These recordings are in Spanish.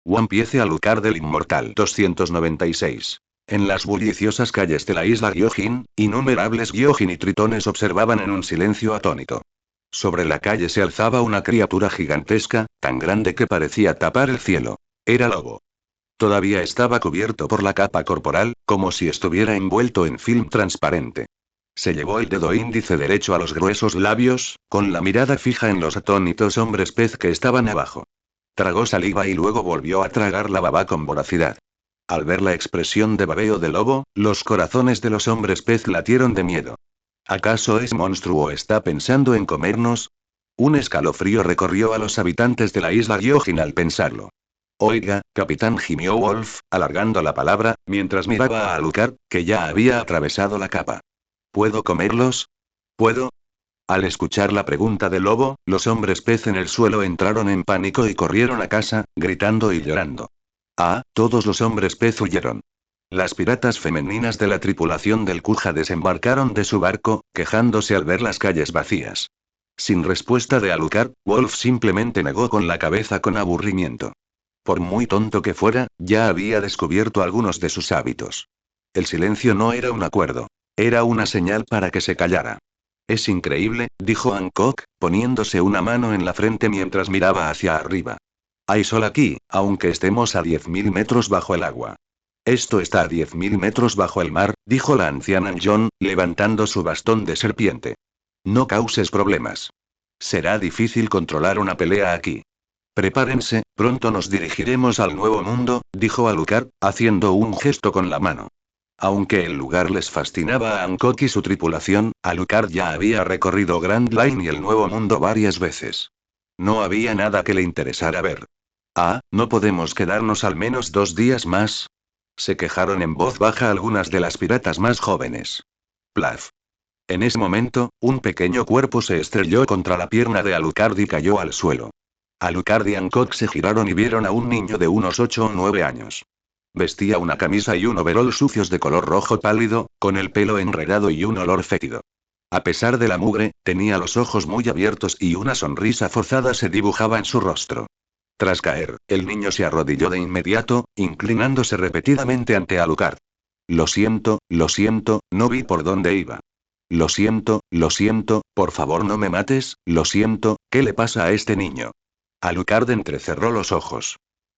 One Piece Alucard del Inmortal 296. En las bulliciosas calles de la isla Gyojin, innumerables Gyojin y tritones observaban en un silencio atónito. Sobre la calle se alzaba una criatura gigantesca, tan grande que parecía tapar el cielo. Era Lobo. Todavía estaba cubierto por la capa corporal, como si estuviera envuelto en film transparente. Se llevó el dedo índice derecho a los gruesos labios, con la mirada fija en los atónitos hombres pez que estaban abajo. Tragó saliva y luego volvió a tragar la baba con voracidad. Al ver la expresión de babeo del lobo, los corazones de los hombres pez latieron de miedo. ¿Acaso ese monstruo está pensando en comernos? Un escalofrío recorrió a los habitantes de la isla Gyojin al pensarlo. Oiga, capitán, gimió Wolf, alargando la palabra, mientras miraba a Alucard, que ya había atravesado la capa. ¿Puedo comerlos? ¿Puedo? Al escuchar la pregunta del lobo, los hombres pez en el suelo entraron en pánico y corrieron a casa, gritando y llorando. Ah, todos los hombres pez huyeron. Las piratas femeninas de la tripulación del Kuja desembarcaron de su barco, quejándose al ver las calles vacías. Sin respuesta de Alucard, Wolf simplemente negó con la cabeza con aburrimiento. Por muy tonto que fuera, ya había descubierto algunos de sus hábitos. El silencio no era un acuerdo. Era una señal para que se callara. Es increíble, dijo Hancock, poniéndose una mano en la frente mientras miraba hacia arriba. Hay sol aquí, aunque estemos a 10.000 metros bajo el agua. Esto está a 10.000 metros bajo el mar, dijo la anciana John, levantando su bastón de serpiente. No causes problemas. Será difícil controlar una pelea aquí. Prepárense, pronto nos dirigiremos al Nuevo Mundo, dijo Alucard, haciendo un gesto con la mano. Aunque el lugar les fascinaba a Hancock y su tripulación, Alucard ya había recorrido Grand Line y el Nuevo Mundo varias veces. No había nada que le interesara ver. Ah, ¿no podemos quedarnos al menos 2 días más? Se quejaron en voz baja algunas de las piratas más jóvenes. Plaf. En ese momento, un pequeño cuerpo se estrelló contra la pierna de Alucard y cayó al suelo. Alucard y Hancock se giraron y vieron a un niño de unos 8 o 9 años. Vestía una camisa y un overol sucios de color rojo pálido, con el pelo enredado y un olor fétido. A pesar de la mugre, tenía los ojos muy abiertos y una sonrisa forzada se dibujaba en su rostro. Tras caer, el niño se arrodilló de inmediato, inclinándose repetidamente ante Alucard. Lo siento, no vi por dónde iba. Lo siento, por favor no me mates, lo siento, ¿qué le pasa a este niño? Alucard entrecerró los ojos.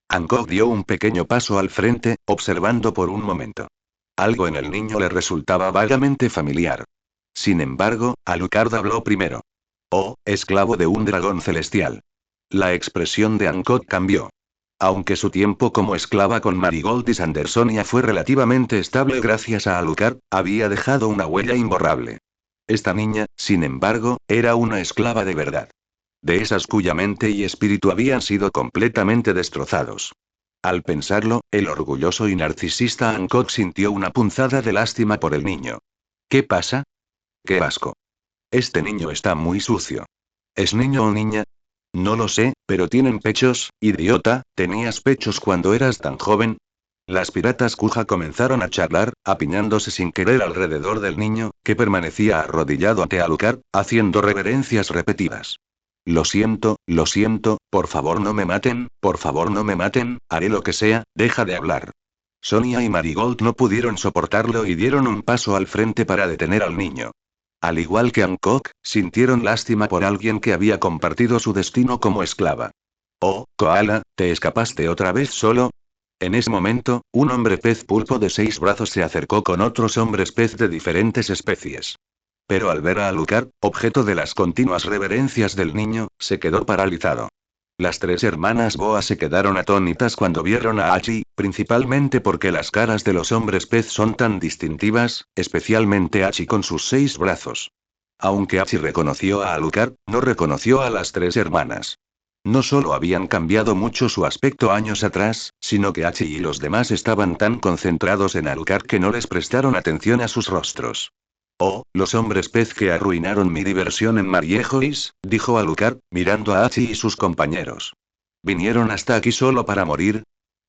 Hancock dio un pequeño paso al frente, observando por un momento. Algo en el niño le resultaba vagamente familiar. Sin embargo, Alucard habló primero. Oh, esclavo de un dragón celestial. La expresión de Hancock cambió. Aunque su tiempo como esclava con Marigold y Sandersonia fue relativamente estable gracias a Alucard, había dejado una huella imborrable. Esta niña, sin embargo, era una esclava de verdad. De esas cuya mente y espíritu habían sido completamente destrozados. Al pensarlo, el orgulloso y narcisista Hancock sintió una punzada de lástima por el niño. ¿Qué pasa? ¡Qué asco! Este niño está muy sucio. ¿Es niño o niña? No lo sé, pero tienen pechos, idiota, ¿tenías pechos cuando eras tan joven? Las piratas Kuja comenzaron a charlar, apiñándose sin querer alrededor del niño, que permanecía arrodillado ante Alucard, haciendo reverencias repetidas. Lo siento, por favor no me maten, por favor no me maten, haré lo que sea, deja de hablar. Sonia y Marigold no pudieron soportarlo y dieron un paso al frente para detener al niño. Al igual que Hancock, sintieron lástima por alguien que había compartido su destino como esclava. Oh, Koala, ¿te escapaste otra vez solo? En ese momento, un hombre pez pulpo de 6 brazos se acercó con otros hombres pez de diferentes especies. Pero al ver a Alucard, objeto de las continuas reverencias del niño, se quedó paralizado. Las 3 hermanas Boa se quedaron atónitas cuando vieron a Hachi, principalmente porque las caras de los hombres pez son tan distintivas, especialmente Hachi con sus 6 brazos. Aunque Hachi reconoció a Alucard, no reconoció a las 3 hermanas. No solo habían cambiado mucho su aspecto años atrás, sino que Hachi y los demás estaban tan concentrados en Alucard que no les prestaron atención a sus rostros. Oh, los hombres pez que arruinaron mi diversión en Mariejois, dijo Alucard, mirando a Hachi y sus compañeros. ¿Vinieron hasta aquí solo para morir?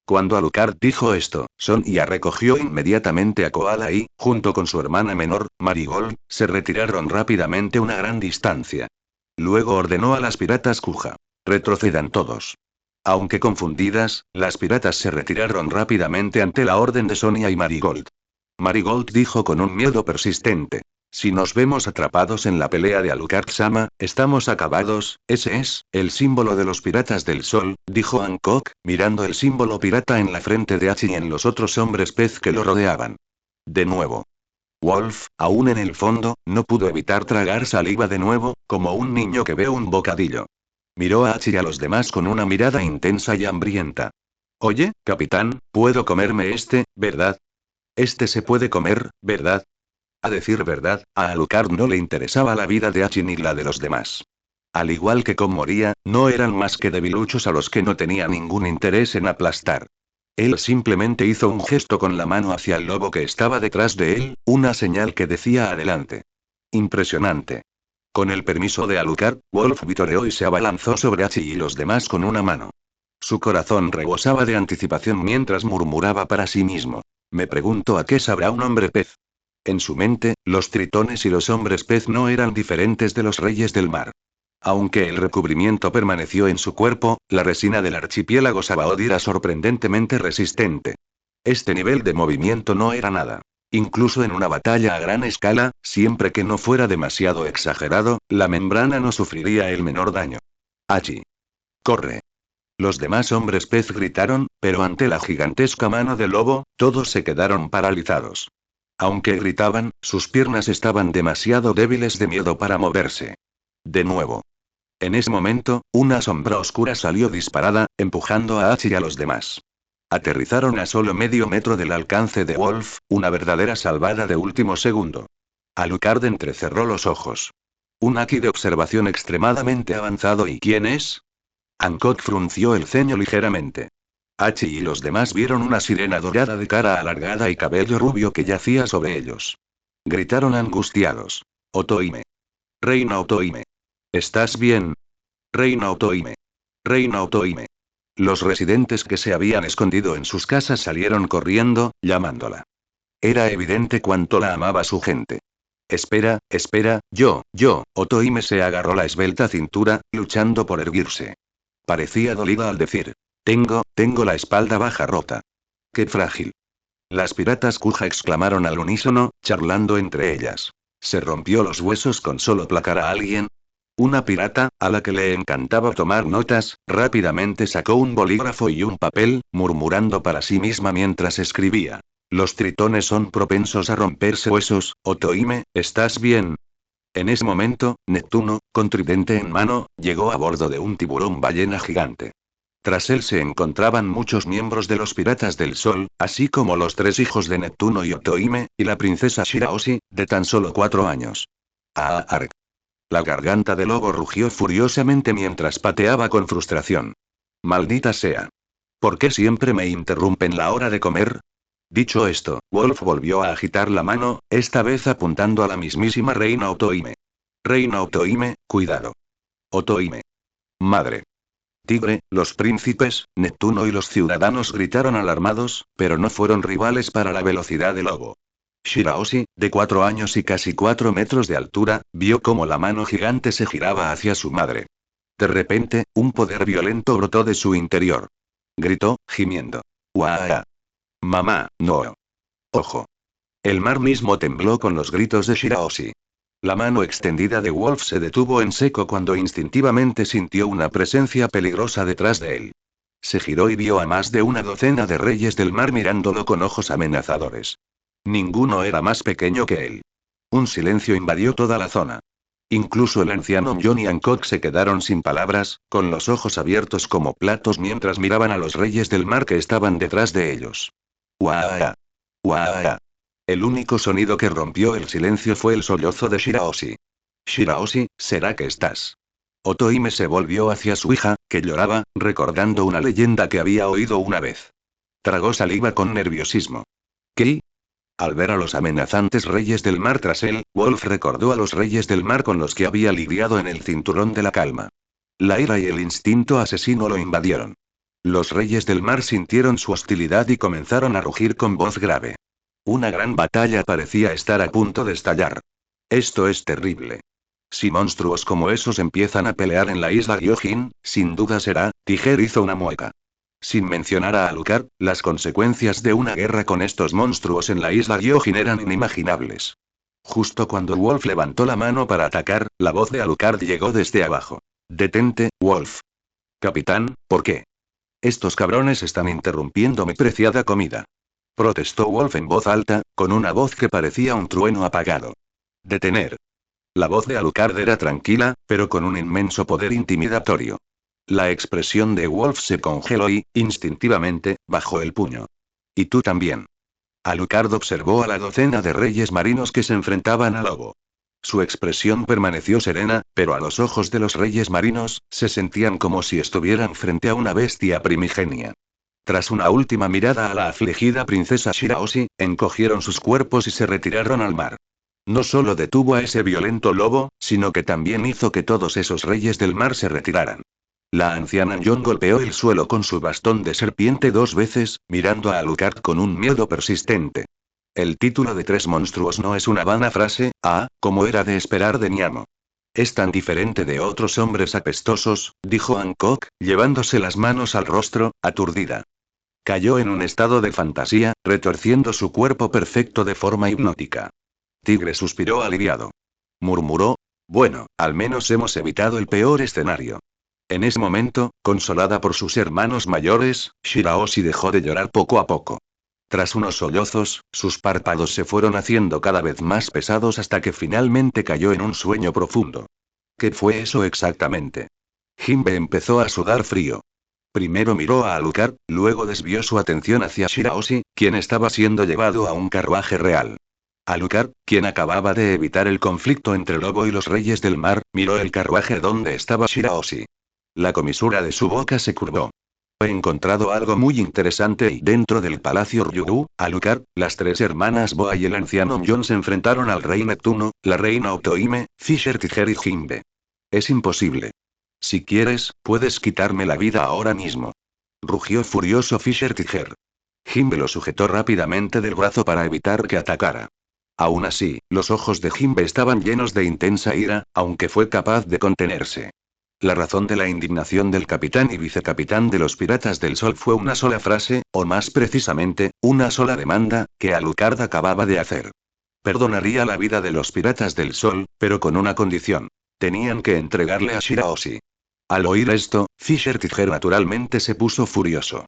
Cuando Alucard dijo esto, Sonia recogió inmediatamente a Koala y, junto con su hermana menor, Marigold, se retiraron rápidamente una gran distancia. Luego ordenó a las piratas Kuja. Retrocedan todos. Aunque confundidas, las piratas se retiraron rápidamente ante la orden de Sonia y Marigold. Marigold dijo con un miedo persistente. Si nos vemos atrapados en la pelea de Alucard-sama, estamos acabados. Ese es, el símbolo de los piratas del sol, dijo Hancock, mirando el símbolo pirata en la frente de Hachi y en los otros hombres pez que lo rodeaban. De nuevo. Wolf, aún en el fondo, no pudo evitar tragar saliva de nuevo, como un niño que ve un bocadillo. Miró a Hachi y a los demás con una mirada intensa y hambrienta. Oye, capitán, puedo comerme este, ¿verdad? Este se puede comer, ¿verdad? A decir verdad, a Alucard no le interesaba la vida de Hachi ni la de los demás. Al igual que con Moria, no eran más que debiluchos a los que no tenía ningún interés en aplastar. Él simplemente hizo un gesto con la mano hacia el lobo que estaba detrás de él, una señal que decía adelante. Impresionante. Con el permiso de Alucard, Wolf vitoreó y se abalanzó sobre Hachi y los demás con una mano. Su corazón rebosaba de anticipación mientras murmuraba para sí mismo. Me pregunto a qué sabrá un hombre pez. En su mente, los tritones y los hombres pez no eran diferentes de los reyes del mar. Aunque el recubrimiento permaneció en su cuerpo, la resina del archipiélago Sabaody era sorprendentemente resistente. Este nivel de movimiento no era nada. Incluso en una batalla a gran escala, siempre que no fuera demasiado exagerado, la membrana no sufriría el menor daño. Hachi. Corre. Los demás hombres pez gritaron, pero ante la gigantesca mano del lobo, todos se quedaron paralizados. Aunque gritaban, sus piernas estaban demasiado débiles de miedo para moverse. De nuevo. En ese momento, una sombra oscura salió disparada, empujando a Hachi y a los demás. Aterrizaron a solo medio metro del alcance de Wolf, una verdadera salvada de último segundo. Alucard entrecerró los ojos. Un haki de observación extremadamente avanzado. ¿Y quién es? Hancock frunció el ceño ligeramente. Hachi y los demás vieron una sirena dorada de cara alargada y cabello rubio que yacía sobre ellos. Gritaron angustiados. Otoime. Reina Otoime. ¿Estás bien? Reina Otoime. Reina Otoime. Los residentes que se habían escondido en sus casas salieron corriendo, llamándola. Era evidente cuánto la amaba su gente. Espera, yo, Otoime se agarró la esbelta cintura, luchando por erguirse. Parecía dolida al decir. Tengo la espalda baja rota. ¡Qué frágil! Las piratas Kuja exclamaron al unísono, charlando entre ellas. ¿Se rompió los huesos con solo placar a alguien? Una pirata, a la que le encantaba tomar notas, rápidamente sacó un bolígrafo y un papel, murmurando para sí misma mientras escribía. Los tritones son propensos a romperse huesos. Otoime, ¿estás bien? En ese momento, Neptuno, con tridente en mano, llegó a bordo de un tiburón ballena gigante. Tras él se encontraban muchos miembros de los Piratas del Sol, así como los 3 hijos de Neptuno y Otoime, y la princesa Shirahoshi, de tan solo 4 años. ¡Ah! La garganta del lobo rugió furiosamente mientras pateaba con frustración. Maldita sea. ¿Por qué siempre me interrumpen la hora de comer? Dicho esto, Wolf volvió a agitar la mano, esta vez apuntando a la mismísima reina Otoime. Reina Otoime, cuidado. Otoime. Madre. Tigre, los príncipes, Neptuno y los ciudadanos gritaron alarmados, pero no fueron rivales para la velocidad del lobo. Shirahoshi, de 4 años y casi 4 metros de altura, vio cómo la mano gigante se giraba hacia su madre. De repente, un poder violento brotó de su interior. Gritó, gimiendo. ¡Uaa! Mamá, no. Ojo. El mar mismo tembló con los gritos de Shirahoshi. La mano extendida de Wolf se detuvo en seco cuando instintivamente sintió una presencia peligrosa detrás de él. Se giró y vio a más de una docena de reyes del mar mirándolo con ojos amenazadores. Ninguno era más pequeño que él. Un silencio invadió toda la zona. Incluso el anciano John y Hancock se quedaron sin palabras, con los ojos abiertos como platos mientras miraban a los reyes del mar que estaban detrás de ellos. ¡Uaa! ¡Uaa! El único sonido que rompió el silencio fue el sollozo de Shirahoshi. Shirahoshi, ¿será que estás? Otoime se volvió hacia su hija, que lloraba, recordando una leyenda que había oído una vez. Tragó saliva con nerviosismo. ¿Qué? Al ver a los amenazantes reyes del mar tras él, Wolf recordó a los reyes del mar con los que había lidiado en el cinturón de la calma. La ira y el instinto asesino lo invadieron. Los reyes del mar sintieron su hostilidad y comenzaron a rugir con voz grave. Una gran batalla parecía estar a punto de estallar. Esto es terrible. Si monstruos como esos empiezan a pelear en la isla Gyojin, sin duda será Tijer hizo una mueca. Sin mencionar a Alucard, las consecuencias de una guerra con estos monstruos en la isla Gyojin eran inimaginables. Justo cuando Wolf levantó la mano para atacar, la voz de Alucard llegó desde abajo. Detente, Wolf. Capitán, ¿por qué? Estos cabrones están interrumpiendo mi preciada comida. Protestó Wolf en voz alta, con una voz que parecía un trueno apagado. Detener. La voz de Alucard era tranquila, pero con un inmenso poder intimidatorio. La expresión de Wolf se congeló y, instintivamente, bajó el puño. Y tú también. Alucard observó a la docena de reyes marinos que se enfrentaban al lobo. Su expresión permaneció serena, pero a los ojos de los reyes marinos, se sentían como si estuvieran frente a una bestia primigenia. Tras una última mirada a la afligida princesa Shiraoshi, encogieron sus cuerpos y se retiraron al mar. No solo detuvo a ese violento lobo, sino que también hizo que todos esos reyes del mar se retiraran. La anciana John golpeó el suelo con su bastón de serpiente 2 veces, mirando a Alucard con un miedo persistente. El título de 3 monstruos no es una vana frase, como era de esperar de Niamo. Es tan diferente de otros hombres apestosos, dijo Hancock, llevándose las manos al rostro, aturdida. Cayó en un estado de fantasía, retorciendo su cuerpo perfecto de forma hipnótica. Tigre suspiró aliviado. Murmuró: bueno, al menos hemos evitado el peor escenario. En ese momento, consolada por sus hermanos mayores, Shiraoshi dejó de llorar poco a poco. Tras unos sollozos, sus párpados se fueron haciendo cada vez más pesados hasta que finalmente cayó en un sueño profundo. ¿Qué fue eso exactamente? Jinbe empezó a sudar frío. Primero miró a Alucard, luego desvió su atención hacia Shiraoshi, quien estaba siendo llevado a un carruaje real. Alucard, quien acababa de evitar el conflicto entre Lobo y los Reyes del Mar, miró el carruaje donde estaba Shiraoshi. La comisura de su boca se curvó. He encontrado algo muy interesante y dentro del palacio Ryugu, Alucard, las 3 hermanas Boa y el anciano John se enfrentaron al rey Neptuno, la reina Otohime, Fisher Tiger y Jinbe. Es imposible. Si quieres, puedes quitarme la vida ahora mismo. Rugió furioso Fisher Tiger. Jinbe lo sujetó rápidamente del brazo para evitar que atacara. Aún así, los ojos de Jinbe estaban llenos de intensa ira, aunque fue capaz de contenerse. La razón de la indignación del capitán y vicecapitán de los Piratas del Sol fue una sola frase, o más precisamente, una sola demanda, que Alucard acababa de hacer. Perdonaría la vida de los Piratas del Sol, pero con una condición. Tenían que entregarle a Shiraoshi. Al oír esto, Fisher Tiger naturalmente se puso furioso.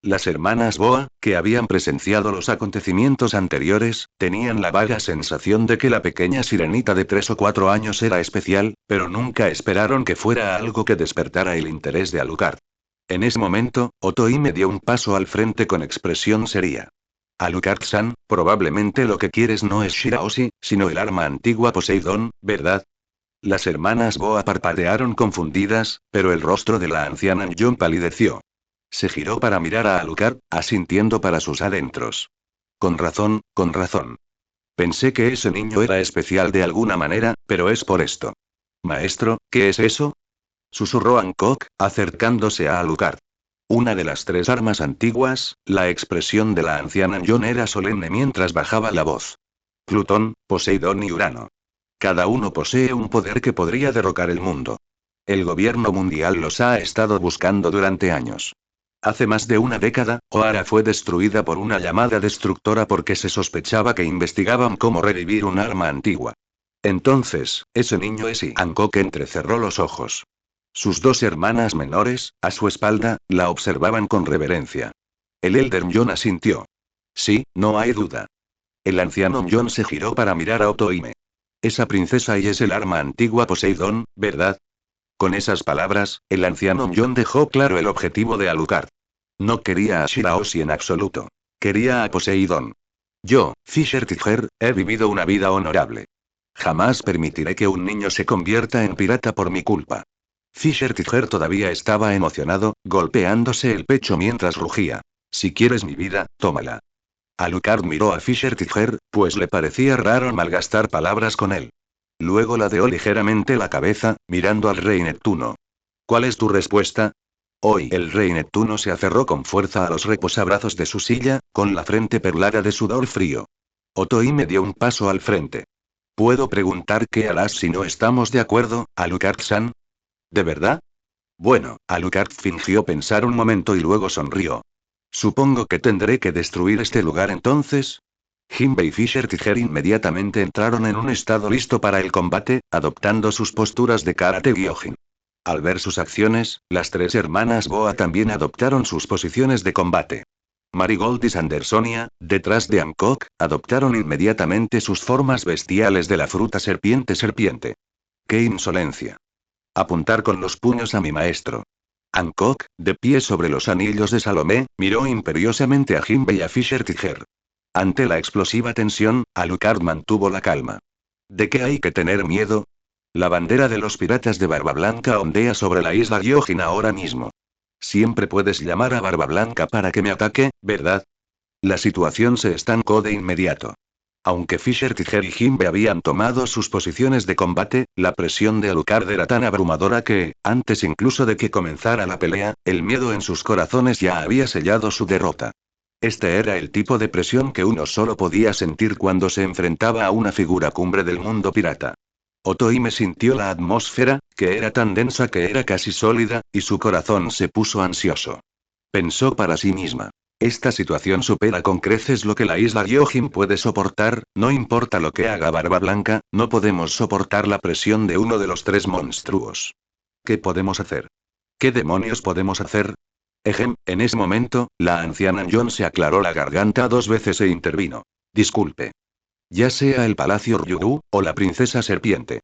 Las hermanas Boa, que habían presenciado los acontecimientos anteriores, tenían la vaga sensación de que la pequeña sirenita de 3 o 4 años era especial, pero nunca esperaron que fuera algo que despertara el interés de Alucard. En ese momento, Otohime dio un paso al frente con expresión seria. Alucard-san, probablemente lo que quieres no es Shiraoshi, sino el arma antigua Poseidón, ¿verdad? Las hermanas Boa parpadearon confundidas, pero el rostro de la anciana John palideció. Se giró para mirar a Alucard, asintiendo para sus adentros. Con razón, con razón. Pensé que ese niño era especial de alguna manera, pero es por esto. Maestro, ¿qué es eso? Susurró Hancock, acercándose a Alucard. Una de las 3 armas antiguas, la expresión de la anciana John era solemne mientras bajaba la voz. Plutón, Poseidón y Urano. Cada uno posee un poder que podría derrocar el mundo. El gobierno mundial los ha estado buscando durante años. Hace más de una década, Oara fue destruida por una llamada destructora porque se sospechaba que investigaban cómo revivir un arma antigua. Entonces, ese niño es y Hancock entrecerró los ojos. Sus 2 hermanas menores, a su espalda, la observaban con reverencia. El Elder John asintió. Sí, no hay duda. El anciano John se giró para mirar a Otohime. Esa princesa y es el arma antigua Poseidón, ¿verdad? Con esas palabras, el anciano John dejó claro el objetivo de Alucard. No quería a Shiraoshi en absoluto. Quería a Poseidón. Yo, Fisher Tiger, he vivido una vida honorable. Jamás permitiré que un niño se convierta en pirata por mi culpa. Fisher Tiger todavía estaba emocionado, golpeándose el pecho mientras rugía. Si quieres mi vida, tómala. Alucard miró a Fisher Tiger, pues le parecía raro malgastar palabras con él. Luego ladeó ligeramente la cabeza, mirando al rey Neptuno. ¿Cuál es tu respuesta? Hoy el rey Neptuno se aferró con fuerza a los reposabrazos de su silla, con la frente perlada de sudor frío. Otohime dio un paso al frente. ¿Puedo preguntar qué harás si no estamos de acuerdo, Alucard-san? ¿De verdad? Bueno, Alucard fingió pensar un momento y luego sonrió. Supongo que tendré que destruir este lugar entonces. Jinbe y Fisher Tiger inmediatamente entraron en un estado listo para el combate, adoptando sus posturas de karate gyojin. Al ver sus acciones, las tres hermanas Boa también adoptaron sus posiciones de combate. Marigold y Sandersonia, detrás de Hancock, adoptaron inmediatamente sus formas bestiales de la fruta serpiente. ¡Qué insolencia! Apuntar con los puños a mi maestro. Hancock, de pie sobre los anillos de Salomé, miró imperiosamente a Jinbe y a Fisher Tiger. Ante la explosiva tensión, Alucard mantuvo la calma. ¿De qué hay que tener miedo? La bandera de los piratas de Barba Blanca ondea sobre la isla Gyojin ahora mismo. Siempre puedes llamar a Barba Blanca para que me ataque, ¿verdad? La situación se estancó de inmediato. Aunque Fisher Tiger y Jinbe habían tomado sus posiciones de combate, la presión de Alucard era tan abrumadora que, antes incluso de que comenzara la pelea, el miedo en sus corazones ya había sellado su derrota. Este era el tipo de presión que uno solo podía sentir cuando se enfrentaba a una figura cumbre del mundo pirata. Otohime sintió la atmósfera, que era tan densa que era casi sólida, y su corazón se puso ansioso. Pensó para sí misma. Esta situación supera con creces lo que la isla Gyojin puede soportar, no importa lo que haga Barba Blanca, no podemos soportar la presión de uno de los tres monstruos. ¿Qué podemos hacer? ¿Qué demonios podemos hacer? En ese momento, la anciana John se aclaró la garganta 2 veces e intervino. Disculpe. Ya sea el Palacio Ryugu, o la Princesa Serpiente.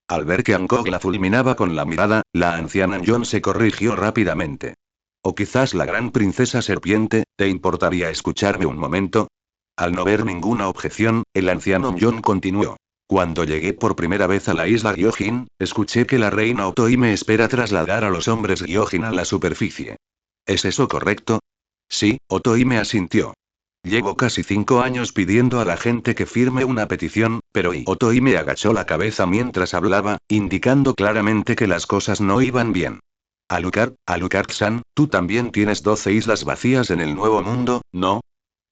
Al ver que Hancock la fulminaba con la mirada, la anciana John se corrigió rápidamente. O quizás la gran Princesa Serpiente, ¿te importaría escucharme un momento? Al no ver ninguna objeción, el anciano John continuó. Cuando llegué por primera vez a la isla Gyojin, escuché que la reina Otohime espera trasladar a los hombres Gyojin a la superficie. ¿Es eso correcto? Sí, Otohime asintió. Llevo casi 5 años pidiendo a la gente que firme una petición, pero Otohime agachó la cabeza mientras hablaba, indicando claramente que las cosas no iban bien. Alucard-san, tú también tienes 12 islas vacías en el Nuevo Mundo, ¿no?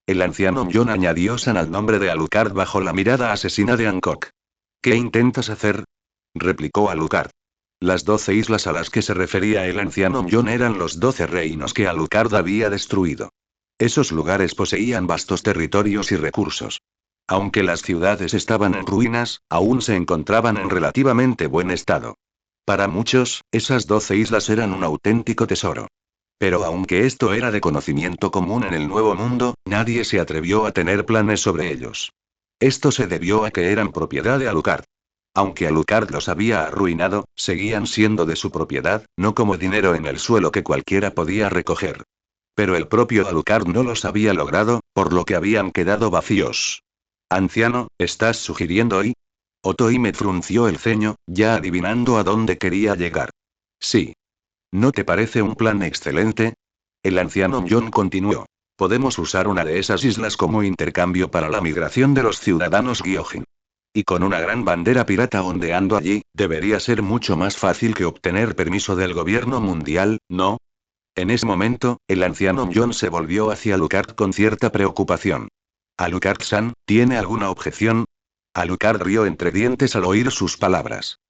El anciano John añadió San al nombre de Alucard bajo la mirada asesina de Hancock. ¿Qué intentas hacer? Replicó Alucard. Las 12 islas a las que se refería el anciano John eran los 12 reinos que Alucard había destruido. Esos lugares poseían vastos territorios y recursos. Aunque las ciudades estaban en ruinas, aún se encontraban en relativamente buen estado. Para muchos, esas 12 islas eran un auténtico tesoro. Pero aunque esto era de conocimiento común en el Nuevo Mundo, nadie se atrevió a tener planes sobre ellos. Esto se debió a que eran propiedad de Alucard. Aunque Alucard los había arruinado, seguían siendo de su propiedad, no como dinero en el suelo que cualquiera podía recoger. Pero el propio Alucard no los había logrado, por lo que habían quedado vacíos. Anciano, ¿estás sugiriendo hoy? Otohime frunció el ceño, ya adivinando a dónde quería llegar. Sí. ¿No te parece un plan excelente? El anciano John continuó. Podemos usar una de esas islas como intercambio para la migración de los ciudadanos Gyojin. Y con una gran bandera pirata ondeando allí, debería ser mucho más fácil que obtener permiso del gobierno mundial, ¿no? En ese momento, el anciano John se volvió hacia Alucard con cierta preocupación. Alucard-san, ¿tiene alguna objeción? Alucard rió entre dientes al oír sus palabras.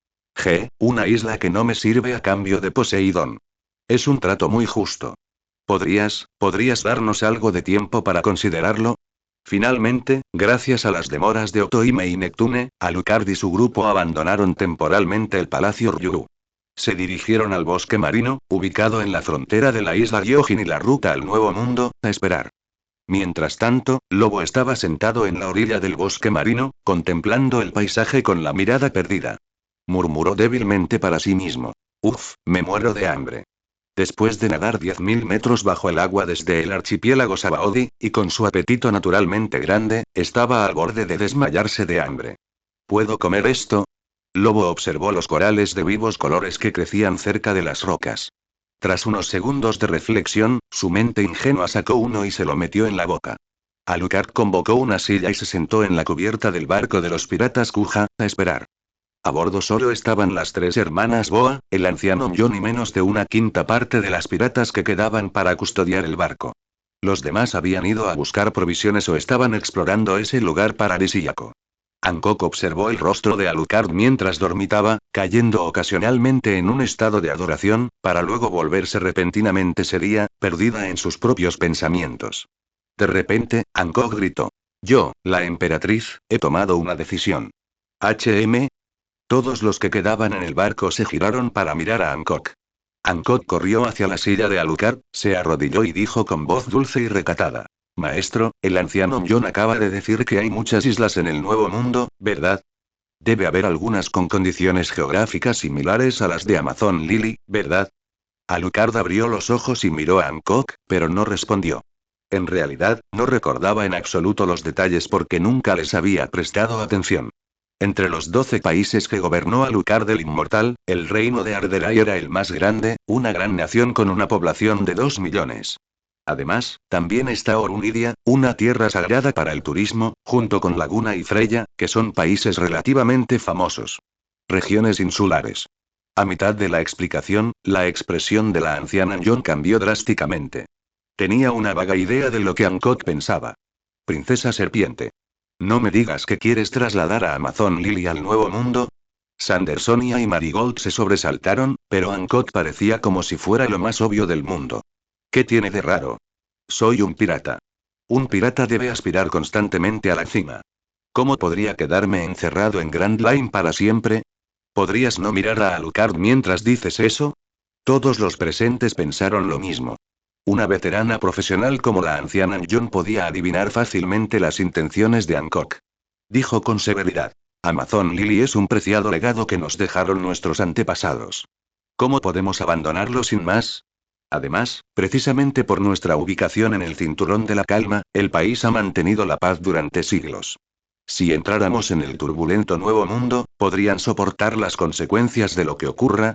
Una isla que no me sirve a cambio de Poseidón. Es un trato muy justo. ¿Podrías darnos algo de tiempo para considerarlo? Finalmente, gracias a las demoras de Otohime y Neptune, Alucard y su grupo abandonaron temporalmente el Palacio Ryugu. Se dirigieron al bosque marino, ubicado en la frontera de la isla Gyojin y la ruta al Nuevo Mundo, a esperar. Mientras tanto, Lobo estaba sentado en la orilla del bosque marino, contemplando el paisaje con la mirada perdida. Murmuró débilmente para sí mismo. Uf, me muero de hambre. Después de nadar 10.000 metros bajo el agua desde el archipiélago Sabaody, y con su apetito naturalmente grande, estaba al borde de desmayarse de hambre. ¿Puedo comer esto? Lobo observó los corales de vivos colores que crecían cerca de las rocas. Tras unos segundos de reflexión, su mente ingenua sacó uno y se lo metió en la boca. Alucard convocó una silla y se sentó en la cubierta del barco de los piratas Kuja, a esperar. A bordo solo estaban las tres hermanas Boa, el anciano John y menos de una quinta parte de las piratas que quedaban para custodiar el barco. Los demás habían ido a buscar provisiones o estaban explorando ese lugar paradisíaco. Hancock observó el rostro de Alucard mientras dormitaba, cayendo ocasionalmente en un estado de adoración, para luego volverse repentinamente seria, perdida en sus propios pensamientos. De repente, Hancock gritó. Yo, la emperatriz, he tomado una decisión. HM. Todos los que quedaban en el barco se giraron para mirar a Hancock. Hancock corrió hacia la silla de Alucard, se arrodilló y dijo con voz dulce y recatada. Maestro, el anciano John acaba de decir que hay muchas islas en el Nuevo Mundo, ¿verdad? Debe haber algunas con condiciones geográficas similares a las de Amazon Lily, ¿verdad? Alucard abrió los ojos y miró a Hancock, pero no respondió. En realidad, no recordaba en absoluto los detalles porque nunca les había prestado atención. Entre los 12 países que gobernó Alucard el Inmortal, el reino de Arderai era el más grande, una gran nación con una población de 2 millones. Además, también está Orunidia, una tierra sagrada para el turismo, junto con Laguna y Freya, que son países relativamente famosos. Regiones insulares. A mitad de la explicación, la expresión de la anciana John cambió drásticamente. Tenía una vaga idea de lo que Hancock pensaba. Princesa Serpiente. ¿No me digas que quieres trasladar a Amazon Lily al Nuevo Mundo? Sandersonia y Marigold se sobresaltaron, pero Hancock parecía como si fuera lo más obvio del mundo. ¿Qué tiene de raro? Soy un pirata. Un pirata debe aspirar constantemente a la cima. ¿Cómo podría quedarme encerrado en Grand Line para siempre? ¿Podrías no mirar a Alucard mientras dices eso? Todos los presentes pensaron lo mismo. Una veterana profesional como la anciana John podía adivinar fácilmente las intenciones de Hancock. Dijo con severidad. Amazon Lily es un preciado legado que nos dejaron nuestros antepasados. ¿Cómo podemos abandonarlo sin más? Además, precisamente por nuestra ubicación en el cinturón de la calma, el país ha mantenido la paz durante siglos. Si entráramos en el turbulento Nuevo Mundo, ¿podrían soportar las consecuencias de lo que ocurra?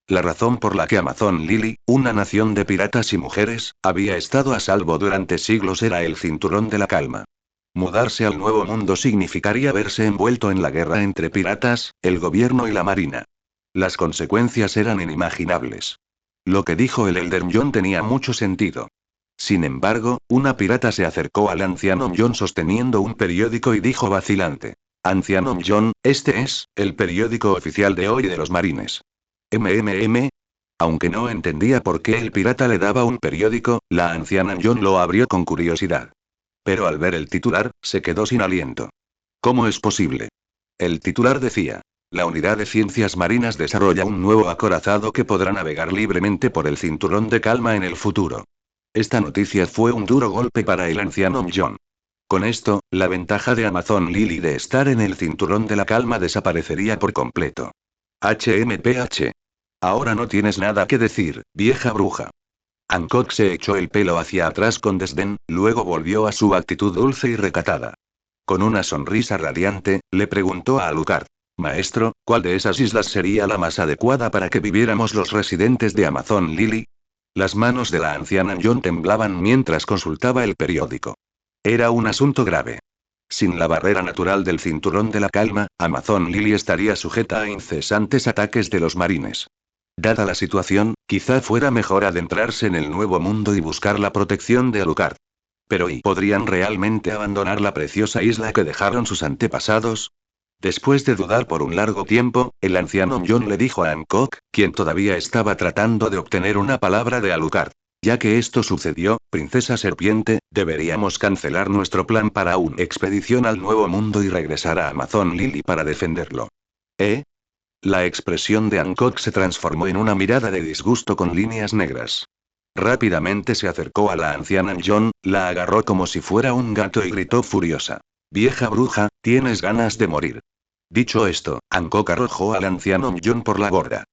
La razón por la que Amazon Lily, una nación de piratas y mujeres, había estado a salvo durante siglos era el cinturón de la calma. Mudarse al Nuevo Mundo significaría verse envuelto en la guerra entre piratas, el gobierno y la marina. Las consecuencias eran inimaginables. Lo que dijo el Elder John tenía mucho sentido. Sin embargo, una pirata se acercó al anciano John sosteniendo un periódico y dijo vacilante. Anciano John, este es, el periódico oficial de hoy de los marines. Aunque no entendía por qué el pirata le daba un periódico, la anciana John lo abrió con curiosidad. Pero al ver el titular, se quedó sin aliento. ¿Cómo es posible? El titular decía. La unidad de ciencias marinas desarrolla un nuevo acorazado que podrá navegar libremente por el cinturón de calma en el futuro. Esta noticia fue un duro golpe para el anciano John. Con esto, la ventaja de Amazon Lily de estar en el cinturón de la calma desaparecería por completo. HMPH. Ahora no tienes nada que decir, vieja bruja. Hancock se echó el pelo hacia atrás con desdén, luego volvió a su actitud dulce y recatada. Con una sonrisa radiante, le preguntó a Alucard. Maestro, ¿cuál de esas islas sería la más adecuada para que viviéramos los residentes de Amazon Lily? Las manos de la anciana John temblaban mientras consultaba el periódico. Era un asunto grave. Sin la barrera natural del cinturón de la calma, Amazon Lily estaría sujeta a incesantes ataques de los marines. Dada la situación, quizá fuera mejor adentrarse en el Nuevo Mundo y buscar la protección de Alucard. Pero ¿y podrían realmente abandonar la preciosa isla que dejaron sus antepasados? Después de dudar por un largo tiempo, el anciano John le dijo a Hancock, quien todavía estaba tratando de obtener una palabra de Alucard. Ya que esto sucedió, Princesa Serpiente, deberíamos cancelar nuestro plan para una expedición al Nuevo Mundo y regresar a Amazon Lily para defenderlo. ¿Eh? La expresión de Hancock se transformó en una mirada de disgusto con líneas negras. Rápidamente se acercó a la anciana John, la agarró como si fuera un gato y gritó furiosa. Vieja bruja, tienes ganas de morir. Dicho esto, Hancock arrojó al anciano John por la borda.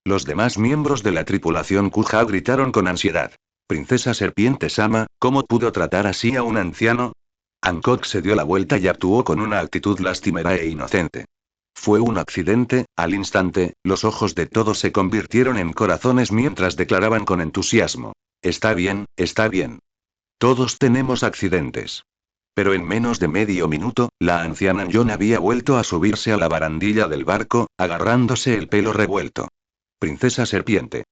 Los demás miembros de la tripulación Kuja gritaron con ansiedad. Princesa Serpiente Sama, ¿cómo pudo tratar así a un anciano? Hancock se dio la vuelta y actuó con una actitud lastimera e inocente. Fue un accidente, al instante, los ojos de todos se convirtieron en corazones mientras declaraban con entusiasmo. Está bien, está bien. Todos tenemos accidentes. Pero en menos de medio minuto, la anciana John había vuelto a subirse a la barandilla del barco, agarrándose el pelo revuelto. Princesa Serpiente.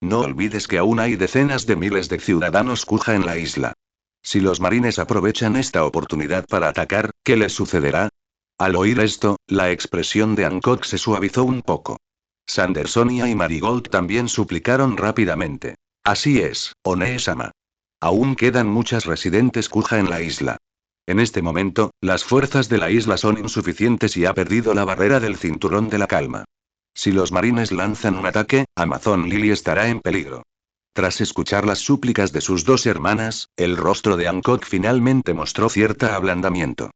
No olvides que aún hay decenas de miles de ciudadanos Kuja en la isla. Si los marines aprovechan esta oportunidad para atacar, ¿qué les sucederá? Al oír esto, la expresión de Hancock se suavizó un poco. Sandersonia y Marigold también suplicaron rápidamente. Así es, One-sama. Aún quedan muchas residentes Kuja en la isla. En este momento, las fuerzas de la isla son insuficientes y ha perdido la barrera del cinturón de la calma. Si los marines lanzan un ataque, Amazon Lily estará en peligro. Tras escuchar las súplicas de sus dos hermanas, el rostro de Hancock finalmente mostró cierto ablandamiento.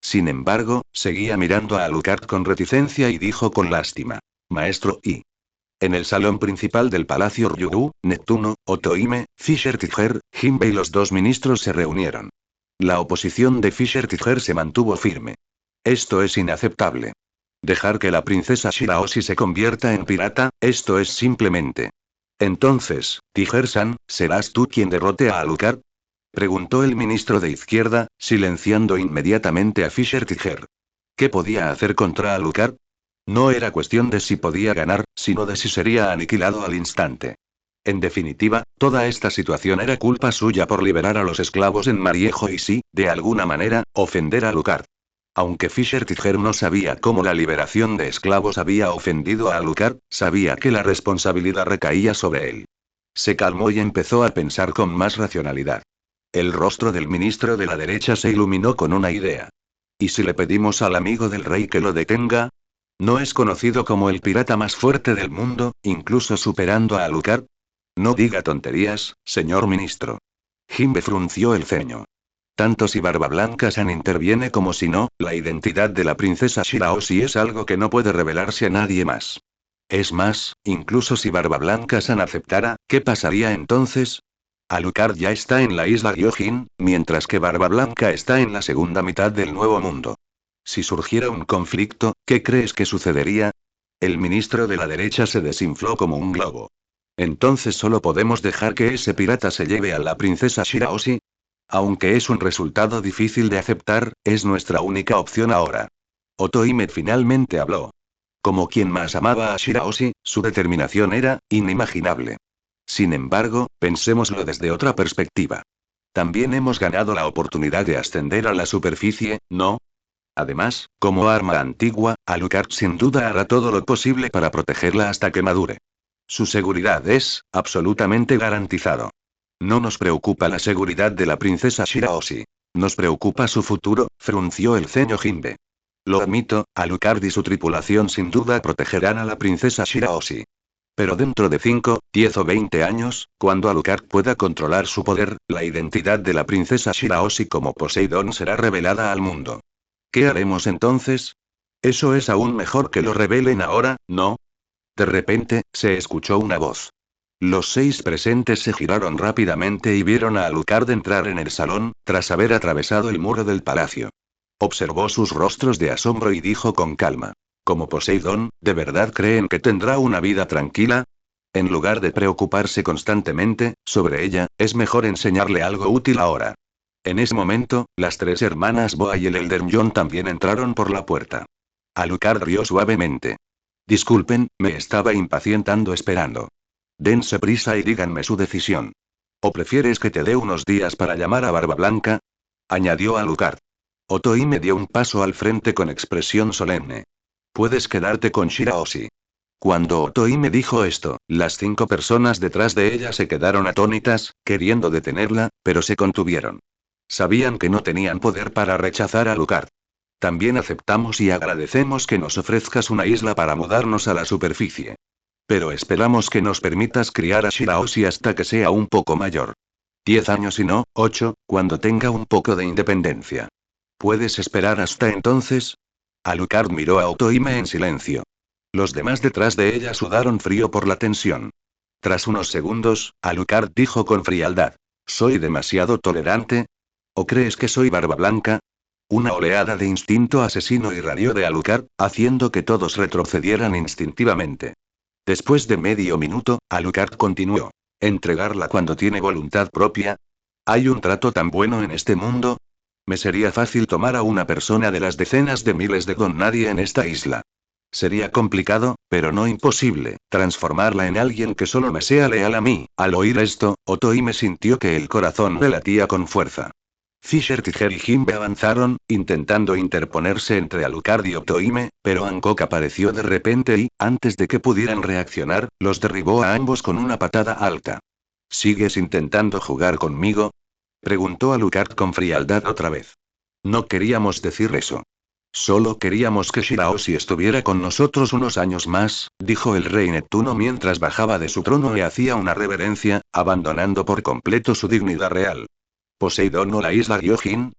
Sin embargo, seguía mirando a Alucard con reticencia y dijo con lástima. Maestro Y. En el salón principal del Palacio Ryū, Neptuno, Otohime, Fisher Tiger, Jinbe y los dos ministros se reunieron. La oposición de Fisher Tiger se mantuvo firme. Esto es inaceptable. Dejar que la princesa Shirahoshi se convierta en pirata, esto es simplemente. Entonces, Tiger-san, ¿serás tú quien derrote a Alucard? Preguntó el ministro de Izquierda, silenciando inmediatamente a Fisher Tiger. ¿Qué podía hacer contra Alucard? No era cuestión de si podía ganar, sino de si sería aniquilado al instante. En definitiva, toda esta situación era culpa suya por liberar a los esclavos en Mariejo y sí, de alguna manera, ofender a Alucard. Aunque Fisher Tiger no sabía cómo la liberación de esclavos había ofendido a Alucard, sabía que la responsabilidad recaía sobre él. Se calmó y empezó a pensar con más racionalidad. El rostro del ministro de la derecha se iluminó con una idea. ¿Y si le pedimos al amigo del rey que lo detenga? ¿No es conocido como el pirata más fuerte del mundo, incluso superando a Alucard? No diga tonterías, señor ministro. Jinbe frunció el ceño. Tanto si Barba Blanca-san interviene como si no, la identidad de la princesa Shirahoshi es algo que no puede revelarse a nadie más. Es más, incluso si Barba Blanca-san aceptara, ¿qué pasaría entonces? Alucard ya está en la isla Gyojin, mientras que Barba Blanca está en la segunda mitad del Nuevo Mundo. Si surgiera un conflicto, ¿qué crees que sucedería? El ministro de la derecha se desinfló como un globo. Entonces solo podemos dejar que ese pirata se lleve a la princesa Shirahoshi. Aunque es un resultado difícil de aceptar, es nuestra única opción ahora. Otohime finalmente habló. Como quien más amaba a Shirahoshi, su determinación era inimaginable. Sin embargo, pensémoslo desde otra perspectiva. También hemos ganado la oportunidad de ascender a la superficie, ¿no? Además, como arma antigua, Alucard sin duda hará todo lo posible para protegerla hasta que madure. Su seguridad es, absolutamente garantizado. No nos preocupa la seguridad de la princesa Shirahoshi. Nos preocupa su futuro, frunció el ceño Jinbe. Lo admito, Alucard y su tripulación sin duda protegerán a la princesa Shirahoshi. Pero dentro de 5, 10 o 20 años, cuando Alucard pueda controlar su poder, la identidad de la princesa Shirahoshi como Poseidón será revelada al mundo. ¿Qué haremos entonces? Eso es aún mejor que lo revelen ahora, ¿no? De repente, se escuchó una voz. Los 6 presentes se giraron rápidamente y vieron a Alucard entrar en el salón, tras haber atravesado el muro del palacio. Observó sus rostros de asombro y dijo con calma. Como Poseidón, ¿de verdad creen que tendrá una vida tranquila? En lugar de preocuparse constantemente sobre ella, es mejor enseñarle algo útil ahora. En ese momento, las 3 hermanas Boa y el Elder John también entraron por la puerta. Alucard rió suavemente. Disculpen, me estaba impacientando esperando. Dense prisa y díganme su decisión. ¿O prefieres que te dé unos días para llamar a Barba Blanca? Añadió Alucard. Otohime dio un paso al frente con expresión solemne. Puedes quedarte con Shirahoshi. Cuando Otohime dijo esto, las 5 personas detrás de ella se quedaron atónitas, queriendo detenerla, pero se contuvieron. Sabían que no tenían poder para rechazar a Alucard. También aceptamos y agradecemos que nos ofrezcas una isla para mudarnos a la superficie. Pero esperamos que nos permitas criar a Shirahoshi hasta que sea un poco mayor. 10 años y no, 8, cuando tenga un poco de independencia. ¿Puedes esperar hasta entonces? Alucard miró a Otohime en silencio. Los demás detrás de ella sudaron frío por la tensión. Tras unos segundos, Alucard dijo con frialdad. ¿Soy demasiado tolerante? ¿O crees que soy Barba Blanca? Una oleada de instinto asesino irradió de Alucard, haciendo que todos retrocedieran instintivamente. Después de medio minuto, Alucard continuó. ¿Entregarla cuando tiene voluntad propia? ¿Hay un trato tan bueno en este mundo? Me sería fácil tomar a una persona de las decenas de miles de don nadie en esta isla. Sería complicado, pero no imposible, transformarla en alguien que solo me sea leal a mí. Al oír esto, Otohime sintió que el corazón le latía con fuerza. Fisher, Tiger y Jimbe avanzaron, intentando interponerse entre Alucard y Otoime, pero Hancock apareció de repente y, antes de que pudieran reaccionar, los derribó a ambos con una patada alta. ¿Sigues intentando jugar conmigo?, preguntó Alucard con frialdad otra vez. No queríamos decir eso. Solo queríamos que Shirahoshi estuviera con nosotros unos años más, dijo el rey Neptuno mientras bajaba de su trono y hacía una reverencia, abandonando por completo su dignidad real. ¿Poseidón o la isla Gyojin?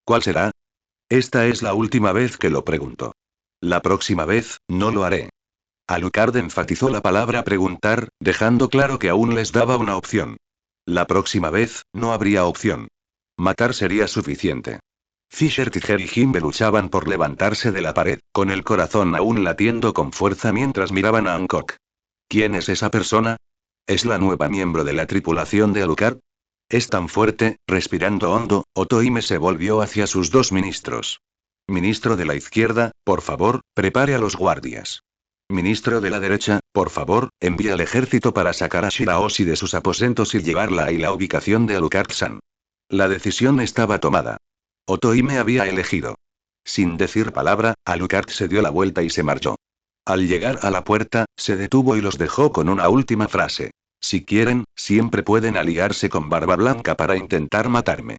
¿Cuál será? Esta es la última vez que lo pregunto. La próxima vez, no lo haré. Alucard enfatizó la palabra preguntar, dejando claro que aún les daba una opción. La próxima vez, no habría opción. Matar sería suficiente. Fisher, Tiger y Jimbe luchaban por levantarse de la pared, con el corazón aún latiendo con fuerza mientras miraban a Hancock. ¿Quién es esa persona? ¿Es la nueva miembro de la tripulación de Alucard? Es tan fuerte. Respirando hondo, Otoime se volvió hacia sus dos ministros. Ministro de la izquierda, por favor, prepare a los guardias. Ministro de la derecha, por favor, envíe al ejército para sacar a Shirahoshi de sus aposentos y llevarla a la ubicación de Alucard-san. La decisión estaba tomada. Otoime había elegido. Sin decir palabra, Alucard se dio la vuelta y se marchó. Al llegar a la puerta, se detuvo y los dejó con una última frase. Si quieren, siempre pueden aliarse con Barba Blanca para intentar matarme.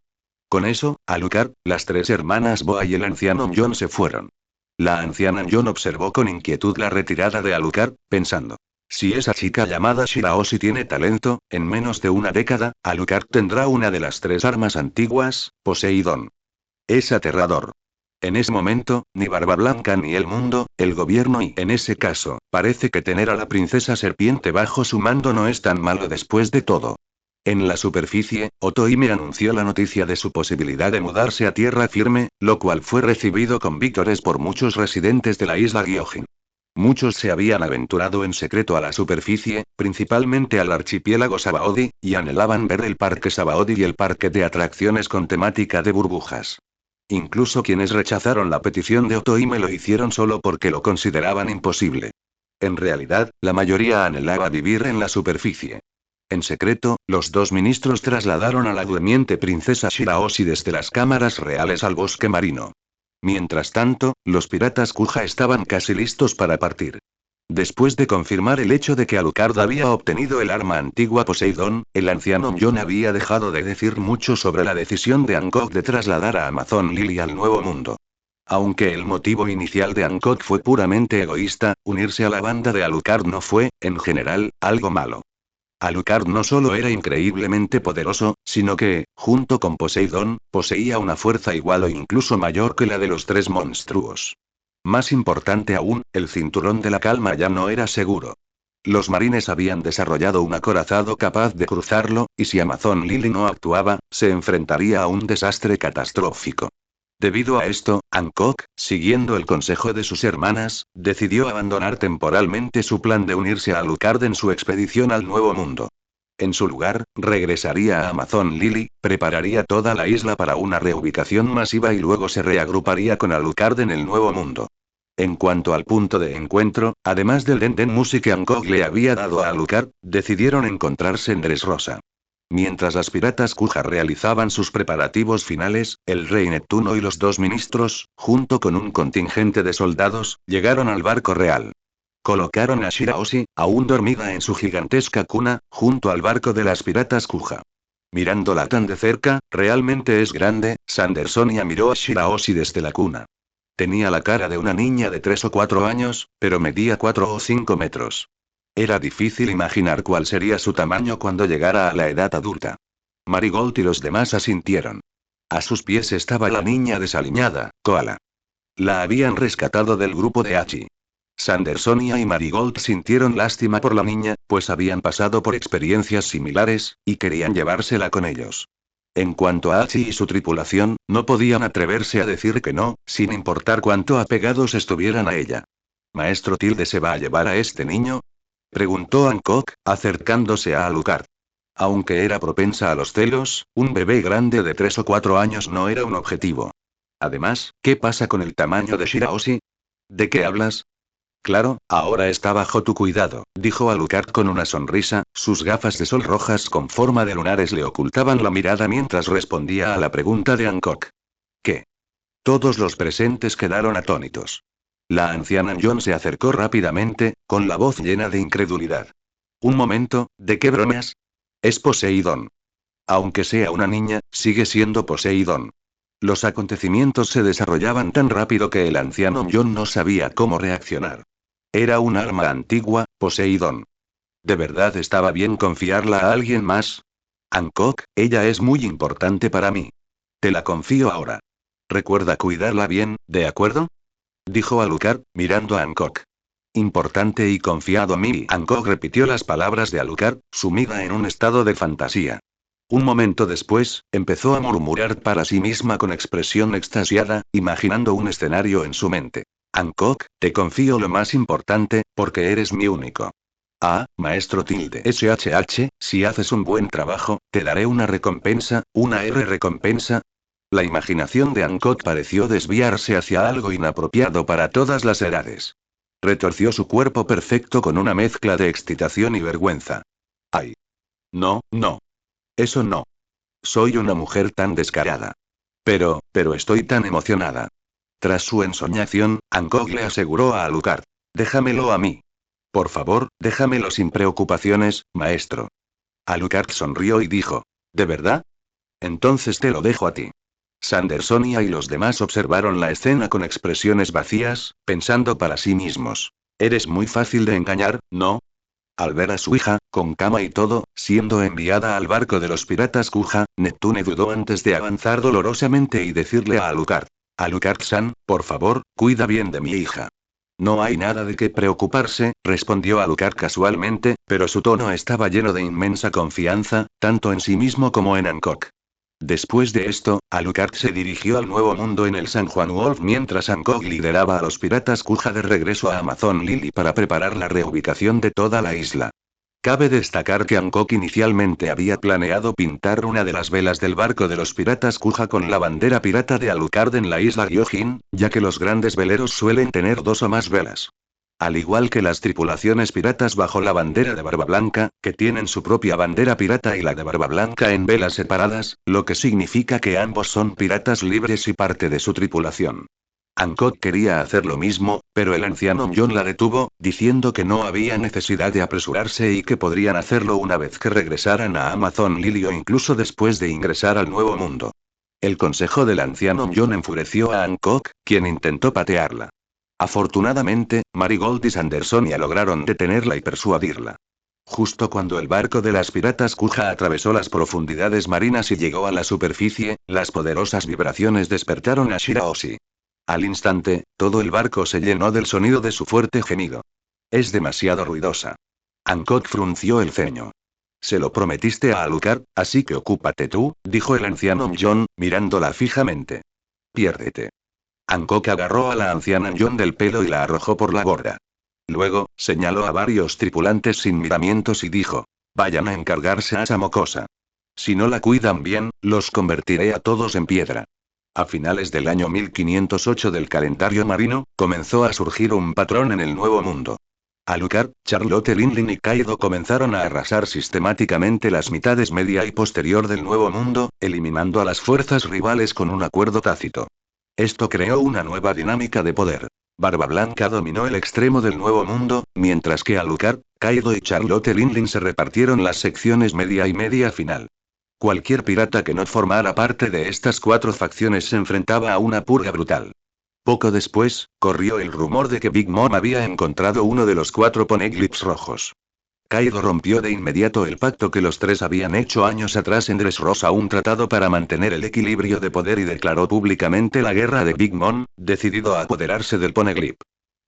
Con eso, Alucard, las tres hermanas Boa y el anciano John se fueron. La anciana John observó con inquietud la retirada de Alucard, pensando. Si esa chica llamada Shirahoshi tiene talento, en menos de una década, Alucard tendrá una de las tres armas antiguas, Poseidón. Es aterrador. En ese momento, ni Barba Blanca ni el mundo, el gobierno y, en ese caso, parece que tener a la princesa serpiente bajo su mando no es tan malo después de todo. En la superficie, Otoime anunció la noticia de su posibilidad de mudarse a tierra firme, lo cual fue recibido con vítores por muchos residentes de la isla Gyojin. Muchos se habían aventurado en secreto a la superficie, principalmente al archipiélago Sabaody, y anhelaban ver el parque Sabaody y el parque de atracciones con temática de burbujas. Incluso quienes rechazaron la petición de Otoime lo hicieron solo porque lo consideraban imposible. En realidad, la mayoría anhelaba vivir en la superficie. En secreto, los dos ministros trasladaron a la durmiente princesa Shirahoshi desde las cámaras reales al bosque marino. Mientras tanto, los piratas Kuja estaban casi listos para partir. Después de confirmar el hecho de que Alucard había obtenido el arma antigua Poseidón, el anciano John había dejado de decir mucho sobre la decisión de Hancock de trasladar a Amazon Lily al Nuevo Mundo. Aunque el motivo inicial de Hancock fue puramente egoísta, unirse a la banda de Alucard no fue, en general, algo malo. Alucard no solo era increíblemente poderoso, sino que, junto con Poseidón, poseía una fuerza igual o incluso mayor que la de los tres monstruos. Más importante aún, el cinturón de la calma ya no era seguro. Los marines habían desarrollado un acorazado capaz de cruzarlo, y si Amazon Lily no actuaba, se enfrentaría a un desastre catastrófico. Debido a esto, Hancock, siguiendo el consejo de sus hermanas, decidió abandonar temporalmente su plan de unirse a Alucard en su expedición al Nuevo Mundo. En su lugar, regresaría a Amazon Lily, prepararía toda la isla para una reubicación masiva y luego se reagruparía con Alucard en el Nuevo Mundo. En cuanto al punto de encuentro, además del Den Music que Hancock le había dado a Alucard, decidieron encontrarse en Dressrosa. Mientras las piratas Kuja realizaban sus preparativos finales, el rey Neptuno y los dos ministros, junto con un contingente de soldados, llegaron al barco real. Colocaron a Shirahoshi, aún dormida en su gigantesca cuna, junto al barco de las piratas Kuja. Mirándola tan de cerca, realmente es grande. Sandersonia miró a Shirahoshi desde la cuna. Tenía la cara de una niña de 3 o 4 años, pero medía 4 o 5 metros. Era difícil imaginar cuál sería su tamaño cuando llegara a la edad adulta. Marigold y los demás asintieron. A sus pies estaba la niña desaliñada, Koala. La habían rescatado del grupo de Hachi. Sandersonia y Marigold sintieron lástima por la niña, pues habían pasado por experiencias similares, y querían llevársela con ellos. En cuanto a Hachi y su tripulación, no podían atreverse a decir que no, sin importar cuánto apegados estuvieran a ella. ¿Maestro Tilde se va a llevar a este niño?, preguntó Hancock, acercándose a Alucard. Aunque era propensa a los celos, un bebé grande de 3 o 4 años no era un objetivo. Además, ¿qué pasa con el tamaño de Shirahoshi? ¿De qué hablas? Claro, ahora está bajo tu cuidado, dijo Alucard con una sonrisa, sus gafas de sol rojas con forma de lunares le ocultaban la mirada mientras respondía a la pregunta de Hancock. ¿Qué? Todos los presentes quedaron atónitos. La anciana John se acercó rápidamente, con la voz llena de incredulidad. Un momento, ¿de qué bromas? Es Poseidón. Aunque sea una niña, sigue siendo Poseidón. Los acontecimientos se desarrollaban tan rápido que el anciano John no sabía cómo reaccionar. Era un arma antigua, Poseidón. ¿De verdad estaba bien confiarla a alguien más? Hancock, ella es muy importante para mí. Te la confío ahora. Recuerda cuidarla bien, ¿de acuerdo? Dijo Alucard, mirando a Hancock. Importante y confiado Mimi. Hancock repitió las palabras de Alucard, sumida en un estado de fantasía. Un momento después, empezó a murmurar para sí misma con expresión extasiada, imaginando un escenario en su mente. Hancock, te confío lo más importante, porque eres mi único. Ah, maestro tilde SHH, si haces un buen trabajo, te daré una recompensa, una recompensa. La imaginación de Hancock pareció desviarse hacia algo inapropiado para todas las edades. Retorció su cuerpo perfecto con una mezcla de excitación y vergüenza. ¡Ay! No, no. Eso no. Soy una mujer tan descarada. Pero estoy tan emocionada. Tras su ensoñación, Hancock le aseguró a Alucard. Déjamelo a mí. Por favor, déjamelo sin preocupaciones, maestro. Alucard sonrió y dijo. ¿De verdad? Entonces te lo dejo a ti. Sandersonia y los demás observaron la escena con expresiones vacías, pensando para sí mismos. Eres muy fácil de engañar, ¿no? Al ver a su hija, con cama y todo, siendo enviada al barco de los piratas Kuja, Neptune dudó antes de avanzar dolorosamente y decirle a Alucard. Alucard-san, por favor, cuida bien de mi hija. No hay nada de qué preocuparse, respondió Alucard casualmente, pero su tono estaba lleno de inmensa confianza, tanto en sí mismo como en Hancock. Después de esto, Alucard se dirigió al Nuevo Mundo en el San Juan Wolf mientras Hancock lideraba a los piratas Kuja de regreso a Amazon Lily para preparar la reubicación de toda la isla. Cabe destacar que Hancock inicialmente había planeado pintar una de las velas del barco de los piratas Kuja con la bandera pirata de Alucard en la isla Gyojin, ya que los grandes veleros suelen tener dos o más velas. Al igual que las tripulaciones piratas bajo la bandera de Barba Blanca, que tienen su propia bandera pirata y la de Barba Blanca en velas separadas, lo que significa que ambos son piratas libres y parte de su tripulación. Hancock quería hacer lo mismo, pero el anciano John la detuvo, diciendo que no había necesidad de apresurarse y que podrían hacerlo una vez que regresaran a Amazon Lily o incluso después de ingresar al Nuevo Mundo. El consejo del anciano John enfureció a Hancock, quien intentó patearla. Afortunadamente, Marigold y Sandersonia lograron detenerla y persuadirla. Justo cuando el barco de las piratas Kuja atravesó las profundidades marinas y llegó a la superficie, las poderosas vibraciones despertaron a Shirahoshi. Al instante, todo el barco se llenó del sonido de su fuerte gemido. Es demasiado ruidosa. Hancock frunció el ceño. Se lo prometiste a Alucard, así que ocúpate tú, dijo el anciano John, mirándola fijamente. Piérdete. Hancock agarró a la anciana John del pelo y la arrojó por la borda. Luego, señaló a varios tripulantes sin miramientos y dijo: vayan a encargarse a esa mocosa. Si no la cuidan bien, los convertiré a todos en piedra. A finales del año 1508 del calendario marino, comenzó a surgir un patrón en el Nuevo Mundo. Alucard, Charlotte Linlin y Kaido comenzaron a arrasar sistemáticamente las mitades media y posterior del Nuevo Mundo, eliminando a las fuerzas rivales con un acuerdo tácito. Esto creó una nueva dinámica de poder. Barba Blanca dominó el extremo del Nuevo Mundo, mientras que Alucard, Kaido y Charlotte Linlin se repartieron las secciones media y media final. Cualquier pirata que no formara parte de estas cuatro facciones se enfrentaba a una purga brutal. Poco después, corrió el rumor de que Big Mom había encontrado uno de los cuatro poneglyphs rojos. Kaido rompió de inmediato el pacto que los tres habían hecho años atrás en Dressrosa, un tratado para mantener el equilibrio de poder, y declaró públicamente la guerra de Big Mom, decidido a apoderarse del poneglyph.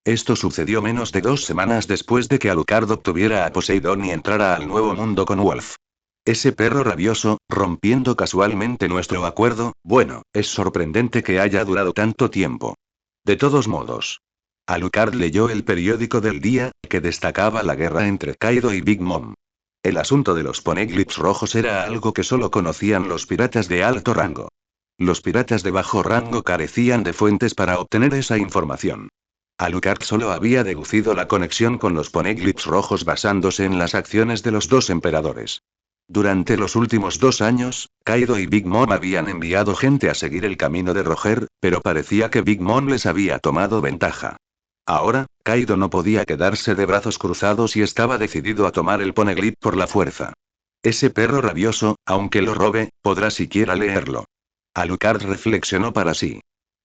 Esto sucedió menos de 2 semanas después de que Alucard obtuviera a Poseidón y entrara al Nuevo Mundo con Wolf. Ese perro rabioso, rompiendo casualmente nuestro acuerdo, bueno, es sorprendente que haya durado tanto tiempo. De todos modos. Alucard leyó el periódico del día, que destacaba la guerra entre Kaido y Big Mom. El asunto de los poneglyphs rojos era algo que solo conocían los piratas de alto rango. Los piratas de bajo rango carecían de fuentes para obtener esa información. Alucard solo había deducido la conexión con los poneglyphs rojos basándose en las acciones de los dos emperadores. Durante los últimos 2 años, Kaido y Big Mom habían enviado gente a seguir el camino de Roger, pero parecía que Big Mom les había tomado ventaja. Ahora, Kaido no podía quedarse de brazos cruzados y estaba decidido a tomar el poneglyph por la fuerza. Ese perro rabioso, aunque lo robe, podrá siquiera leerlo. Alucard reflexionó para sí.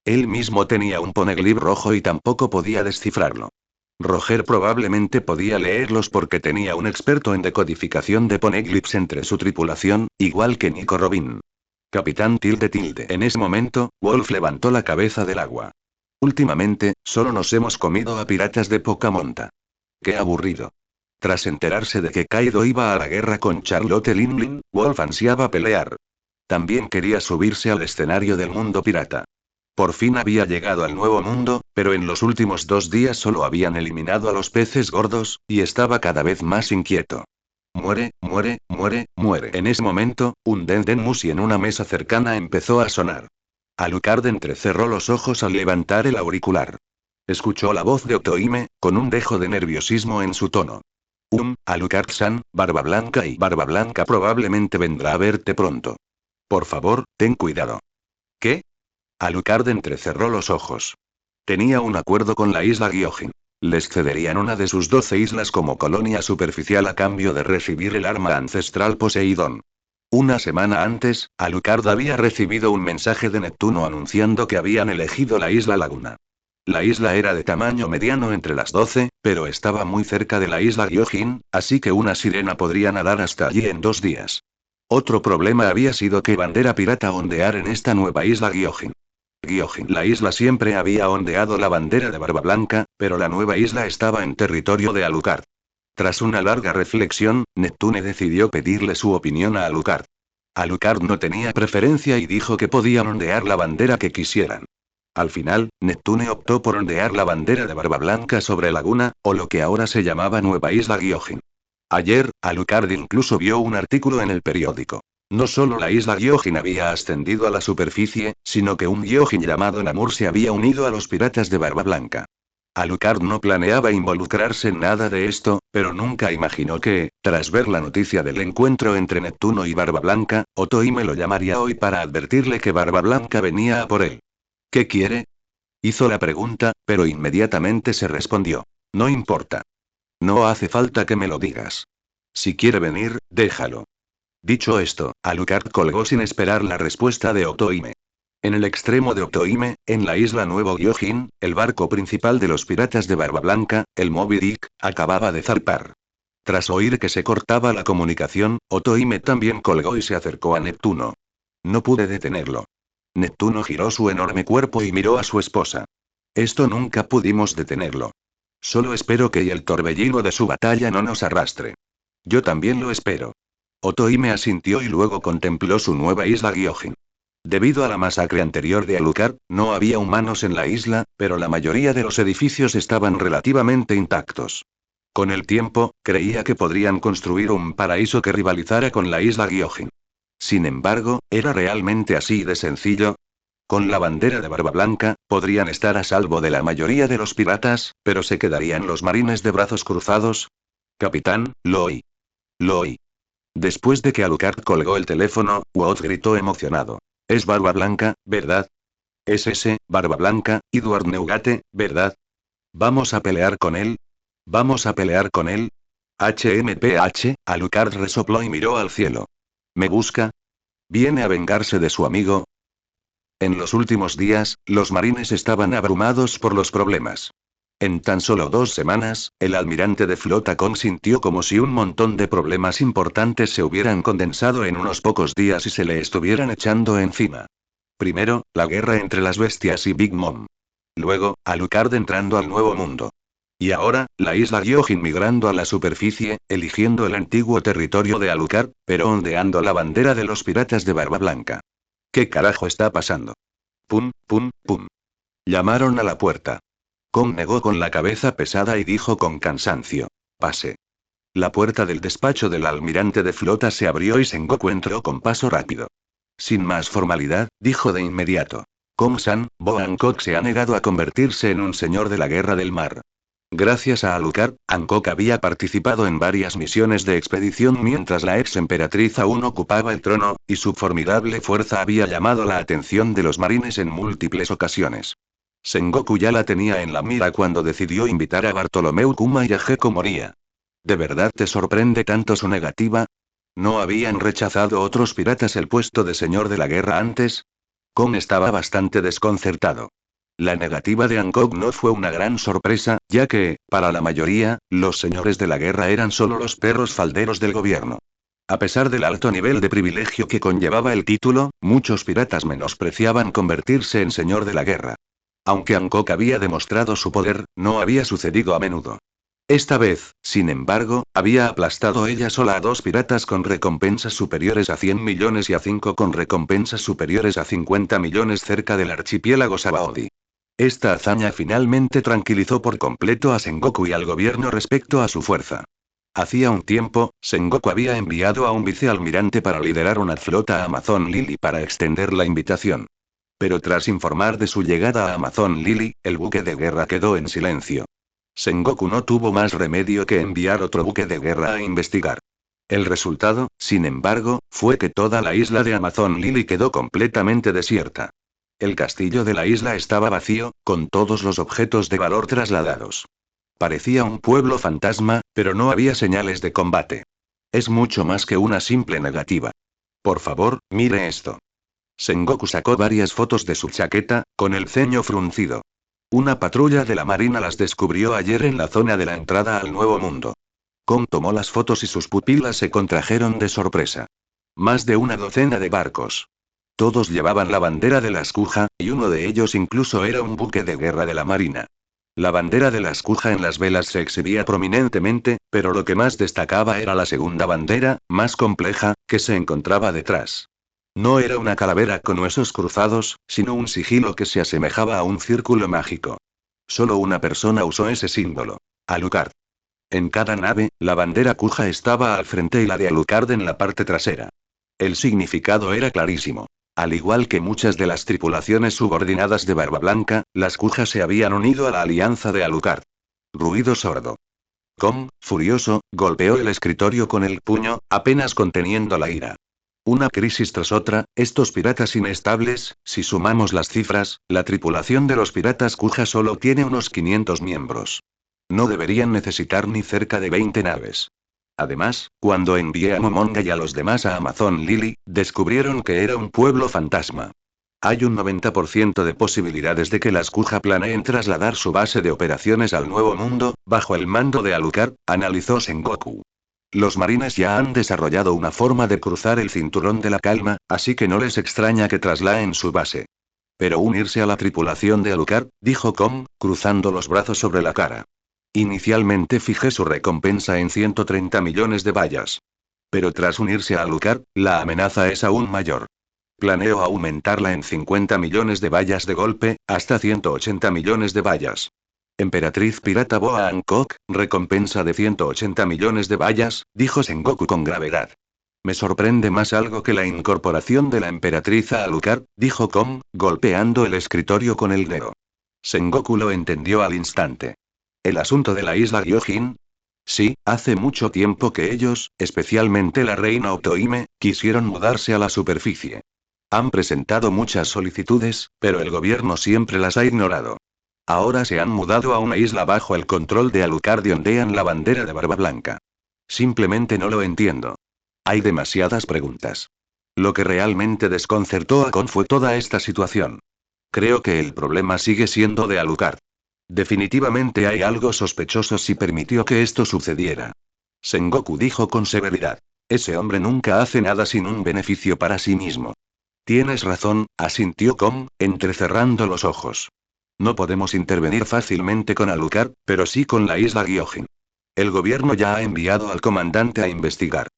Él mismo tenía un poneglyph rojo y tampoco podía descifrarlo. Roger probablemente podía leerlos porque tenía un experto en decodificación de poneglyphs entre su tripulación, igual que Nico Robin. Capitán tilde tilde. En ese momento, Wolf levantó la cabeza del agua. Últimamente, solo nos hemos comido a piratas de poca monta. Qué aburrido. Tras enterarse de que Kaido iba a la guerra con Charlotte Linlin, Wolf ansiaba pelear. También quería subirse al escenario del mundo pirata. Por fin había llegado al nuevo mundo, pero en los últimos 2 días solo habían eliminado a los peces gordos, y estaba cada vez más inquieto. Muere, muere, muere, muere. En ese momento, un Den Musi en una mesa cercana empezó a sonar. Alucard entrecerró los ojos al levantar el auricular. Escuchó la voz de Otohime, con un dejo de nerviosismo en su tono. Alucard-san, Barba Blanca y Barba Blanca probablemente vendrá a verte pronto. Por favor, ten cuidado. ¿Qué? Alucard entrecerró los ojos. Tenía un acuerdo con la isla Gyojin. Les cederían una de sus 12 islas como colonia superficial a cambio de recibir el arma ancestral Poseidón. Una semana antes, Alucard había recibido un mensaje de Neptuno anunciando que habían elegido la isla Laguna. La isla era de tamaño mediano entre las 12, pero estaba muy cerca de la isla Gyojin, así que una sirena podría nadar hasta allí en 2 días. Otro problema había sido que bandera pirata ondear en esta nueva isla Gyojin. La isla siempre había ondeado la bandera de Barba Blanca, pero la nueva isla estaba en territorio de Alucard. Tras una larga reflexión, Neptune decidió pedirle su opinión a Alucard. Alucard no tenía preferencia y dijo que podían ondear la bandera que quisieran. Al final, Neptune optó por ondear la bandera de Barba Blanca sobre Laguna, o lo que ahora se llamaba Nueva Isla Gyojin. Ayer, Alucard incluso vio un artículo en el periódico. No solo la isla Gyojin había ascendido a la superficie, sino que un Gyojin llamado Namur se había unido a los piratas de Barba Blanca. Alucard no planeaba involucrarse en nada de esto, pero nunca imaginó que, tras ver la noticia del encuentro entre Neptuno y Barba Blanca, Otohime lo llamaría hoy para advertirle que Barba Blanca venía a por él. ¿Qué quiere? Hizo la pregunta, pero inmediatamente se respondió. No importa. No hace falta que me lo digas. Si quiere venir, déjalo. Dicho esto, Alucard colgó sin esperar la respuesta de Otohime. En el extremo de Otohime, en la isla Nuevo Gyojin, el barco principal de los piratas de Barba Blanca, el Moby Dick, acababa de zarpar. Tras oír que se cortaba la comunicación, Otohime también colgó y se acercó a Neptuno. No pude detenerlo. Neptuno giró su enorme cuerpo y miró a su esposa. Esto nunca pudimos detenerlo. Solo espero que el torbellino de su batalla no nos arrastre. Yo también lo espero. Otohime asintió y luego contempló su nueva isla Gyojin. Debido a la masacre anterior de Alucard, no había humanos en la isla, pero la mayoría de los edificios estaban relativamente intactos. Con el tiempo, creía que podrían construir un paraíso que rivalizara con la isla Gyojin. Sin embargo, ¿era realmente así de sencillo? Con la bandera de Barba Blanca, podrían estar a salvo de la mayoría de los piratas, pero ¿se quedarían los marines de brazos cruzados? Capitán, lo oí. Lo oí. Después de que Alucard colgó el teléfono, Wout gritó emocionado. Es Barba Blanca, ¿verdad? Es ese, Barba Blanca, Edward Neugate, ¿verdad? ¿Vamos a pelear con él? ¿Vamos a pelear con él? HMPH, Alucard resopló y miró al cielo. ¿Me busca? ¿Viene a vengarse de su amigo? En los últimos días, los marines estaban abrumados por los problemas. En tan solo 2 semanas, el almirante de flota sintió como si un montón de problemas importantes se hubieran condensado en unos pocos días y se le estuvieran echando encima. Primero, la guerra entre las bestias y Big Mom. Luego, Alucard entrando al nuevo mundo. Y ahora, la isla Gyojin migrando a la superficie, eligiendo el antiguo territorio de Alucard, pero ondeando la bandera de los piratas de Barba Blanca. ¿Qué carajo está pasando? Pum, pum, pum. Llamaron a la puerta. Kong negó con la cabeza pesada y dijo con cansancio. Pase. La puerta del despacho del almirante de flota se abrió y Sengoku entró con paso rápido. Sin más formalidad, dijo de inmediato. Kong-san, Bo Hancock se ha negado a convertirse en un señor de la guerra del mar. Gracias a Alucard, Hancock había participado en varias misiones de expedición mientras la ex emperatriz aún ocupaba el trono, y su formidable fuerza había llamado la atención de los marines en múltiples ocasiones. Sengoku ya la tenía en la mira cuando decidió invitar a Bartolomeu Kuma y a Gekko Moria. ¿De verdad te sorprende tanto su negativa? ¿No habían rechazado otros piratas el puesto de señor de la guerra antes? Kong estaba bastante desconcertado. La negativa de Hancock no fue una gran sorpresa, ya que, para la mayoría, los señores de la guerra eran solo los perros falderos del gobierno. A pesar del alto nivel de privilegio que conllevaba el título, muchos piratas menospreciaban convertirse en señor de la guerra. Aunque Hancock había demostrado su poder, no había sucedido a menudo. Esta vez, sin embargo, había aplastado ella sola a 2 piratas con recompensas superiores a 100 millones y a 5 con recompensas superiores a 50 millones cerca del archipiélago Sabaody. Esta hazaña finalmente tranquilizó por completo a Sengoku y al gobierno respecto a su fuerza. Hacía un tiempo, Sengoku había enviado a un vicealmirante para liderar una flota a Amazon Lily para extender la invitación. Pero tras informar de su llegada a Amazon Lily, el buque de guerra quedó en silencio. Sengoku no tuvo más remedio que enviar otro buque de guerra a investigar. El resultado, sin embargo, fue que toda la isla de Amazon Lily quedó completamente desierta. El castillo de la isla estaba vacío, con todos los objetos de valor trasladados. Parecía un pueblo fantasma, pero no había señales de combate. Es mucho más que una simple negativa. Por favor, mire esto. Sengoku sacó varias fotos de su chaqueta, con el ceño fruncido. Una patrulla de la marina las descubrió ayer en la zona de la entrada al Nuevo Mundo. Kong tomó las fotos y sus pupilas se contrajeron de sorpresa. Más de una docena de barcos. Todos llevaban la bandera de la Escuja, y uno de ellos incluso era un buque de guerra de la marina. La bandera de la Escuja en las velas se exhibía prominentemente, pero lo que más destacaba era la segunda bandera, más compleja, que se encontraba detrás. No era una calavera con huesos cruzados, sino un sigilo que se asemejaba a un círculo mágico. Solo una persona usó ese símbolo. Alucard. En cada nave, la bandera Kuja estaba al frente y la de Alucard en la parte trasera. El significado era clarísimo. Al igual que muchas de las tripulaciones subordinadas de Barba Blanca, las Kujas se habían unido a la alianza de Alucard. Ruido sordo. Kong, furioso, golpeó el escritorio con el puño, apenas conteniendo la ira. Una crisis tras otra, estos piratas inestables, si sumamos las cifras, la tripulación de los piratas Kuja solo tiene unos 500 miembros. No deberían necesitar ni cerca de 20 naves. Además, cuando envié a Momonga y a los demás a Amazon Lily, descubrieron que era un pueblo fantasma. Hay un 90% de posibilidades de que las Kuja planeen trasladar su base de operaciones al Nuevo Mundo, bajo el mando de Alucard, analizó Sengoku. Los marines ya han desarrollado una forma de cruzar el cinturón de la calma, así que no les extraña que trasladen su base. Pero unirse a la tripulación de Alucard, dijo Kong, cruzando los brazos sobre la cara. Inicialmente fijé su recompensa en 130 millones de bayas. Pero tras unirse a Alucard, la amenaza es aún mayor. Planeo aumentarla en 50 millones de bayas de golpe, hasta 180 millones de bayas. Emperatriz Pirata Boa Hancock, recompensa de 180 millones de bayas, dijo Sengoku con gravedad. Me sorprende más algo que la incorporación de la emperatriz a Alucard, dijo Kong, golpeando el escritorio con el dedo. Sengoku lo entendió al instante. ¿El asunto de la isla Gyojin? Sí, hace mucho tiempo que ellos, especialmente la reina Otohime, quisieron mudarse a la superficie. Han presentado muchas solicitudes, pero el gobierno siempre las ha ignorado. Ahora se han mudado a una isla bajo el control de Alucard y ondean la bandera de Barba Blanca. Simplemente no lo entiendo. Hay demasiadas preguntas. Lo que realmente desconcertó a Kon fue toda esta situación. Creo que el problema sigue siendo de Alucard. Definitivamente hay algo sospechoso si permitió que esto sucediera. Sengoku dijo con severidad. Ese hombre nunca hace nada sin un beneficio para sí mismo. Tienes razón, asintió Kong, entrecerrando los ojos. No podemos intervenir fácilmente con Alucard, pero sí con la isla Gyojin. El gobierno ya ha enviado al comandante a investigar.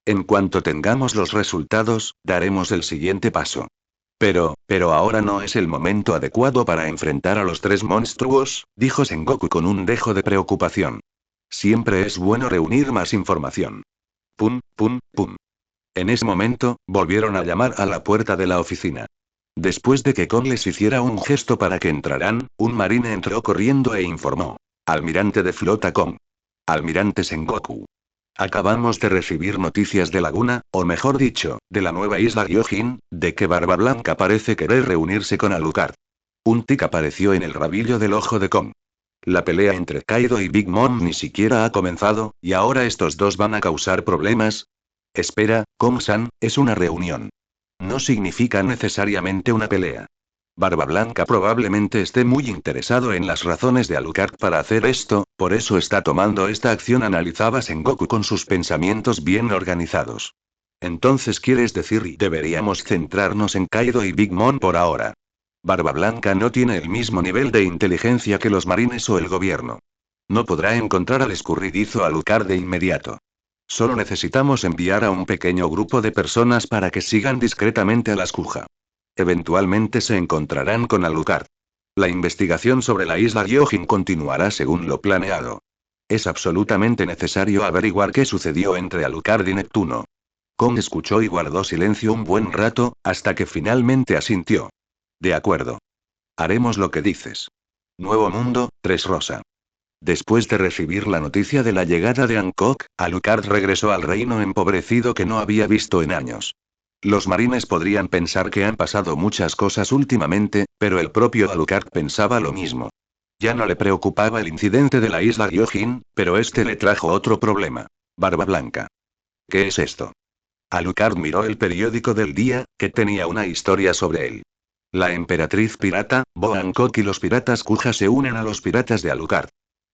En cuanto tengamos los resultados, daremos el siguiente paso. Pero ahora no es el momento adecuado para enfrentar a los 3 monstruos, dijo Sengoku con un dejo de preocupación. Siempre es bueno reunir más información. Pum, pum, pum. En ese momento, volvieron a llamar a la puerta de la oficina. Después de que Kong les hiciera un gesto para que entraran, un marine entró corriendo e informó. Almirante de flota Kong. Almirante Sengoku. Acabamos de recibir noticias de Laguna, o mejor dicho, de la nueva isla Gyojin, de que Barba Blanca parece querer reunirse con Alucard. Un tic apareció en el rabillo del ojo de Kong. La pelea entre Kaido y Big Mom ni siquiera ha comenzado, y ahora estos dos van a causar problemas. Espera, Kong-san, es una reunión. No significa necesariamente una pelea. Barba Blanca probablemente esté muy interesado en las razones de Alucard para hacer esto, por eso está tomando esta acción, analizaba Sengoku con sus pensamientos bien organizados. Entonces quieres decir, deberíamos centrarnos en Kaido y Big Mom por ahora. Barba Blanca no tiene el mismo nivel de inteligencia que los marines o el gobierno. No podrá encontrar al escurridizo Alucard de inmediato. Solo necesitamos enviar a un pequeño grupo de personas para que sigan discretamente a las Kuja. Eventualmente se encontrarán con Alucard. La investigación sobre la isla Gyojin continuará según lo planeado. Es absolutamente necesario averiguar qué sucedió entre Alucard y Neptuno. Kong escuchó y guardó silencio un buen rato, hasta que finalmente asintió. De acuerdo. Haremos lo que dices. Nuevo Mundo, Dressrosa. Después de recibir la noticia de la llegada de Hancock, Alucard regresó al reino empobrecido que no había visto en años. Los marines podrían pensar que han pasado muchas cosas últimamente, pero el propio Alucard pensaba lo mismo. Ya no le preocupaba el incidente de la isla Gyojin, pero este le trajo otro problema. Barba Blanca. ¿Qué es esto? Alucard miró el periódico del día, que tenía una historia sobre él. La emperatriz pirata, Bo Hancock y los piratas Kuja se unen a los piratas de Alucard.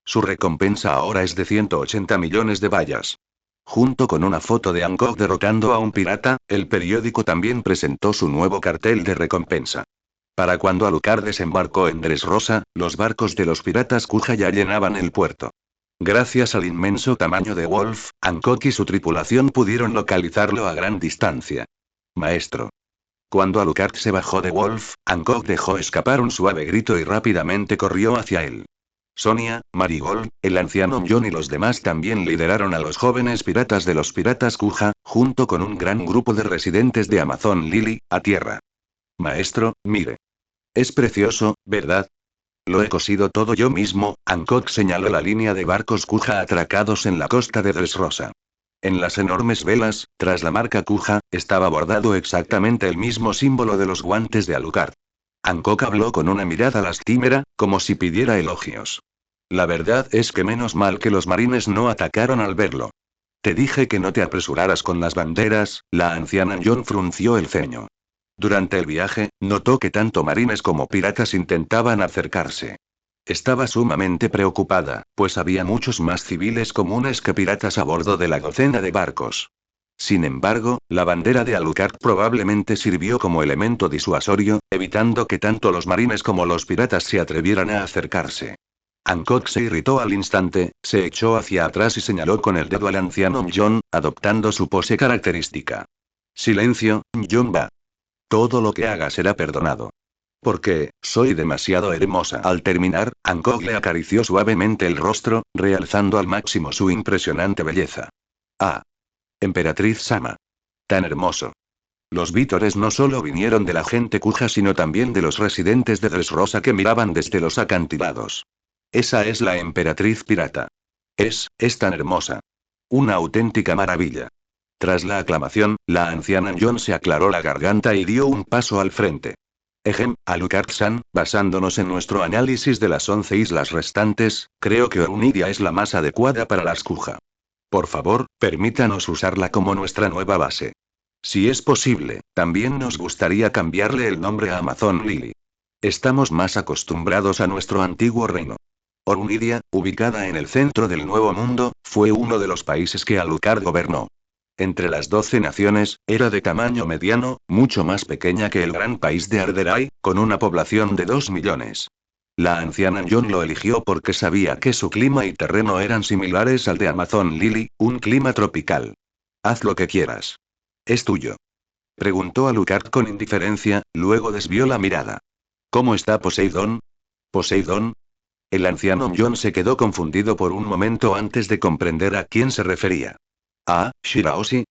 Su recompensa ahora es de 180 millones de bayas. Junto con una foto de Hancock derrotando a un pirata, el periódico también presentó su nuevo cartel de recompensa. Para cuando Alucard desembarcó en Dressrosa, los barcos de los piratas Kuja ya llenaban el puerto. Gracias al inmenso tamaño de Wolf, Hancock y su tripulación pudieron localizarlo a gran distancia. Maestro. Cuando Alucard se bajó de Wolf, Hancock dejó escapar un suave grito y rápidamente corrió hacia él. Sonia, Marigold, el anciano John y los demás también lideraron a los jóvenes piratas de los piratas Kuja, junto con un gran grupo de residentes de Amazon Lily, a tierra. Maestro, mire. Es precioso, ¿verdad? Lo he cosido todo yo mismo. Hancock señaló la línea de barcos Kuja atracados en la costa de Dressrosa. En las enormes velas, tras la marca Kuja, estaba bordado exactamente el mismo símbolo de los guantes de Alucard. Hancock habló con una mirada lastimera, como si pidiera elogios. La verdad es que menos mal que los marines no atacaron al verlo. Te dije que no te apresuraras con las banderas, la anciana John frunció el ceño. Durante el viaje, notó que tanto marines como piratas intentaban acercarse. Estaba sumamente preocupada, pues había muchos más civiles comunes que piratas a bordo de la docena de barcos. Sin embargo, la bandera de Alucard probablemente sirvió como elemento disuasorio, evitando que tanto los marines como los piratas se atrevieran a acercarse. Hancock se irritó al instante, se echó hacia atrás y señaló con el dedo al anciano John, adoptando su pose característica. Silencio, John va. Todo lo que haga será perdonado. Porque, soy demasiado hermosa. Al terminar, Hancock le acarició suavemente el rostro, realzando al máximo su impresionante belleza. Ah. Emperatriz Sama. Tan hermoso. Los vítores no solo vinieron de la gente Kuja sino también de los residentes de Dressrosa que miraban desde los acantilados. Esa es la emperatriz pirata. Es tan hermosa. Una auténtica maravilla. Tras la aclamación, la anciana John se aclaró la garganta y dio un paso al frente. Alucard-san, basándonos en nuestro análisis de las 11 islas restantes, creo que Orunidia es la más adecuada para las Kuja. Por favor, permítanos usarla como nuestra nueva base. Si es posible, también nos gustaría cambiarle el nombre a Amazon Lily. Estamos más acostumbrados a nuestro antiguo reino. Orunidia, ubicada en el centro del Nuevo Mundo, fue uno de los países que Alucard gobernó. Entre las 12 naciones, era de tamaño mediano, mucho más pequeña que el gran país de Arderai, con una población de 2 millones. La anciana John lo eligió porque sabía que su clima y terreno eran similares al de Amazon Lily, un clima tropical. Haz lo que quieras. Es tuyo. Preguntó Alucard con indiferencia, luego desvió la mirada. ¿Cómo está Poseidón? ¿Poseidón? El anciano John se quedó confundido por un momento antes de comprender a quién se refería. Ah, Shirahoshi.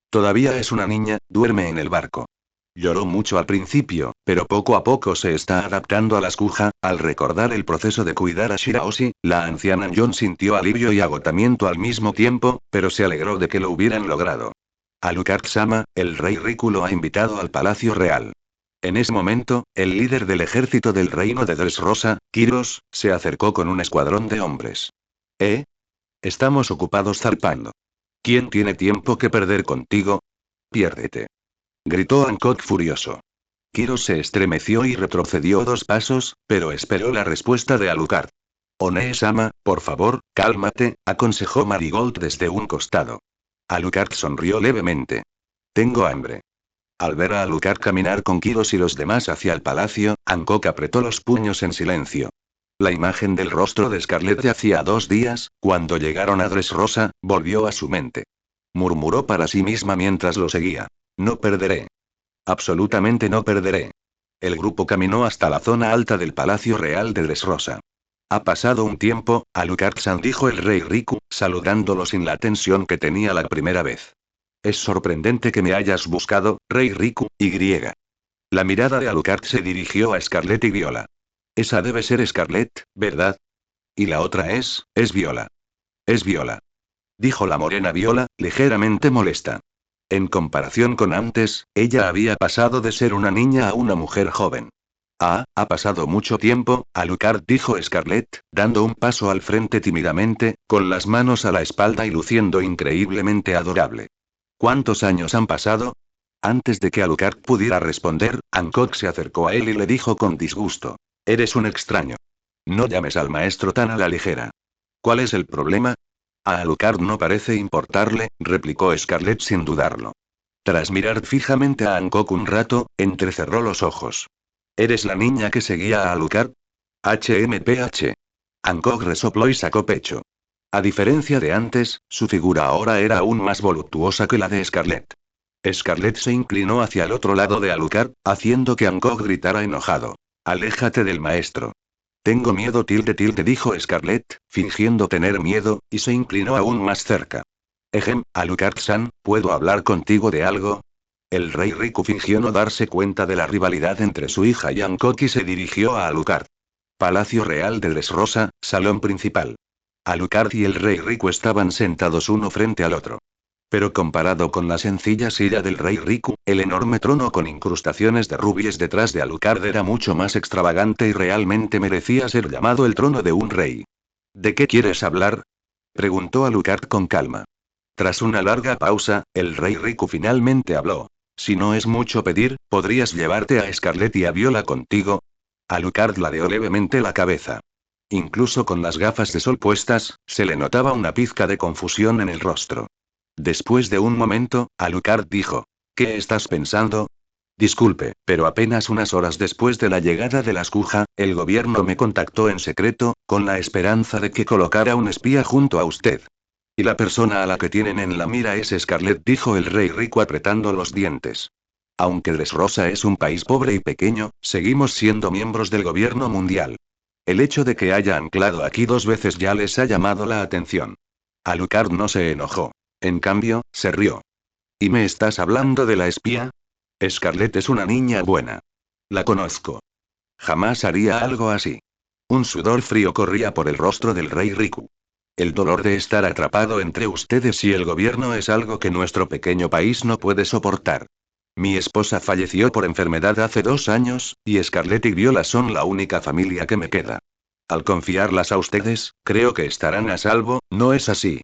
Todavía es una niña, duerme en el barco. Lloró mucho al principio, pero poco a poco se está adaptando a la escuja. Al recordar el proceso de cuidar a Shiraoshi, la anciana Jon sintió alivio y agotamiento al mismo tiempo, pero se alegró de que lo hubieran logrado. Alucard-sama, el rey Riku lo ha invitado al Palacio Real. En ese momento, el líder del ejército del reino de Dressrosa, Kiros, se acercó con un escuadrón de hombres. ¿Eh? Estamos ocupados zarpando. ¿Quién tiene tiempo que perder contigo? Piérdete. Gritó Hancock furioso. Kiros se estremeció y retrocedió 2 pasos, pero esperó la respuesta de Alucard. One-sama, por favor, cálmate, aconsejó Marigold desde un costado. Alucard sonrió levemente. Tengo hambre. Al ver a Alucard caminar con Kiros y los demás hacia el palacio, Hancock apretó los puños en silencio. La imagen del rostro de Scarlett de hacía 2 días, cuando llegaron a Dressrosa, volvió a su mente. Murmuró para sí misma mientras lo seguía. No perderé. Absolutamente no perderé. El grupo caminó hasta la zona alta del Palacio Real de Dressrosa. Ha pasado un tiempo, Alucard-san, dijo el rey Riku, saludándolo sin la tensión que tenía la primera vez. Es sorprendente que me hayas buscado, rey Riku, y. La mirada de Alucard se dirigió a Scarlett y Viola. Esa debe ser Scarlett, ¿verdad? Y la otra es Viola. Es Viola. Dijo la morena Viola, ligeramente molesta. En comparación con antes, ella había pasado de ser una niña a una mujer joven. Ah, ha pasado mucho tiempo, Alucard, dijo Scarlett, dando un paso al frente tímidamente, con las manos a la espalda y luciendo increíblemente adorable. ¿Cuántos años han pasado? Antes de que Alucard pudiera responder, Hancock se acercó a él y le dijo con disgusto. Eres un extraño. No llames al maestro tan a la ligera. ¿Cuál es el problema? A Alucard no parece importarle, replicó Scarlett sin dudarlo. Tras mirar fijamente a Hancock un rato, entrecerró los ojos. ¿Eres la niña que seguía a Alucard? HMPH. Hancock resopló y sacó pecho. A diferencia de antes, su figura ahora era aún más voluptuosa que la de Scarlett. Scarlett se inclinó hacia el otro lado de Alucard, haciendo que Hancock gritara enojado. Aléjate del maestro. Tengo miedo, dijo Scarlett, fingiendo tener miedo, y se inclinó aún más cerca. Alucard-san, ¿puedo hablar contigo de algo? El rey Riku fingió no darse cuenta de la rivalidad entre su hija y Hancock y se dirigió a Alucard. Palacio Real de Dressrosa, salón principal. Alucard y el rey Riku estaban sentados uno frente al otro. Pero comparado con la sencilla silla del rey Riku, el enorme trono con incrustaciones de rubíes detrás de Alucard era mucho más extravagante y realmente merecía ser llamado el trono de un rey. ¿De qué quieres hablar? Preguntó Alucard con calma. Tras una larga pausa, el rey Riku finalmente habló. Si no es mucho pedir, ¿podrías llevarte a Scarlett y a Viola contigo? Alucard ladeó levemente la cabeza. Incluso con las gafas de sol puestas, se le notaba una pizca de confusión en el rostro. Después de un momento, Alucard dijo. ¿Qué estás pensando? Disculpe, pero apenas unas horas después de la llegada de la escuja, el gobierno me contactó en secreto, con la esperanza de que colocara un espía junto a usted. Y la persona a la que tienen en la mira es Scarlett, dijo el rey Riku apretando los dientes. Aunque Dressrosa es un país pobre y pequeño, seguimos siendo miembros del gobierno mundial. El hecho de que haya anclado aquí 2 veces ya les ha llamado la atención. Alucard no se enojó. En cambio, se rió. ¿Y me estás hablando de la espía? Scarlett es una niña buena. La conozco. Jamás haría algo así. Un sudor frío corría por el rostro del rey Riku. El dolor de estar atrapado entre ustedes y el gobierno es algo que nuestro pequeño país no puede soportar. Mi esposa falleció por enfermedad hace 2 años, y Scarlett y Viola son la única familia que me queda. Al confiarlas a ustedes, creo que estarán a salvo, ¿no es así?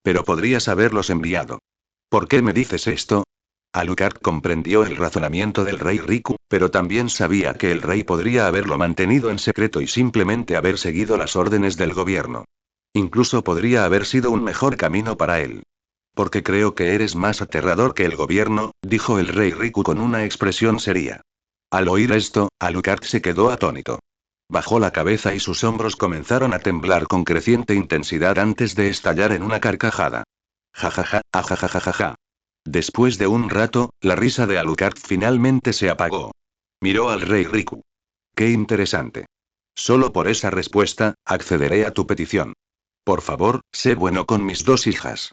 Pero podrías haberlos enviado. ¿Por qué me dices esto? Alucard comprendió el razonamiento del rey Riku, pero también sabía que el rey podría haberlo mantenido en secreto y simplemente haber seguido las órdenes del gobierno. Incluso podría haber sido un mejor camino para él. Porque creo que eres más aterrador que el gobierno, dijo el rey Riku con una expresión seria. Al oír esto, Alucard se quedó atónito. Bajó la cabeza y sus hombros comenzaron a temblar con creciente intensidad antes de estallar en una carcajada. Jajaja, ajajajajaja. Después de un rato, la risa de Alucard finalmente se apagó. Miró al rey Riku. Qué interesante. Solo por esa respuesta, accederé a tu petición. Por favor, sé bueno con mis 2 hijas.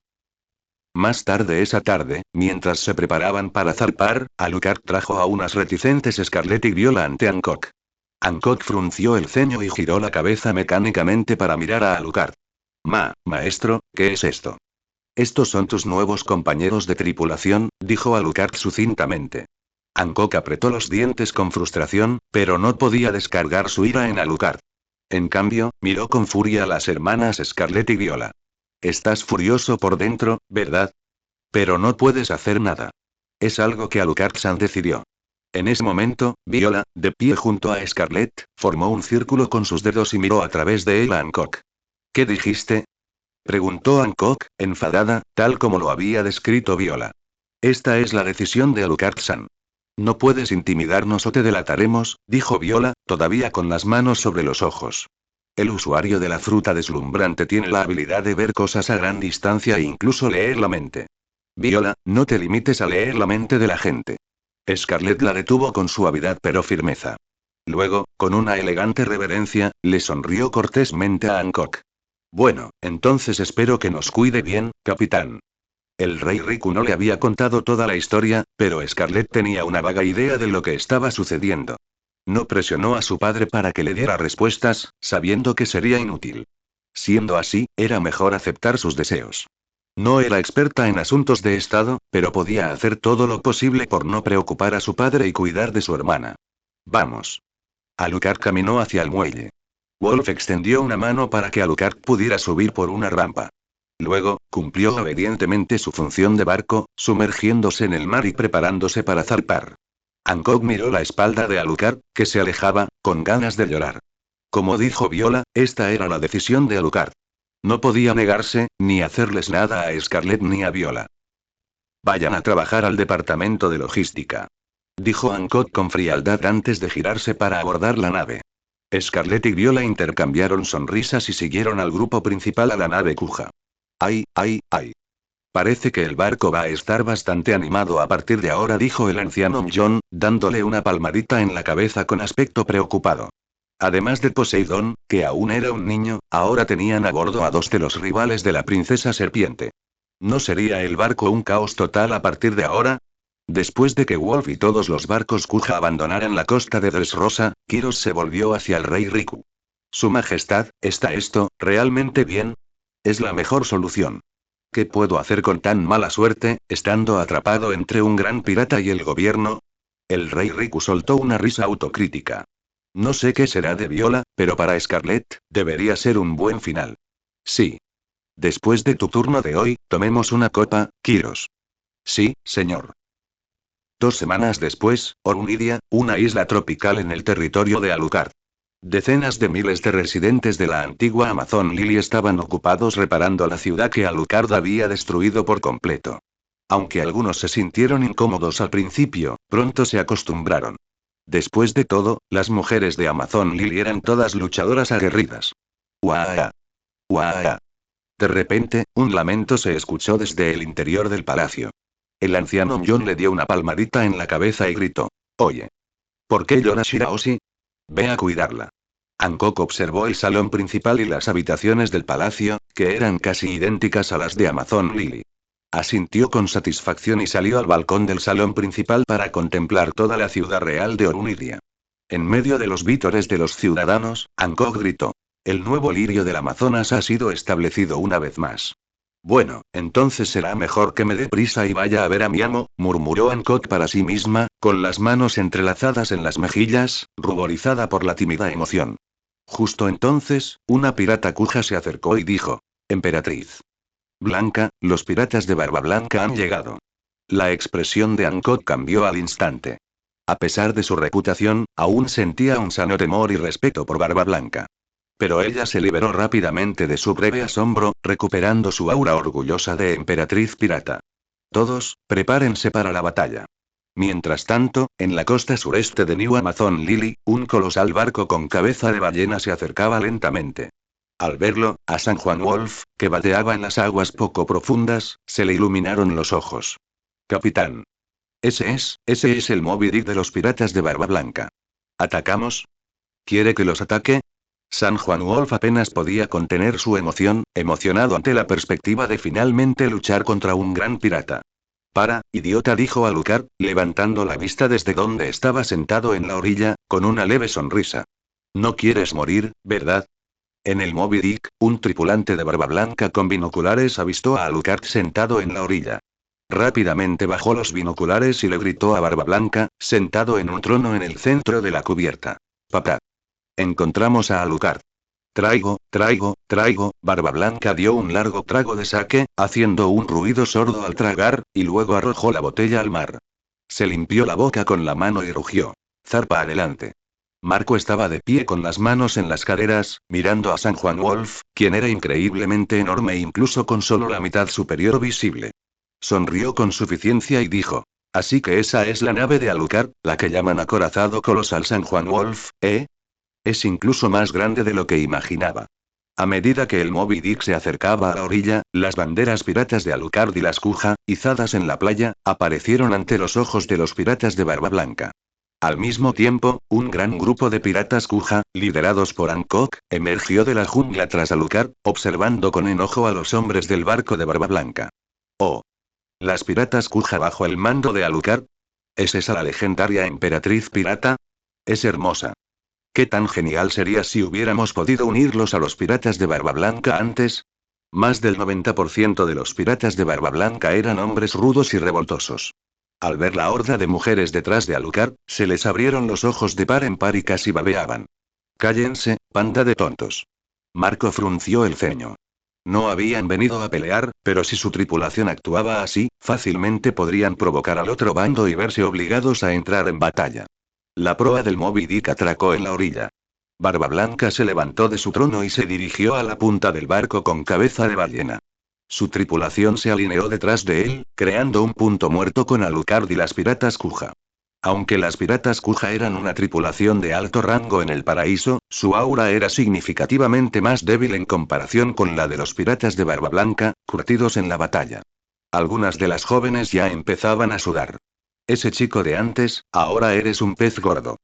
Más tarde esa tarde, mientras se preparaban para zarpar, Alucard trajo a unas reticentes Scarlett y Viola ante Hancock. Hancock frunció el ceño y giró la cabeza mecánicamente para mirar a Alucard. Maestro, ¿qué es esto? Estos son tus nuevos compañeros de tripulación, dijo Alucard sucintamente. Hancock apretó los dientes con frustración, pero no podía descargar su ira en Alucard. En cambio, miró con furia a las hermanas Scarlett y Viola. Estás furioso por dentro, ¿verdad? Pero no puedes hacer nada. Es algo que Alucard-san decidió. En ese momento, Viola, de pie junto a Scarlett, formó un círculo con sus dedos y miró a través de él a Hancock. ¿Qué dijiste? Preguntó Hancock, enfadada, tal como lo había descrito Viola. Esta es la decisión de Alucard-san. No puedes intimidarnos o te delataremos, dijo Viola, todavía con las manos sobre los ojos. El usuario de la fruta deslumbrante tiene la habilidad de ver cosas a gran distancia e incluso leer la mente. Viola, no te limites a leer la mente de la gente. Scarlett la detuvo con suavidad pero firmeza. Luego, con una elegante reverencia, le sonrió cortésmente a Hancock. Bueno, entonces espero que nos cuide bien, capitán. El rey Riku no le había contado toda la historia, pero Scarlett tenía una vaga idea de lo que estaba sucediendo. No presionó a su padre para que le diera respuestas, sabiendo que sería inútil. Siendo así, era mejor aceptar sus deseos. No era experta en asuntos de Estado, pero podía hacer todo lo posible por no preocupar a su padre y cuidar de su hermana. Vamos. Alucard caminó hacia el muelle. Wolf extendió una mano para que Alucard pudiera subir por una rampa. Luego, cumplió obedientemente su función de barco, sumergiéndose en el mar y preparándose para zarpar. Hancock miró la espalda de Alucard, que se alejaba, con ganas de llorar. Como dijo Viola, esta era la decisión de Alucard. No podía negarse, ni hacerles nada a Scarlett ni a Viola. Vayan a trabajar al departamento de logística. Dijo Hancock con frialdad antes de girarse para abordar la nave. Scarlett y Viola intercambiaron sonrisas y siguieron al grupo principal a la nave Kuja. ¡Ay, ay, ay! Parece que el barco va a estar bastante animado a partir de ahora, dijo el anciano John, dándole una palmadita en la cabeza con aspecto preocupado. Además de Poseidón, que aún era un niño, ahora tenían a bordo a dos de los rivales de la princesa serpiente. ¿No sería el barco un caos total a partir de ahora? Después de que Wolf y todos los barcos Kuja abandonaran la costa de Dressrosa, Kiros se volvió hacia el rey Riku. Su Majestad, ¿está esto realmente bien? Es la mejor solución. ¿Qué puedo hacer con tan mala suerte, estando atrapado entre un gran pirata y el gobierno? El rey Riku soltó una risa autocrítica. No sé qué será de Viola, pero para Scarlett, debería ser un buen final. Sí. Después de tu turno de hoy, tomemos una copa, Kiros. Sí, señor. 2 semanas después, Orunidia, una isla tropical en el territorio de Alucard. Decenas de miles de residentes de la antigua Amazon Lily estaban ocupados reparando la ciudad que Alucard había destruido por completo. Aunque algunos se sintieron incómodos al principio, pronto se acostumbraron. Después de todo, las mujeres de Amazon Lily eran todas luchadoras aguerridas. ¡Uaa! ¡Uaa! De repente, un lamento se escuchó desde el interior del palacio. El anciano John le dio una palmadita en la cabeza y gritó. Oye. ¿Por qué llora Shiraoshi? Ve a cuidarla. Hancock observó el salón principal y las habitaciones del palacio, que eran casi idénticas a las de Amazon Lily. Asintió con satisfacción y salió al balcón del salón principal para contemplar toda la ciudad real de Orunidia. En medio de los vítores de los ciudadanos, Hancock gritó. El nuevo lirio del Amazonas ha sido establecido una vez más. Bueno, entonces será mejor que me dé prisa y vaya a ver a mi amo, murmuró Hancock para sí misma, con las manos entrelazadas en las mejillas, ruborizada por la tímida emoción. Justo entonces, una pirata Kuja se acercó y dijo: Emperatriz Blanca, los piratas de Barba Blanca han llegado. La expresión de Hancock cambió al instante. A pesar de su reputación, aún sentía un sano temor y respeto por Barba Blanca. Pero ella se liberó rápidamente de su breve asombro, recuperando su aura orgullosa de emperatriz pirata. Todos, prepárense para la batalla. Mientras tanto, en la costa sureste de New Amazon Lily, un colosal barco con cabeza de ballena se acercaba lentamente. Al verlo, a San Juan Wolf, que bateaba en las aguas poco profundas, se le iluminaron los ojos. Capitán. Ese es el Moby Dick de los piratas de Barba Blanca. ¿Atacamos? ¿Quiere que los ataque? San Juan Wolf apenas podía contener su emoción, emocionado ante la perspectiva de finalmente luchar contra un gran pirata. Para, idiota, dijo Alucard, levantando la vista desde donde estaba sentado en la orilla, con una leve sonrisa. No quieres morir, ¿verdad? En el Moby Dick, un tripulante de barba blanca con binoculares avistó a Alucard sentado en la orilla. Rápidamente bajó los binoculares y le gritó a Barba Blanca, sentado en un trono en el centro de la cubierta. Papá. Encontramos a Alucard. Traigo. Barba Blanca dio un largo trago de sake, haciendo un ruido sordo al tragar, y luego arrojó la botella al mar. Se limpió la boca con la mano y rugió. Zarpa adelante. Marco estaba de pie con las manos en las caderas, mirando a San Juan Wolf, quien era increíblemente enorme incluso con solo la mitad superior visible. Sonrió con suficiencia y dijo. Así que esa es la nave de Alucard, la que llaman acorazado colosal San Juan Wolf, ¿eh? Es incluso más grande de lo que imaginaba. A medida que el Moby Dick se acercaba a la orilla, las banderas piratas de Alucard y las Kuja, izadas en la playa, aparecieron ante los ojos de los piratas de Barba Blanca. Al mismo tiempo, un gran grupo de piratas Kuja, liderados por Hancock, emergió de la jungla tras Alucard, observando con enojo a los hombres del barco de Barba Blanca. Oh. ¿Las piratas Kuja bajo el mando de Alucard? ¿Es esa la legendaria emperatriz pirata? Es hermosa. ¿Qué tan genial sería si hubiéramos podido unirlos a los piratas de Barba Blanca antes? Más del 90% de los piratas de Barba Blanca eran hombres rudos y revoltosos. Al ver la horda de mujeres detrás de Alucard, se les abrieron los ojos de par en par y casi babeaban. Cállense, panda de tontos. Marco frunció el ceño. No habían venido a pelear, pero si su tripulación actuaba así, fácilmente podrían provocar al otro bando y verse obligados a entrar en batalla. La proa del Moby Dick atracó en la orilla. Barba Blanca se levantó de su trono y se dirigió a la punta del barco con cabeza de ballena. Su tripulación se alineó detrás de él, creando un punto muerto con Alucard y las piratas Kuja. Aunque las piratas Kuja eran una tripulación de alto rango en el paraíso, su aura era significativamente más débil en comparación con la de los piratas de Barba Blanca, curtidos en la batalla. Algunas de las jóvenes ya empezaban a sudar. Ese chico de antes, ahora eres un pez gordo.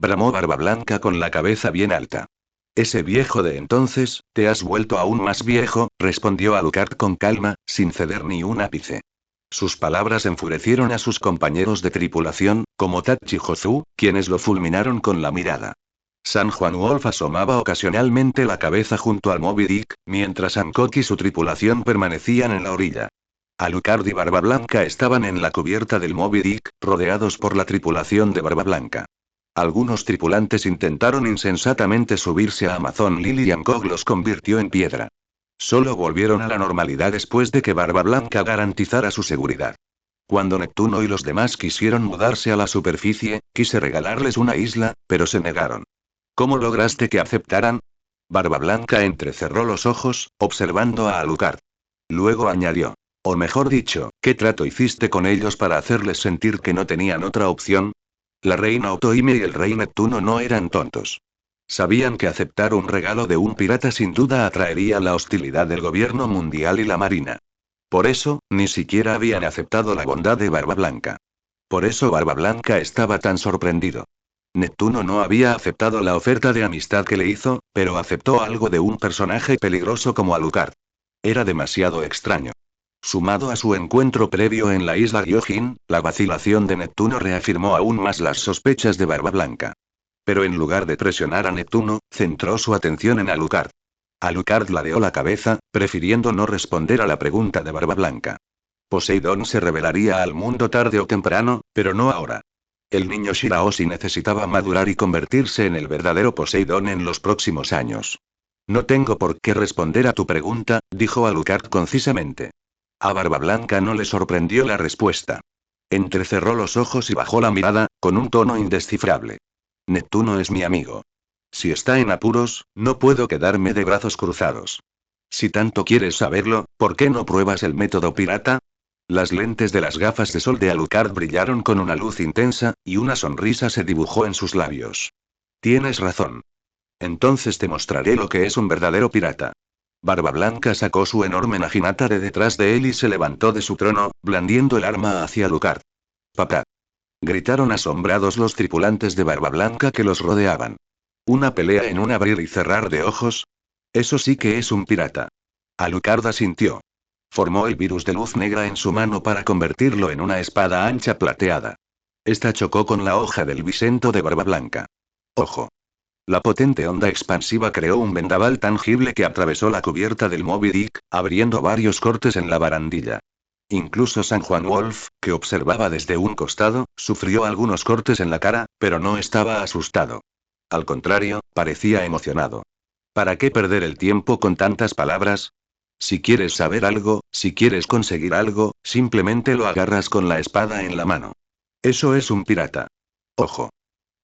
Bramó Barba Blanca con la cabeza bien alta. Ese viejo de entonces, te has vuelto aún más viejo, respondió Alucard con calma, sin ceder ni un ápice. Sus palabras enfurecieron a sus compañeros de tripulación, como Tachi Jozu, quienes lo fulminaron con la mirada. San Juan Wolf asomaba ocasionalmente la cabeza junto al Moby Dick, mientras Hancock y su tripulación permanecían en la orilla. Alucard y Barba Blanca estaban en la cubierta del Moby Dick, rodeados por la tripulación de Barba Blanca. Algunos tripulantes intentaron insensatamente subirse a Amazon Lily y Hancock los convirtió en piedra. Solo volvieron a la normalidad después de que Barba Blanca garantizara su seguridad. Cuando Neptuno y los demás quisieron mudarse a la superficie, quise regalarles una isla, pero se negaron. ¿Cómo lograste que aceptaran? Barba Blanca entrecerró los ojos, observando a Alucard. Luego añadió. O mejor dicho, ¿qué trato hiciste con ellos para hacerles sentir que no tenían otra opción? La reina Otoime y el rey Neptuno no eran tontos. Sabían que aceptar un regalo de un pirata sin duda atraería la hostilidad del gobierno mundial y la marina. Por eso, ni siquiera habían aceptado la bondad de Barba Blanca. Por eso Barba Blanca estaba tan sorprendido. Neptuno no había aceptado la oferta de amistad que le hizo, pero aceptó algo de un personaje peligroso como Alucard. Era demasiado extraño. Sumado a su encuentro previo en la isla Gyojin, la vacilación de Neptuno reafirmó aún más las sospechas de Barba Blanca. Pero en lugar de presionar a Neptuno, centró su atención en Alucard. Alucard ladeó la cabeza, prefiriendo no responder a la pregunta de Barba Blanca. Poseidón se revelaría al mundo tarde o temprano, pero no ahora. El niño Shirahoshi necesitaba madurar y convertirse en el verdadero Poseidón en los próximos años. No tengo por qué responder a tu pregunta, dijo Alucard concisamente. A Barba Blanca no le sorprendió la respuesta. Entrecerró los ojos y bajó la mirada, con un tono indescifrable. Neptuno es mi amigo. Si está en apuros, no puedo quedarme de brazos cruzados. Si tanto quieres saberlo, ¿por qué no pruebas el método pirata? Las lentes de las gafas de sol de Alucard brillaron con una luz intensa, y una sonrisa se dibujó en sus labios. Tienes razón. Entonces te mostraré lo que es un verdadero pirata. Barba Blanca sacó su enorme naginata de detrás de él y se levantó de su trono, blandiendo el arma hacia Alucard. ¡Papá! Gritaron asombrados los tripulantes de Barba Blanca que los rodeaban. ¿Una pelea en un abrir y cerrar de ojos? Eso sí que es un pirata. Alucard asintió. Formó el virus de luz negra en su mano para convertirlo en una espada ancha plateada. Esta chocó con la hoja del bisento de Barba Blanca. Ojo. La potente onda expansiva creó un vendaval tangible que atravesó la cubierta del Moby Dick, abriendo varios cortes en la barandilla. Incluso San Juan Wolf, que observaba desde un costado, sufrió algunos cortes en la cara, pero no estaba asustado. Al contrario, parecía emocionado. ¿Para qué perder el tiempo con tantas palabras? Si quieres saber algo, si quieres conseguir algo, simplemente lo agarras con la espada en la mano. Eso es un pirata. Ojo.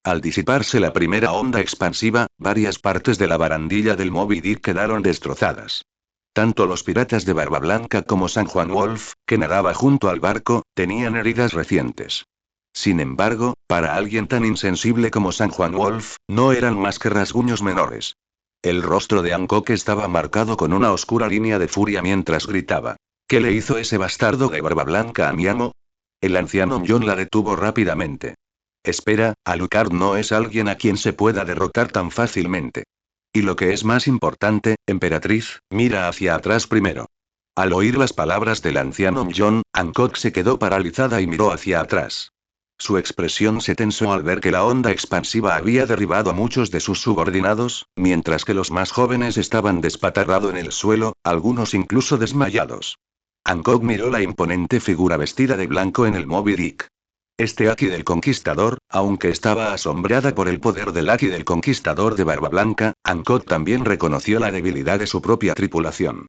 Al disiparse la primera onda expansiva, varias partes de la barandilla del Moby Dick quedaron destrozadas. Tanto los piratas de Barba Blanca como San Juan Wolf, que nadaba junto al barco, tenían heridas recientes. Sin embargo, para alguien tan insensible como San Juan Wolf, no eran más que rasguños menores. El rostro de Hancock estaba marcado con una oscura línea de furia mientras gritaba. ¿Qué le hizo ese bastardo de Barba Blanca a mi amo? El anciano John la detuvo rápidamente. Espera, Alucard no es alguien a quien se pueda derrotar tan fácilmente. Y lo que es más importante, emperatriz, mira hacia atrás primero. Al oír las palabras del anciano John, Hancock se quedó paralizada y miró hacia atrás. Su expresión se tensó al ver que la onda expansiva había derribado a muchos de sus subordinados, mientras que los más jóvenes estaban despatarrados en el suelo, algunos incluso desmayados. Hancock miró la imponente figura vestida de blanco en el Moby Dick. Este Aki del Conquistador, aunque estaba asombrada por el poder del Aki del Conquistador de Barba Blanca, Hancock también reconoció la debilidad de su propia tripulación.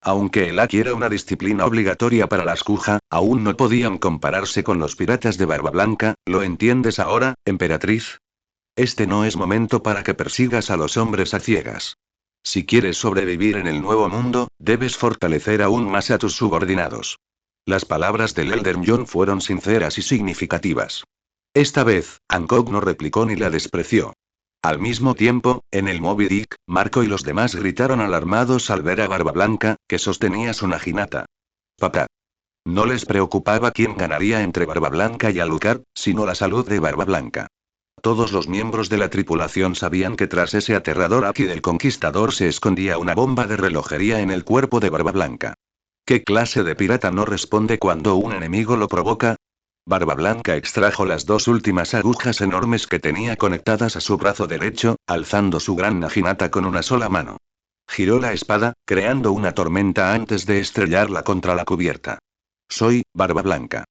Aunque el Aki era una disciplina obligatoria para las Kuja, aún no podían compararse con los piratas de Barba Blanca, ¿lo entiendes ahora, emperatriz? Este no es momento para que persigas a los hombres a ciegas. Si quieres sobrevivir en el nuevo mundo, debes fortalecer aún más a tus subordinados. Las palabras del Elder John fueron sinceras y significativas. Esta vez, Hancock no replicó ni la despreció. Al mismo tiempo, en el Moby Dick, Marco y los demás gritaron alarmados al ver a Barba Blanca, que sostenía su naginata. Papá. No les preocupaba quién ganaría entre Barba Blanca y Alucard, sino la salud de Barba Blanca. Todos los miembros de la tripulación sabían que tras ese aterrador Aki del Conquistador se escondía una bomba de relojería en el cuerpo de Barba Blanca. ¿Qué clase de pirata no responde cuando un enemigo lo provoca? Barba Blanca extrajo las dos últimas agujas enormes que tenía conectadas a su brazo derecho, alzando su gran naginata con una sola mano. Giró la espada, creando una tormenta antes de estrellarla contra la cubierta. Soy, Barba Blanca.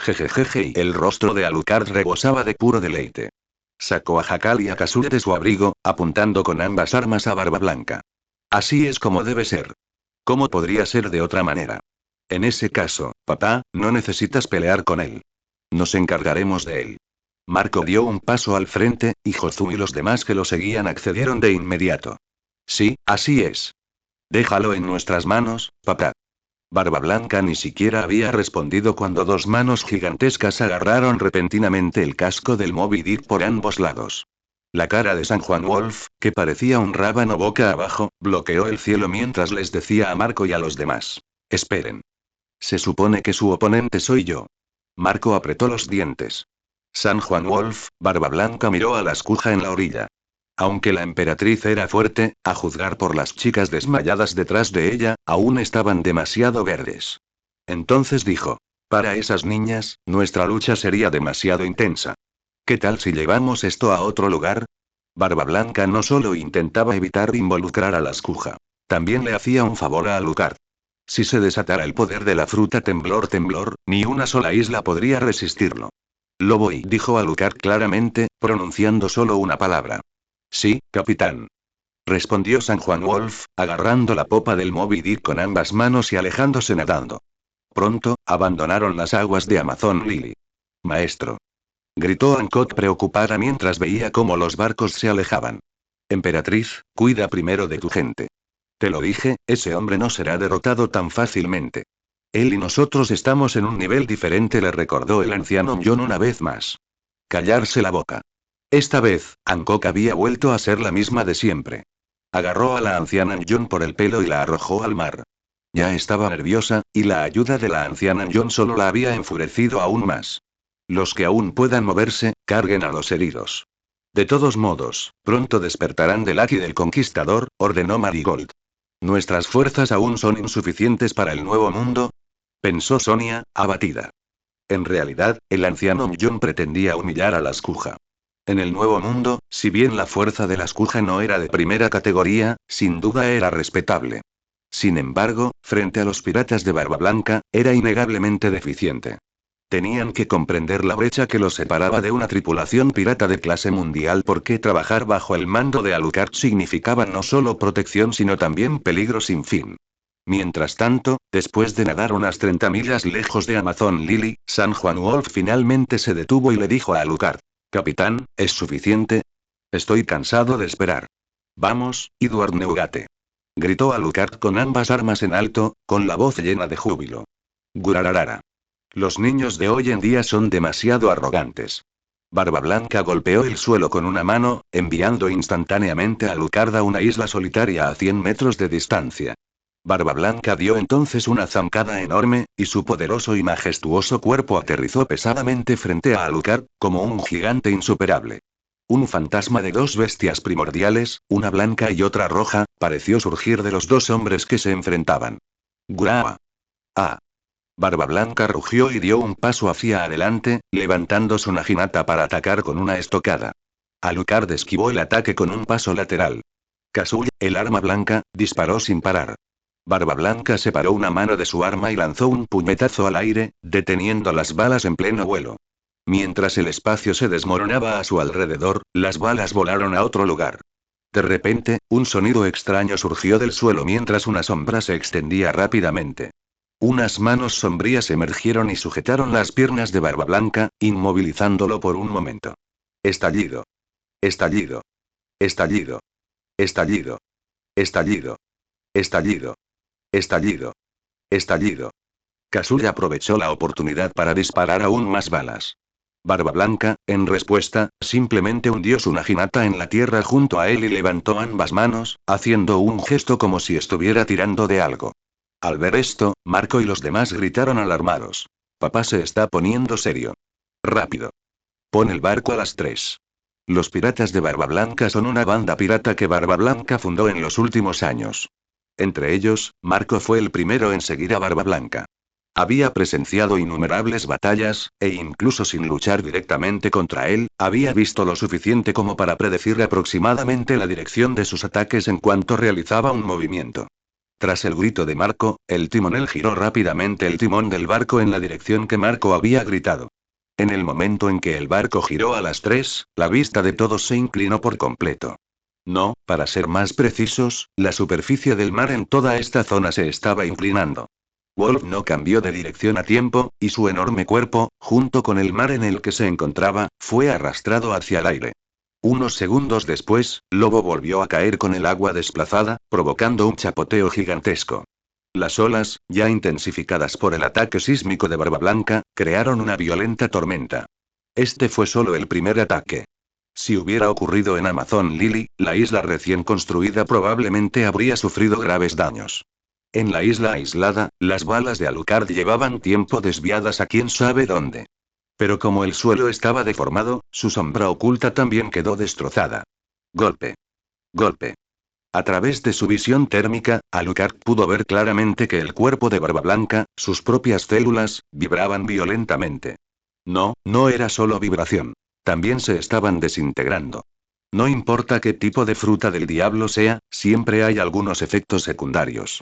Jejejeje, y el rostro de Alucard rebosaba de puro deleite. Sacó a Jacal y a Kasure de su abrigo, apuntando con ambas armas a Barba Blanca. Así es como debe ser. ¿Cómo podría ser de otra manera? En ese caso, papá, no necesitas pelear con él. Nos encargaremos de él. Marco dio un paso al frente, y Jozu y los demás que lo seguían accedieron de inmediato. Sí, así es. Déjalo en nuestras manos, papá. Barba Blanca ni siquiera había respondido cuando dos manos gigantescas agarraron repentinamente el casco del Moby Dick por ambos lados. La cara de San Juan Wolf, que parecía un rábano boca abajo, bloqueó el cielo mientras les decía a Marco y a los demás. Esperen. Se supone que su oponente soy yo. Marco apretó los dientes. San Juan Wolf, Barba Blanca miró a la escuja en la orilla. Aunque la emperatriz era fuerte, a juzgar por las chicas desmayadas detrás de ella, aún estaban demasiado verdes. Entonces dijo. Para esas niñas, nuestra lucha sería demasiado intensa. ¿Qué tal si llevamos esto a otro lugar? Barba Blanca no solo intentaba evitar involucrar a la escuja. También le hacía un favor a Alucard. Si se desatara el poder de la fruta temblor, ni una sola isla podría resistirlo. Lo voy, dijo Alucard claramente, pronunciando solo una palabra. Sí, capitán. Respondió San Juan Wolf, agarrando la popa del Moby Dick con ambas manos y alejándose nadando. Pronto, abandonaron las aguas de Amazon Lily. Maestro. Gritó Hancock preocupada mientras veía cómo los barcos se alejaban. Emperatriz, cuida primero de tu gente. Te lo dije, ese hombre no será derrotado tan fácilmente. Él y nosotros estamos en un nivel diferente, le recordó el anciano John una vez más. Callarse la boca. Esta vez, Hancock había vuelto a ser la misma de siempre. Agarró a la anciana John por el pelo y la arrojó al mar. Ya estaba nerviosa, y la ayuda de la anciana John solo la había enfurecido aún más. Los que aún puedan moverse, carguen a los heridos. De todos modos, pronto despertarán del Aki del Conquistador, ordenó Marigold. ¿Nuestras fuerzas aún son insuficientes para el nuevo mundo? Pensó Sonia, abatida. En realidad, el anciano Millón pretendía humillar a las Kuja. En el Nuevo Mundo, si bien la fuerza de las Kuja no era de primera categoría, sin duda era respetable. Sin embargo, frente a los piratas de Barba Blanca, era innegablemente deficiente. Tenían que comprender la brecha que los separaba de una tripulación pirata de clase mundial porque trabajar bajo el mando de Alucard significaba no solo protección sino también peligro sin fin. Mientras tanto, después de nadar unas 30 millas lejos de Amazon Lily, San Juan Wolf finalmente se detuvo y le dijo a Alucard: «Capitán, ¿es suficiente? Estoy cansado de esperar. Vamos, Edward Neugate», gritó Alucard con ambas armas en alto, con la voz llena de júbilo. Gurararara. Los niños de hoy en día son demasiado arrogantes. Barba Blanca golpeó el suelo con una mano, enviando instantáneamente a Alucard a una isla solitaria a 100 metros de distancia. Barba Blanca dio entonces una zancada enorme, y su poderoso y majestuoso cuerpo aterrizó pesadamente frente a Alucard, como un gigante insuperable. Un fantasma de dos bestias primordiales, una blanca y otra roja, pareció surgir de los dos hombres que se enfrentaban. ¡Guraa! ¡Ah! Barba Blanca rugió y dio un paso hacia adelante, levantando su naginata para atacar con una estocada. Alucard esquivó el ataque con un paso lateral. Kazuya, el arma blanca, disparó sin parar. Barba Blanca separó una mano de su arma y lanzó un puñetazo al aire, deteniendo las balas en pleno vuelo. Mientras el espacio se desmoronaba a su alrededor, las balas volaron a otro lugar. De repente, un sonido extraño surgió del suelo mientras una sombra se extendía rápidamente. Unas manos sombrías emergieron y sujetaron las piernas de Barba Blanca, inmovilizándolo por un momento. Estallido. Estallido. Estallido. Estallido. Estallido. Estallido. Estallido. Estallido. Kazuya aprovechó la oportunidad para disparar aún más balas. Barba Blanca, en respuesta, simplemente hundió su naginata en la tierra junto a él y levantó ambas manos, haciendo un gesto como si estuviera tirando de algo. Al ver esto, Marco y los demás gritaron alarmados. Papá se está poniendo serio. Rápido. Pon el barco a las 3. Los piratas de Barba Blanca son una banda pirata que Barba Blanca fundó en los últimos años. Entre ellos, Marco fue el primero en seguir a Barba Blanca. Había presenciado innumerables batallas, e incluso sin luchar directamente contra él, había visto lo suficiente como para predecir aproximadamente la dirección de sus ataques en cuanto realizaba un movimiento. Tras el grito de Marco, el timonel giró rápidamente el timón del barco en la dirección que Marco había gritado. En el momento en que el barco giró a las 3, la vista de todos se inclinó por completo. No, para ser más precisos, la superficie del mar en toda esta zona se estaba inclinando. Wolf no cambió de dirección a tiempo, y su enorme cuerpo, junto con el mar en el que se encontraba, fue arrastrado hacia el aire. Unos segundos después, Lobo volvió a caer con el agua desplazada, provocando un chapoteo gigantesco. Las olas, ya intensificadas por el ataque sísmico de Barba Blanca, crearon una violenta tormenta. Este fue solo el primer ataque. Si hubiera ocurrido en Amazon Lily, la isla recién construida probablemente habría sufrido graves daños. En la isla aislada, las balas de Alucard llevaban tiempo desviadas a quién sabe dónde. Pero como el suelo estaba deformado, su sombra oculta también quedó destrozada. Golpe. Golpe. A través de su visión térmica, Alucard pudo ver claramente que el cuerpo de Barba Blanca, sus propias células, vibraban violentamente. No, no era solo vibración. También se estaban desintegrando. No importa qué tipo de fruta del diablo sea, siempre hay algunos efectos secundarios.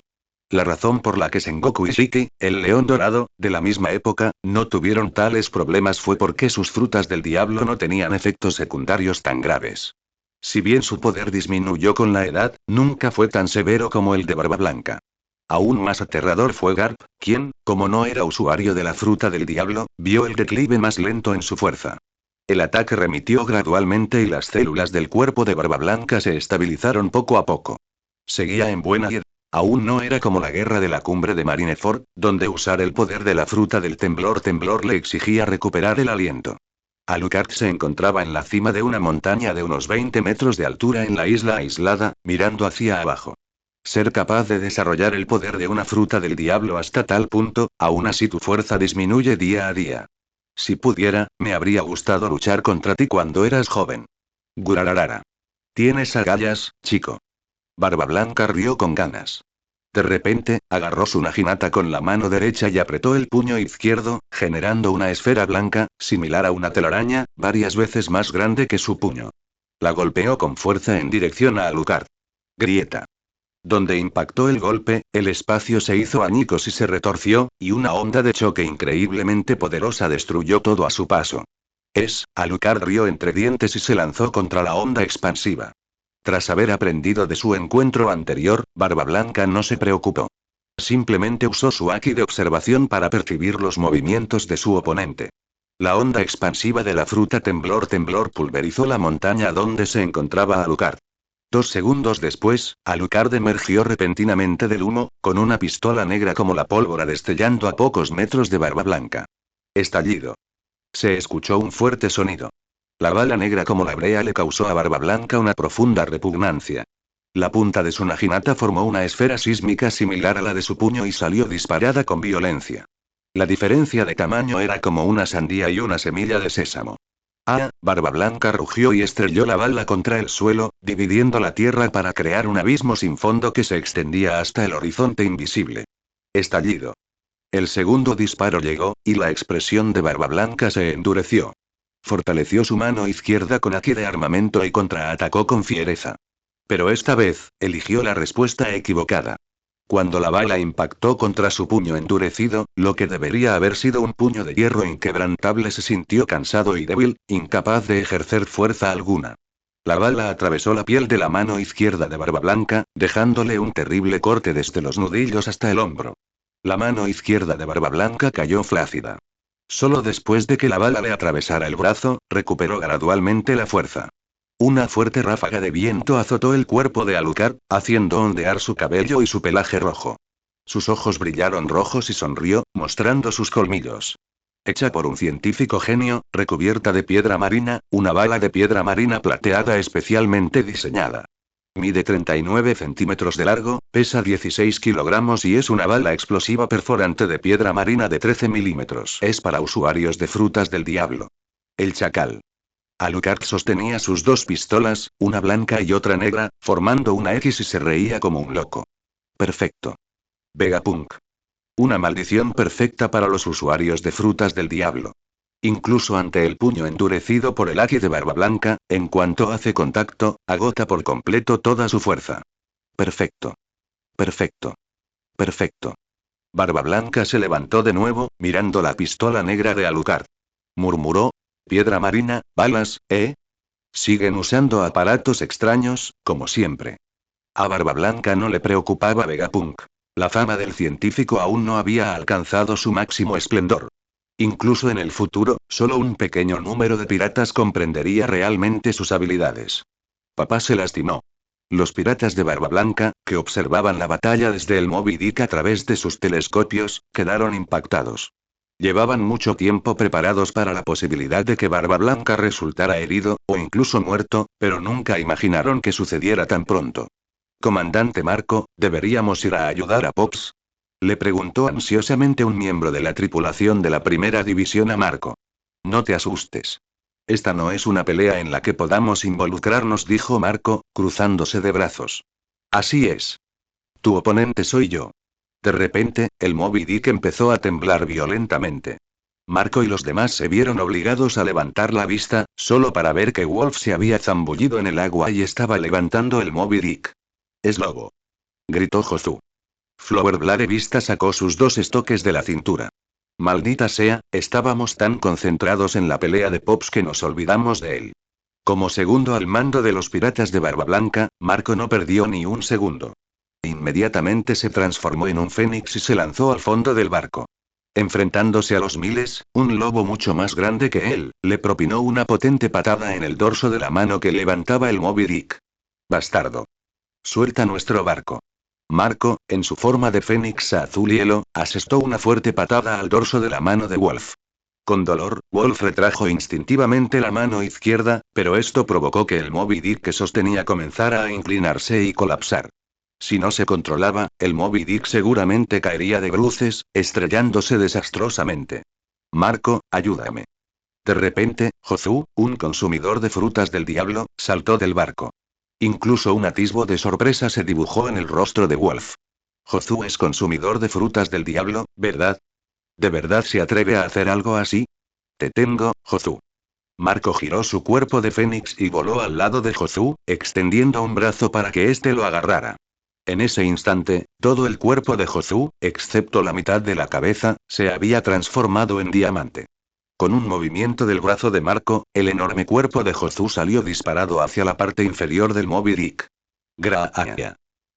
La razón por la que Sengoku y Shiki, el león dorado, de la misma época, no tuvieron tales problemas fue porque sus frutas del diablo no tenían efectos secundarios tan graves. Si bien su poder disminuyó con la edad, nunca fue tan severo como el de Barba Blanca. Aún más aterrador fue Garp, quien, como no era usuario de la fruta del diablo, vio el declive más lento en su fuerza. El ataque remitió gradualmente y las células del cuerpo de Barba Blanca se estabilizaron poco a poco. Seguía en buena edad. Aún no era como la guerra de la cumbre de Marineford, donde usar el poder de la fruta del temblor le exigía recuperar el aliento. Alucard se encontraba en la cima de una montaña de unos 20 metros de altura en la isla aislada, mirando hacia abajo. Ser capaz de desarrollar el poder de una fruta del diablo hasta tal punto, aún así tu fuerza disminuye día a día. Si pudiera, me habría gustado luchar contra ti cuando eras joven. Gurararara. Tienes agallas, chico. Barba Blanca rió con ganas. De repente, agarró su naginata con la mano derecha y apretó el puño izquierdo, generando una esfera blanca, similar a una telaraña, varias veces más grande que su puño. La golpeó con fuerza en dirección a Alucard. Grieta. Donde impactó el golpe, el espacio se hizo añicos y se retorció, y una onda de choque increíblemente poderosa destruyó todo a su paso. Alucard rió entre dientes y se lanzó contra la onda expansiva. Tras haber aprendido de su encuentro anterior, Barba Blanca no se preocupó. Simplemente usó su haki de observación para percibir los movimientos de su oponente. La onda expansiva de la fruta temblor pulverizó la montaña donde se encontraba Alucard. 2 segundos después, Alucard emergió repentinamente del humo, con una pistola negra como la pólvora destellando a pocos metros de Barba Blanca. Estallido. Se escuchó un fuerte sonido. La bala negra como la brea le causó a Barba Blanca una profunda repugnancia. La punta de su naginata formó una esfera sísmica similar a la de su puño y salió disparada con violencia. La diferencia de tamaño era como una sandía y una semilla de sésamo. Barba Blanca rugió y estrelló la bala contra el suelo, dividiendo la tierra para crear un abismo sin fondo que se extendía hasta el horizonte invisible. Estallido. El segundo disparo llegó, y la expresión de Barba Blanca se endureció. Fortaleció su mano izquierda con haki de armamento y contraatacó con fiereza. Pero esta vez, eligió la respuesta equivocada. Cuando la bala impactó contra su puño endurecido, lo que debería haber sido un puño de hierro inquebrantable se sintió cansado y débil, incapaz de ejercer fuerza alguna. La bala atravesó la piel de la mano izquierda de Barba Blanca, dejándole un terrible corte desde los nudillos hasta el hombro. La mano izquierda de Barba Blanca cayó flácida. Solo después de que la bala le atravesara el brazo, recuperó gradualmente la fuerza. Una fuerte ráfaga de viento azotó el cuerpo de Alucard, haciendo ondear su cabello y su pelaje rojo. Sus ojos brillaron rojos y sonrió, mostrando sus colmillos. Hecha por un científico genio, recubierta de piedra marina, una bala de piedra marina plateada especialmente diseñada. Mide 39 centímetros de largo, pesa 16 kilogramos y es una bala explosiva perforante de piedra marina de 13 milímetros. Es para usuarios de frutas del diablo. El chacal. Alucard sostenía sus dos pistolas, una blanca y otra negra, formando una X y se reía como un loco. Perfecto. Vegapunk. Una maldición perfecta para los usuarios de frutas del diablo. Incluso ante el puño endurecido por el haki de Barba Blanca, en cuanto hace contacto, agota por completo toda su fuerza. Perfecto. Perfecto. Perfecto. Barba Blanca se levantó de nuevo, mirando la pistola negra de Alucard. Murmuró. Piedra marina, balas, ¿eh? Siguen usando aparatos extraños, como siempre. A Barba Blanca no le preocupaba Vegapunk. La fama del científico aún no había alcanzado su máximo esplendor. Incluso en el futuro, solo un pequeño número de piratas comprendería realmente sus habilidades. Papá se lastimó. Los piratas de Barba Blanca, que observaban la batalla desde el Moby Dick a través de sus telescopios, quedaron impactados. Llevaban mucho tiempo preparados para la posibilidad de que Barba Blanca resultara herido, o incluso muerto, pero nunca imaginaron que sucediera tan pronto. Comandante Marco, ¿deberíamos ir a ayudar a Pops? Le preguntó ansiosamente un miembro de la tripulación de la primera división a Marco. No te asustes. Esta no es una pelea en la que podamos involucrarnos, dijo Marco, cruzándose de brazos. Así es. Tu oponente soy yo. De repente, el Moby Dick empezó a temblar violentamente. Marco y los demás se vieron obligados a levantar la vista, solo para ver que Wolf se había zambullido en el agua y estaba levantando el Moby Dick. Es lobo. Gritó Jozu. Flowerblade Vista sacó sus dos estoques de la cintura. Maldita sea, estábamos tan concentrados en la pelea de Pops que nos olvidamos de él. Como segundo al mando de los piratas de Barba Blanca, Marco no perdió ni un segundo. Inmediatamente se transformó en un fénix y se lanzó al fondo del barco. Enfrentándose a los miles, un lobo mucho más grande que él, le propinó una potente patada en el dorso de la mano que levantaba el Moby Dick. Bastardo. Suelta nuestro barco. Marco, en su forma de fénix azul hielo, asestó una fuerte patada al dorso de la mano de Wolf. Con dolor, Wolf retrajo instintivamente la mano izquierda, pero esto provocó que el Moby Dick que sostenía comenzara a inclinarse y colapsar. Si no se controlaba, el Moby Dick seguramente caería de bruces, estrellándose desastrosamente. Marco, ayúdame. De repente, Jozu, un consumidor de frutas del diablo, saltó del barco. Incluso un atisbo de sorpresa se dibujó en el rostro de Wolf. Jozu es consumidor de frutas del diablo, ¿verdad? ¿De verdad se atreve a hacer algo así? Te tengo, Jozu. Marco giró su cuerpo de fénix y voló al lado de Jozu, extendiendo un brazo para que éste lo agarrara. En ese instante, todo el cuerpo de Jozu, excepto la mitad de la cabeza, se había transformado en diamante. Con un movimiento del brazo de Marco, el enorme cuerpo de Jozu salió disparado hacia la parte inferior del Moby Dick. ¡Graaya!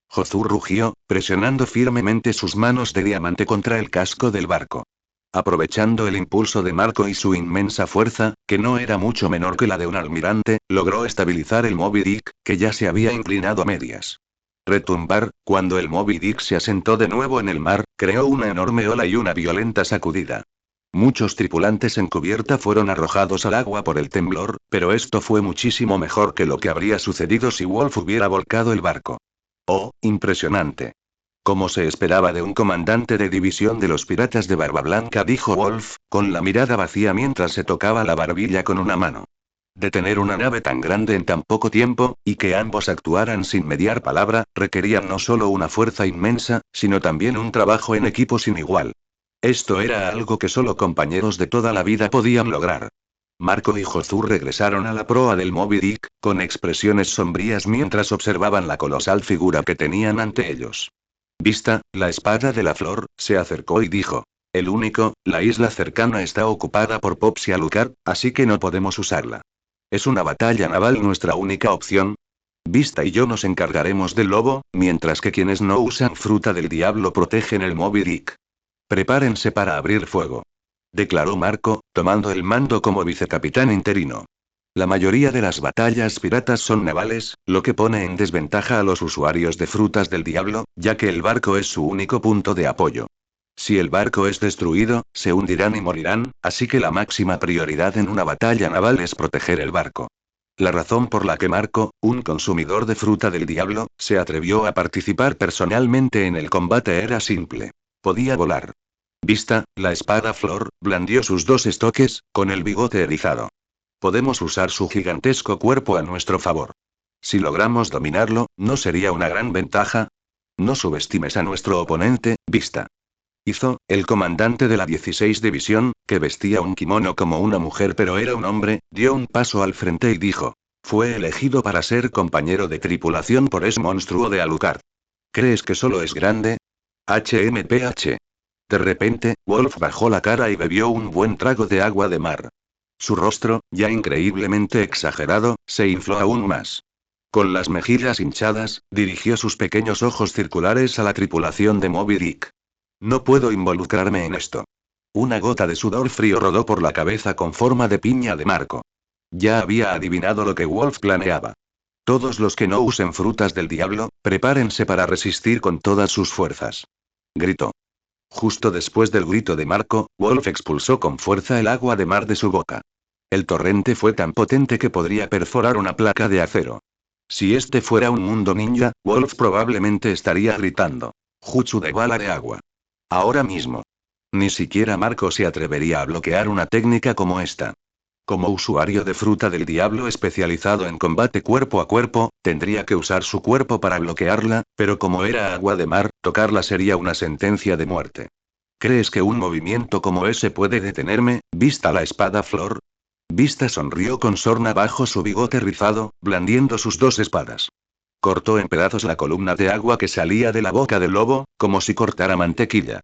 Jozu rugió, presionando firmemente sus manos de diamante contra el casco del barco. Aprovechando el impulso de Marco y su inmensa fuerza, que no era mucho menor que la de un almirante, logró estabilizar el Moby Dick, que ya se había inclinado a medias. Retumbar, cuando el Moby Dick se asentó de nuevo en el mar, creó una enorme ola y una violenta sacudida. Muchos tripulantes en cubierta fueron arrojados al agua por el temblor, pero esto fue muchísimo mejor que lo que habría sucedido si Wolf hubiera volcado el barco. ¡Oh, impresionante! Como se esperaba de un comandante de división de los piratas de Barba Blanca, dijo Wolf, con la mirada vacía mientras se tocaba la barbilla con una mano. Detener una nave tan grande en tan poco tiempo, y que ambos actuaran sin mediar palabra, requerían no solo una fuerza inmensa, sino también un trabajo en equipo sin igual. Esto era algo que solo compañeros de toda la vida podían lograr. Marco y Jozu regresaron a la proa del Moby Dick, con expresiones sombrías mientras observaban la colosal figura que tenían ante ellos. Vista, la espada de la flor, se acercó y dijo. El único, la isla cercana está ocupada por Pops y Alucard, así que no podemos usarla. ¿Es una batalla naval nuestra única opción? Vista y yo nos encargaremos del lobo, mientras que quienes no usan fruta del diablo protegen el Moby Dick. Prepárense para abrir fuego. Declaró Marco, tomando el mando como vicecapitán interino. La mayoría de las batallas piratas son navales, lo que pone en desventaja a los usuarios de frutas del diablo, ya que el barco es su único punto de apoyo. Si el barco es destruido, se hundirán y morirán, así que la máxima prioridad en una batalla naval es proteger el barco. La razón por la que Marco, un consumidor de fruta del diablo, se atrevió a participar personalmente en el combate era simple. Podía volar. Vista, la espada flor, blandió sus dos estoques, con el bigote erizado. Podemos usar su gigantesco cuerpo a nuestro favor. Si logramos dominarlo, ¿no sería una gran ventaja? No subestimes a nuestro oponente, Vista. Hizo, el comandante de la 16 División, que vestía un kimono como una mujer pero era un hombre, dio un paso al frente y dijo. Fue elegido para ser compañero de tripulación por ese monstruo de Alucard. ¿Crees que solo es grande? HMPH. De repente, Wolf bajó la cara y bebió un buen trago de agua de mar. Su rostro, ya increíblemente exagerado, se infló aún más. Con las mejillas hinchadas, dirigió sus pequeños ojos circulares a la tripulación de Moby Dick. No puedo involucrarme en esto. Una gota de sudor frío rodó por la cabeza con forma de piña de Marco. Ya había adivinado lo que Wolf planeaba. Todos los que no usen frutas del diablo, prepárense para resistir con todas sus fuerzas. Gritó. Justo después del grito de Marco, Wolf expulsó con fuerza el agua de mar de su boca. El torrente fue tan potente que podría perforar una placa de acero. Si este fuera un mundo ninja, Wolf probablemente estaría gritando. Jutsu de bala de agua. Ahora mismo. Ni siquiera Marco se atrevería a bloquear una técnica como esta. Como usuario de fruta del diablo especializado en combate cuerpo a cuerpo, tendría que usar su cuerpo para bloquearla, pero como era agua de mar, tocarla sería una sentencia de muerte. ¿Crees que un movimiento como ese puede detenerme, vista la espada flor? Vista sonrió con sorna bajo su bigote rizado, blandiendo sus dos espadas. Cortó en pedazos la columna de agua que salía de la boca del lobo, como si cortara mantequilla.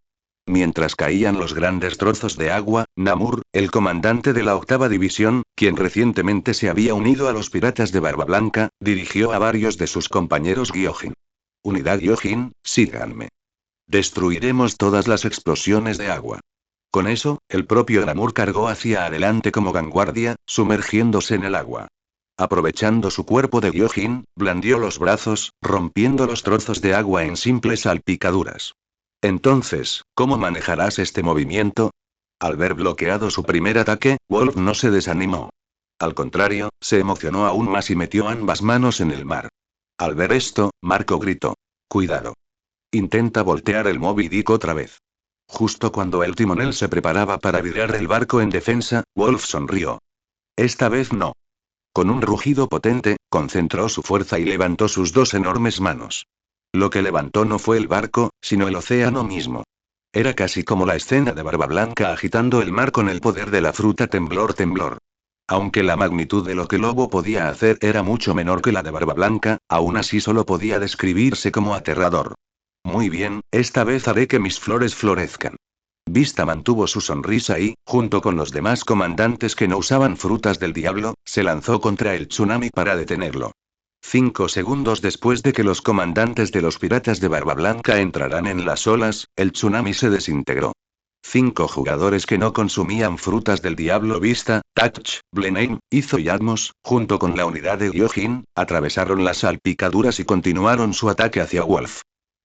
Mientras caían los grandes trozos de agua, Namur, el comandante de la 8ª División, quien recientemente se había unido a los piratas de Barba Blanca, dirigió a varios de sus compañeros Gyojin. Unidad Gyojin, síganme. Destruiremos todas las explosiones de agua. Con eso, el propio Namur cargó hacia adelante como vanguardia, sumergiéndose en el agua. Aprovechando su cuerpo de Gyojin, blandió los brazos, rompiendo los trozos de agua en simples salpicaduras. Entonces, ¿cómo manejarás este movimiento? Al ver bloqueado su primer ataque, Wolf no se desanimó. Al contrario, se emocionó aún más y metió ambas manos en el mar. Al ver esto, Marco gritó. Cuidado. Intenta voltear el Moby Dick otra vez. Justo cuando el timonel se preparaba para virar el barco en defensa, Wolf sonrió. Esta vez no. Con un rugido potente, concentró su fuerza y levantó sus dos enormes manos. Lo que levantó no fue el barco, sino el océano mismo. Era casi como la escena de Barba Blanca agitando el mar con el poder de la fruta temblor temblor. Aunque la magnitud de lo que Lobo podía hacer era mucho menor que la de Barba Blanca, aún así solo podía describirse como aterrador. Muy bien, esta vez haré que mis flores florezcan. Vista mantuvo su sonrisa y, junto con los demás comandantes que no usaban frutas del diablo, se lanzó contra el tsunami para detenerlo. 5 segundos después de que los comandantes de los piratas de Barba Blanca entraran en las olas, el tsunami se desintegró. 5 jugadores que no consumían frutas del diablo Vista, Touch, Blenheim, Izo y Atmos, junto con la unidad de Gyojin, atravesaron las salpicaduras y continuaron su ataque hacia Wolf.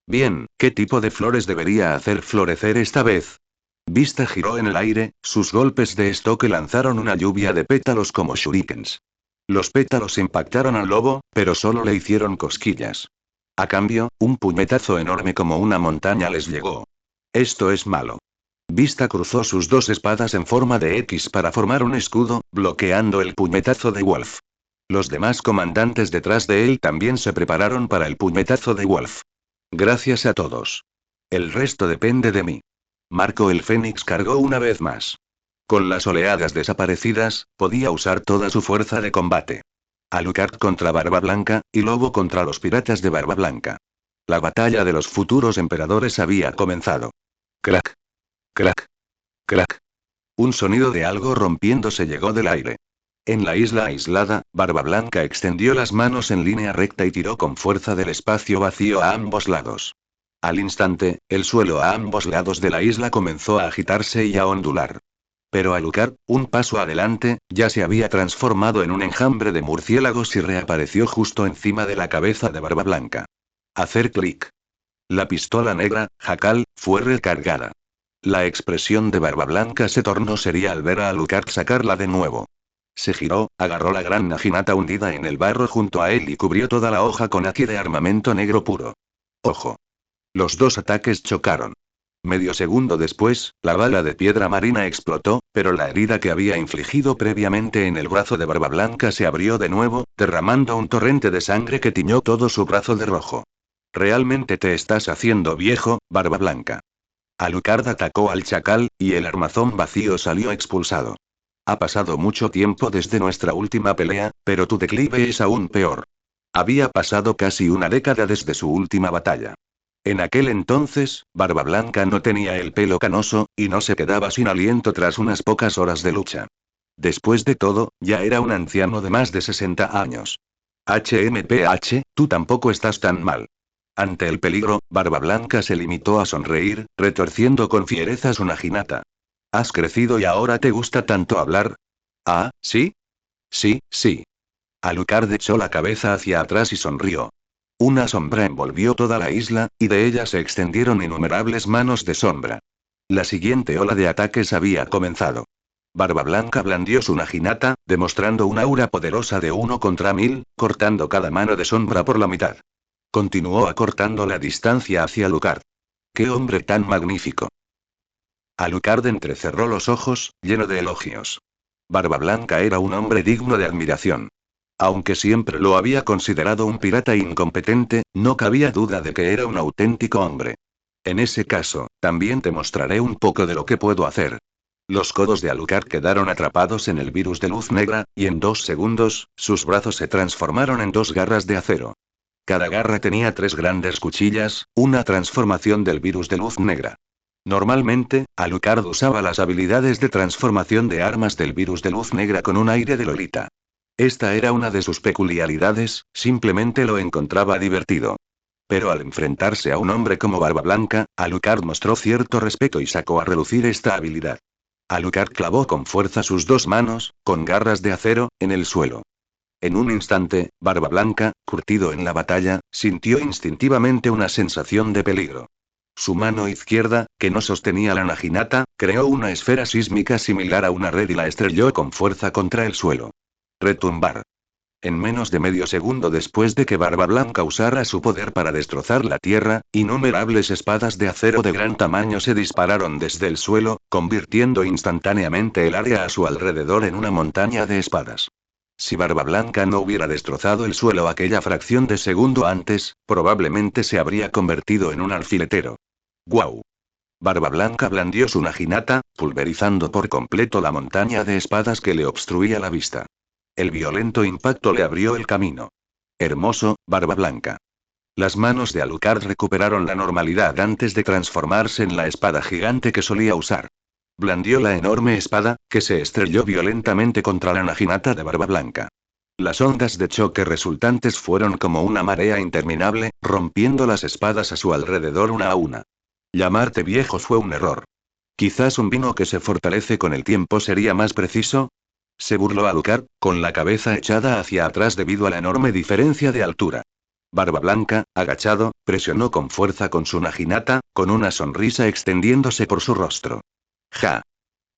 Bien, ¿qué tipo de flores debería hacer florecer esta vez? Vista giró en el aire, sus golpes de estoque lanzaron una lluvia de pétalos como shurikens. Los pétalos impactaron al lobo, pero solo le hicieron cosquillas. A cambio, un puñetazo enorme como una montaña les llegó. Esto es malo. Vista cruzó sus dos espadas en forma de X para formar un escudo, bloqueando el puñetazo de Wolf. Los demás comandantes detrás de él también se prepararon para el puñetazo de Wolf. Gracias a todos. El resto depende de mí. Marco el Fénix cargó una vez más. Con las oleadas desaparecidas, podía usar toda su fuerza de combate. Alucard contra Barba Blanca, y Lobo contra los piratas de Barba Blanca. La batalla de los futuros emperadores había comenzado. Crack. Crack. Crack. Un sonido de algo rompiéndose llegó del aire. En la isla aislada, Barba Blanca extendió las manos en línea recta y tiró con fuerza del espacio vacío a ambos lados. Al instante, el suelo a ambos lados de la isla comenzó a agitarse y a ondular. Pero Alucard, un paso adelante, ya se había transformado en un enjambre de murciélagos y reapareció justo encima de la cabeza de Barba Blanca. Hacer clic. La pistola negra, Jacal, fue recargada. La expresión de Barba Blanca se tornó seria al ver a Alucard sacarla de nuevo. Se giró, agarró la gran naginata hundida en el barro junto a él y cubrió toda la hoja con haki de armamento negro puro. ¡Ojo! Los dos ataques chocaron. Medio segundo después, la bala de piedra marina explotó, pero la herida que había infligido previamente en el brazo de Barba Blanca se abrió de nuevo, derramando un torrente de sangre que tiñó todo su brazo de rojo. Realmente te estás haciendo viejo, Barba Blanca. Alucard atacó al chacal, y el armazón vacío salió expulsado. Ha pasado mucho tiempo desde nuestra última pelea, pero tu declive es aún peor. Había pasado casi una década desde su última batalla. En aquel entonces, Barba Blanca no tenía el pelo canoso, y no se quedaba sin aliento tras unas pocas horas de lucha. Después de todo, ya era un anciano de más de 60 años. HMPH, tú tampoco estás tan mal. Ante el peligro, Barba Blanca se limitó a sonreír, retorciendo con fiereza su naginata. ¿Has crecido y ahora te gusta tanto hablar? ¿Ah, sí? Sí, sí. Alucard echó la cabeza hacia atrás y sonrió. Una sombra envolvió toda la isla, y de ella se extendieron innumerables manos de sombra. La siguiente ola de ataques había comenzado. Barba Blanca blandió su naginata, demostrando una aura poderosa de 1 contra 1000, cortando cada mano de sombra por la mitad. Continuó acortando la distancia hacia Alucard. ¡Qué hombre tan magnífico! Alucard entrecerró los ojos, lleno de elogios. Barba Blanca era un hombre digno de admiración. Aunque siempre lo había considerado un pirata incompetente, no cabía duda de que era un auténtico hombre. En ese caso, también te mostraré un poco de lo que puedo hacer. Los codos de Alucard quedaron atrapados en el virus de luz negra, y en 2 segundos, sus brazos se transformaron en 2 garras de acero. Cada garra tenía 3 grandes cuchillas, una transformación del virus de luz negra. Normalmente, Alucard usaba las habilidades de transformación de armas del virus de luz negra con un aire de lolita. Esta era una de sus peculiaridades, simplemente lo encontraba divertido. Pero al enfrentarse a un hombre como Barba Blanca, Alucard mostró cierto respeto y sacó a relucir esta habilidad. Alucard clavó con fuerza sus 2 manos, con garras de acero, en el suelo. En un instante, Barba Blanca, curtido en la batalla, sintió instintivamente una sensación de peligro. Su mano izquierda, que no sostenía la naginata, creó una esfera sísmica similar a una red y la estrelló con fuerza contra el suelo. Retumbar. En menos de medio segundo después de que Barba Blanca usara su poder para destrozar la tierra, innumerables espadas de acero de gran tamaño se dispararon desde el suelo, convirtiendo instantáneamente el área a su alrededor en una montaña de espadas. Si Barba Blanca no hubiera destrozado el suelo aquella fracción de segundo antes, probablemente se habría convertido en un alfiletero. ¡Guau! Barba Blanca blandió su naginata, pulverizando por completo la montaña de espadas que le obstruía la vista. El violento impacto le abrió el camino. Hermoso, Barba Blanca. Las manos de Alucard recuperaron la normalidad antes de transformarse en la espada gigante que solía usar. Blandió la enorme espada, que se estrelló violentamente contra la naginata de Barba Blanca. Las ondas de choque resultantes fueron como una marea interminable, rompiendo las espadas a su alrededor una a una. Llamarte viejo fue un error. Quizás un vino que se fortalece con el tiempo sería más preciso. Se burló Alucard, con la cabeza echada hacia atrás debido a la enorme diferencia de altura. Barba Blanca, agachado, presionó con fuerza con su naginata, con una sonrisa extendiéndose por su rostro. Ja.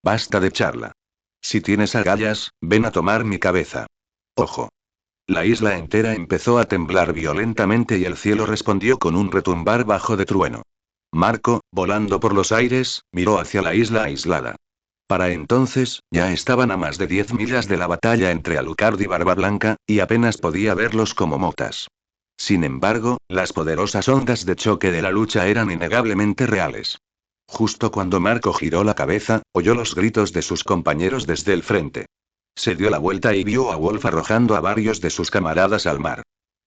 Basta de charla. Si tienes agallas, ven a tomar mi cabeza. Ojo. La isla entera empezó a temblar violentamente y el cielo respondió con un retumbar bajo de trueno. Marco, volando por los aires, miró hacia la isla aislada. Para entonces, ya estaban a más de 10 millas de la batalla entre Alucard y Barba Blanca, y apenas podía verlos como motas. Sin embargo, las poderosas ondas de choque de la lucha eran innegablemente reales. Justo cuando Marco giró la cabeza, oyó los gritos de sus compañeros desde el frente. Se dio la vuelta y vio a Wolf arrojando a varios de sus camaradas al mar.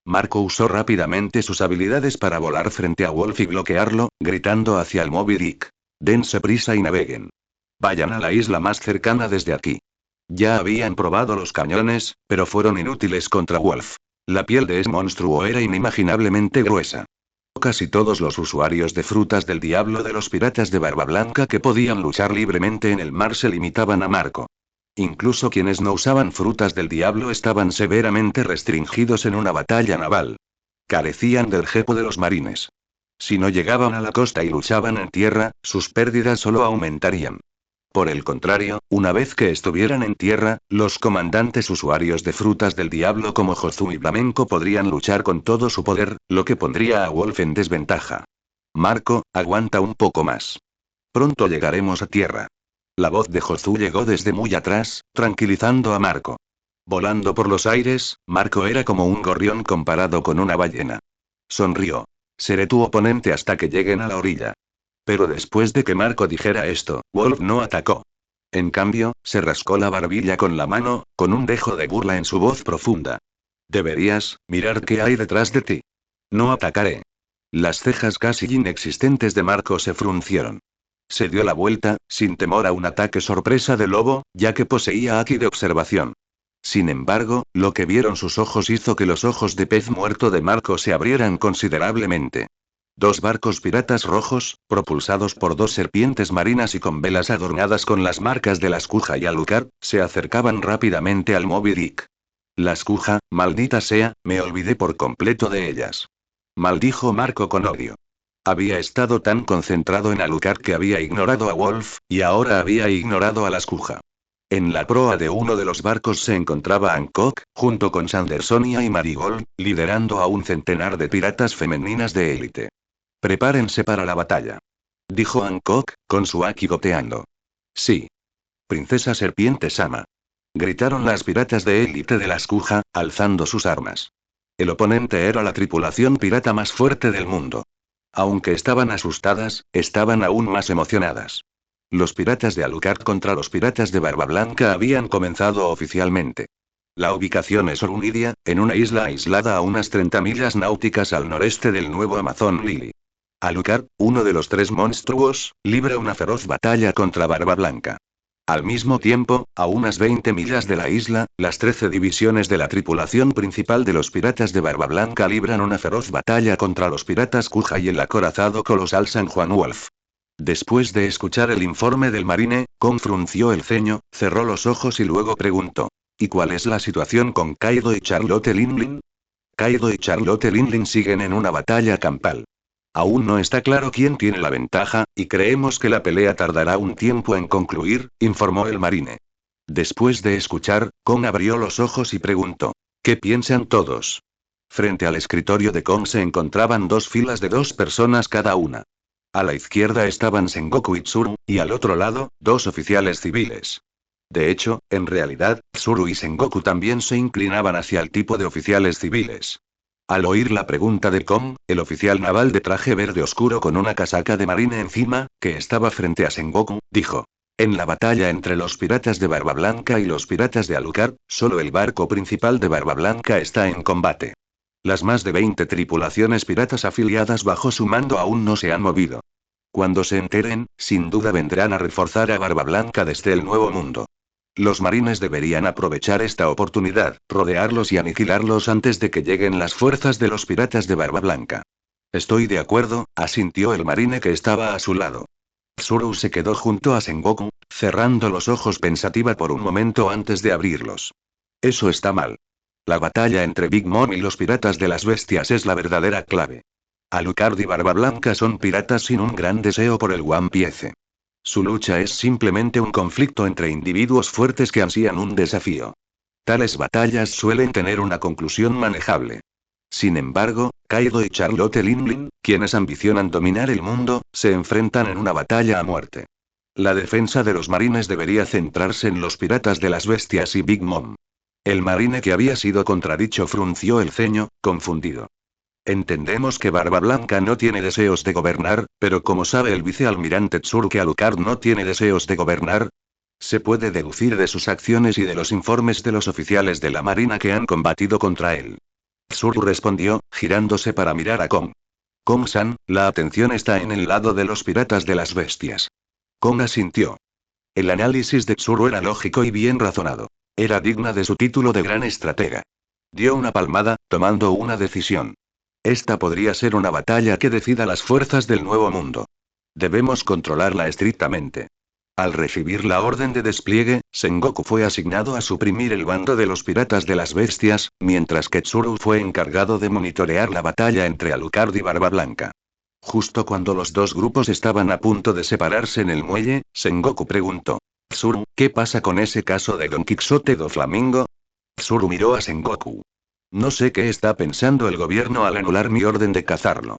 Marco usó rápidamente sus habilidades para volar frente a Wolf y bloquearlo, gritando hacia el Moby Dick. Dense prisa y naveguen. Vayan a la isla más cercana desde aquí. Ya habían probado los cañones, pero fueron inútiles contra Wolf. La piel de ese monstruo era inimaginablemente gruesa. Casi todos los usuarios de frutas del diablo de los piratas de Barba Blanca que podían luchar libremente en el mar se limitaban a Marco. Incluso quienes no usaban frutas del diablo estaban severamente restringidos en una batalla naval. Carecían del jepo de los marines. Si no llegaban a la costa y luchaban en tierra, sus pérdidas solo aumentarían. Por el contrario, una vez que estuvieran en tierra, los comandantes usuarios de frutas del diablo como Jozu y Flamenco podrían luchar con todo su poder, lo que pondría a Wolf en desventaja. Marco, aguanta un poco más. Pronto llegaremos a tierra. La voz de Jozu llegó desde muy atrás, tranquilizando a Marco. Volando por los aires, Marco era como un gorrión comparado con una ballena. Sonrió. Seré tu oponente hasta que lleguen a la orilla. Pero después de que Marco dijera esto, Wolf no atacó. En cambio, se rascó la barbilla con la mano, con un dejo de burla en su voz profunda. Deberías mirar qué hay detrás de ti. No atacaré. Las cejas casi inexistentes de Marco se fruncieron. Se dio la vuelta, sin temor a un ataque sorpresa de lobo, ya que poseía Haki de observación. Sin embargo, lo que vieron sus ojos hizo que los ojos de pez muerto de Marco se abrieran considerablemente. Dos barcos piratas rojos, propulsados por dos serpientes marinas y con velas adornadas con las marcas de la Escuja y Alucard, se acercaban rápidamente al Moby Dick. La Escuja, maldita sea, me olvidé por completo de ellas. Maldijo Marco con odio. Había estado tan concentrado en Alucard que había ignorado a Wolf, y ahora había ignorado a la Escuja. En la proa de uno de los barcos se encontraba Hancock, junto con Sandersonia y Marigold, liderando a un centenar de piratas femeninas de élite. Prepárense para la batalla. Dijo Hancock, con su haki goteando. Sí. Princesa Serpiente Sama. Gritaron las piratas de élite de la Escuja, alzando sus armas. El oponente era la tripulación pirata más fuerte del mundo. Aunque estaban asustadas, estaban aún más emocionadas. Los piratas de Alucard contra los piratas de Barba Blanca habían comenzado oficialmente. La ubicación es Orunidia, en una isla aislada a unas 30 millas náuticas al noreste del nuevo Amazon Lily. Alucard, uno de los tres monstruos, libra una feroz batalla contra Barba Blanca. Al mismo tiempo, a unas 20 millas de la isla, las 13 divisiones de la tripulación principal de los piratas de Barba Blanca libran una feroz batalla contra los piratas Kuja y el acorazado colosal San Juan Wolf. Después de escuchar el informe del marine, Kong frunció el ceño, cerró los ojos y luego preguntó. ¿Y cuál es la situación con Kaido y Charlotte Linlin? Kaido y Charlotte Linlin siguen en una batalla campal. Aún no está claro quién tiene la ventaja, y creemos que la pelea tardará un tiempo en concluir, informó el marine. Después de escuchar, Kong abrió los ojos y preguntó. ¿Qué piensan todos? Frente al escritorio de Kong se encontraban dos filas de 2 personas cada una. A la izquierda estaban Sengoku y Tsuru, y al otro lado, 2 oficiales civiles. De hecho, en realidad, Tsuru y Sengoku también se inclinaban hacia el tipo de oficiales civiles. Al oír la pregunta de Kong, el oficial naval de traje verde oscuro con una casaca de marine encima, que estaba frente a Sengoku, dijo: en la batalla entre los piratas de Barba Blanca y los piratas de Alucard, solo el barco principal de Barba Blanca está en combate. Las más de 20 tripulaciones piratas afiliadas bajo su mando aún no se han movido. Cuando se enteren, sin duda vendrán a reforzar a Barba Blanca desde el Nuevo Mundo. Los marines deberían aprovechar esta oportunidad, rodearlos y aniquilarlos antes de que lleguen las fuerzas de los piratas de Barba Blanca. Estoy de acuerdo, asintió el marine que estaba a su lado. Tsuru se quedó junto a Sengoku, cerrando los ojos pensativa por un momento antes de abrirlos. Eso está mal. La batalla entre Big Mom y los piratas de las bestias es la verdadera clave. Alucard y Barba Blanca son piratas sin un gran deseo por el One Piece. Su lucha es simplemente un conflicto entre individuos fuertes que ansían un desafío. Tales batallas suelen tener una conclusión manejable. Sin embargo, Kaido y Charlotte Linlin, quienes ambicionan dominar el mundo, se enfrentan en una batalla a muerte. La defensa de los marines debería centrarse en los piratas de las bestias y Big Mom. El marine que había sido contradicho frunció el ceño, confundido. Entendemos que Barba Blanca no tiene deseos de gobernar, pero ¿cómo sabe el vicealmirante Tsuru que Alucard no tiene deseos de gobernar? Se puede deducir de sus acciones y de los informes de los oficiales de la marina que han combatido contra él. Tsuru respondió, girándose para mirar a Kong. Kong-san, la atención está en el lado de los piratas de las bestias. Kong asintió. El análisis de Tsuru era lógico y bien razonado. Era digna de su título de gran estratega. Dio una palmada, tomando una decisión. Esta podría ser una batalla que decida las fuerzas del Nuevo Mundo. Debemos controlarla estrictamente. Al recibir la orden de despliegue, Sengoku fue asignado a suprimir el bando de los piratas de las bestias, mientras que Tsuru fue encargado de monitorear la batalla entre Alucard y Barba Blanca. Justo cuando los dos grupos estaban a punto de separarse en el muelle, Sengoku preguntó: Tsuru, ¿qué pasa con ese caso de Don Quixote do Flamingo? Tsuru miró a Sengoku. No sé qué está pensando el gobierno al anular mi orden de cazarlo.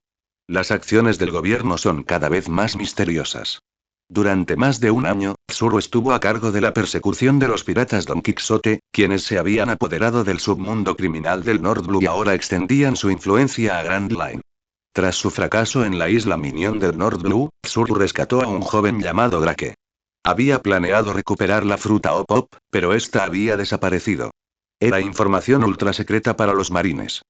Las acciones del gobierno son cada vez más misteriosas. Durante más de un año, Tsuru estuvo a cargo de la persecución de los piratas Don Quixote, quienes se habían apoderado del submundo criminal del North Blue y ahora extendían su influencia a Grand Line. Tras su fracaso en la isla Minion del North Blue, Tsuru rescató a un joven llamado Drake. Había planeado recuperar la fruta Opop, pero esta había desaparecido. Era información ultra secreta para los marines.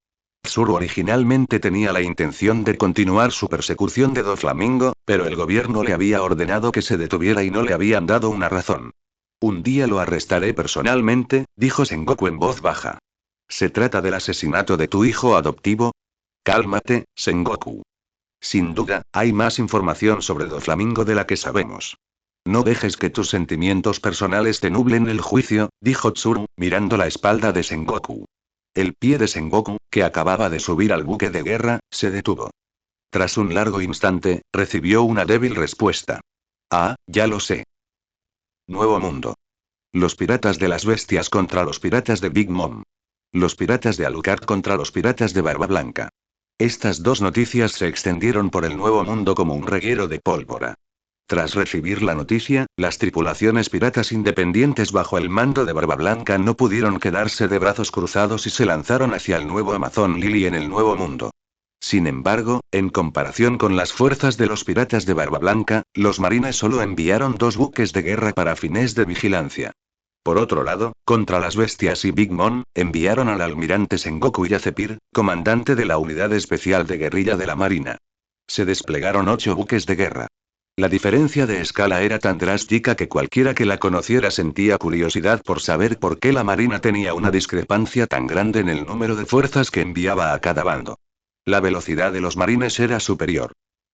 Tsuru originalmente tenía la intención de continuar su persecución de Doflamingo, pero el gobierno le había ordenado que se detuviera y no le habían dado una razón. Un día lo arrestaré personalmente, dijo Sengoku en voz baja. ¿Se trata del asesinato de tu hijo adoptivo? Cálmate, Sengoku. Sin duda, hay más información sobre Doflamingo de la que sabemos. No dejes que tus sentimientos personales te nublen el juicio, dijo Tsuru, mirando la espalda de Sengoku. El pie de Sengoku, que acababa de subir al buque de guerra, se detuvo. Tras un largo instante, recibió una débil respuesta. Ah, ya lo sé. Nuevo Mundo. Los piratas de las bestias contra los piratas de Big Mom. Los piratas de Alucard contra los piratas de Barba Blanca. Estas dos noticias se extendieron por el Nuevo Mundo como un reguero de pólvora. Tras recibir la noticia, las tripulaciones piratas independientes bajo el mando de Barba Blanca no pudieron quedarse de brazos cruzados y se lanzaron hacia el nuevo Amazon Lily en el Nuevo Mundo. Sin embargo, en comparación con las fuerzas de los piratas de Barba Blanca, los marines solo enviaron 2 buques de guerra para fines de vigilancia. Por otro lado, contra las bestias y Big Mom, enviaron al almirante Sengoku Yazepir, comandante de la Unidad Especial de Guerrilla de la Marina. Se desplegaron 8 buques de guerra. La diferencia de escala era tan drástica que cualquiera que la conociera sentía curiosidad por saber por qué la Marina tenía una discrepancia tan grande en el número de fuerzas que enviaba a cada bando. La velocidad de los marines era superior.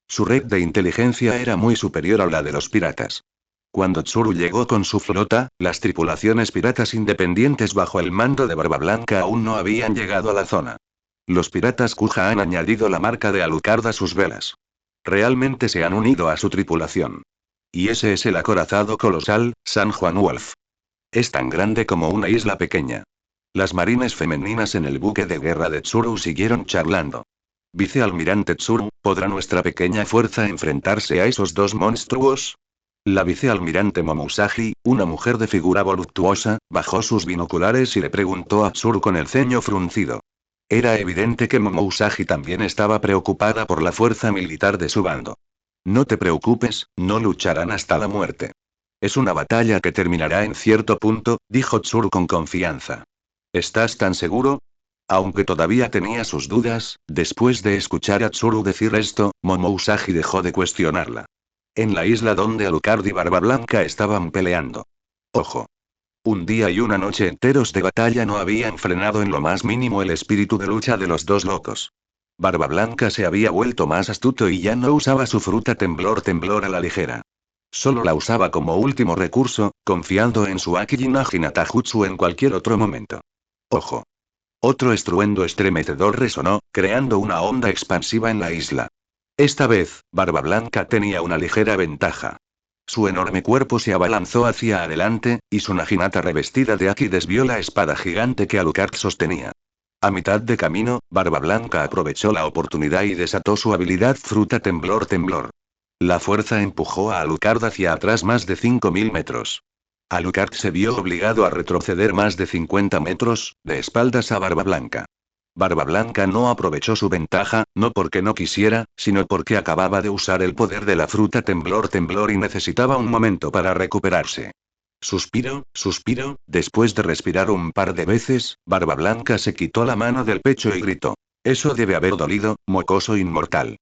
Su red de inteligencia era muy superior a la de los piratas. Cuando Tsuru llegó con su flota, las tripulaciones piratas independientes bajo el mando de Barba Blanca aún no habían llegado a la zona. Los piratas Kuja han añadido la marca de Alucard a sus velas. Realmente se han unido a su tripulación. Y ese es el acorazado colosal, San Juan Wolf. Es tan grande como una isla pequeña. Las marines femeninas en el buque de guerra de Tsuru siguieron charlando. Vicealmirante Tsuru, ¿podrá nuestra pequeña fuerza enfrentarse a esos dos monstruos? La vicealmirante Momousagi, una mujer de figura voluptuosa, bajó sus binoculares y le preguntó a Tsuru con el ceño fruncido. Era evidente que Momousagi también estaba preocupada por la fuerza militar de su bando. No te preocupes, no lucharán hasta la muerte. Es una batalla que terminará en cierto punto, dijo Tsuru con confianza. ¿Estás tan seguro? Aunque todavía tenía sus dudas, después de escuchar a Tsuru decir esto, Momousagi dejó de cuestionarla. En la isla donde Alucard y Barba Blanca estaban peleando. Ojo. Un día y una noche enteros de batalla no habían frenado en lo más mínimo el espíritu de lucha de los dos locos. Barba Blanca se había vuelto más astuto y ya no usaba su fruta temblor a la ligera. Solo la usaba como último recurso, confiando en su Akijinagi Natajutsu en cualquier otro momento. Ojo. Otro estruendo estremecedor resonó, creando una onda expansiva en la isla. Esta vez, Barba Blanca tenía una ligera ventaja. Su enorme cuerpo se abalanzó hacia adelante, y su Naginata revestida de Aki desvió la espada gigante que Alucard sostenía. A mitad de camino, Barba Blanca aprovechó la oportunidad y desató su habilidad fruta temblor. La fuerza empujó a Alucard hacia atrás más de 5000 metros. Alucard se vio obligado a retroceder más de 50 metros, de espaldas a Barba Blanca. Barba Blanca no aprovechó su ventaja, no porque no quisiera, sino porque acababa de usar el poder de la fruta temblor y necesitaba un momento para recuperarse. Suspiro, después de respirar un par de veces, Barba Blanca se quitó la mano del pecho y gritó. Eso debe haber dolido, mocoso inmortal.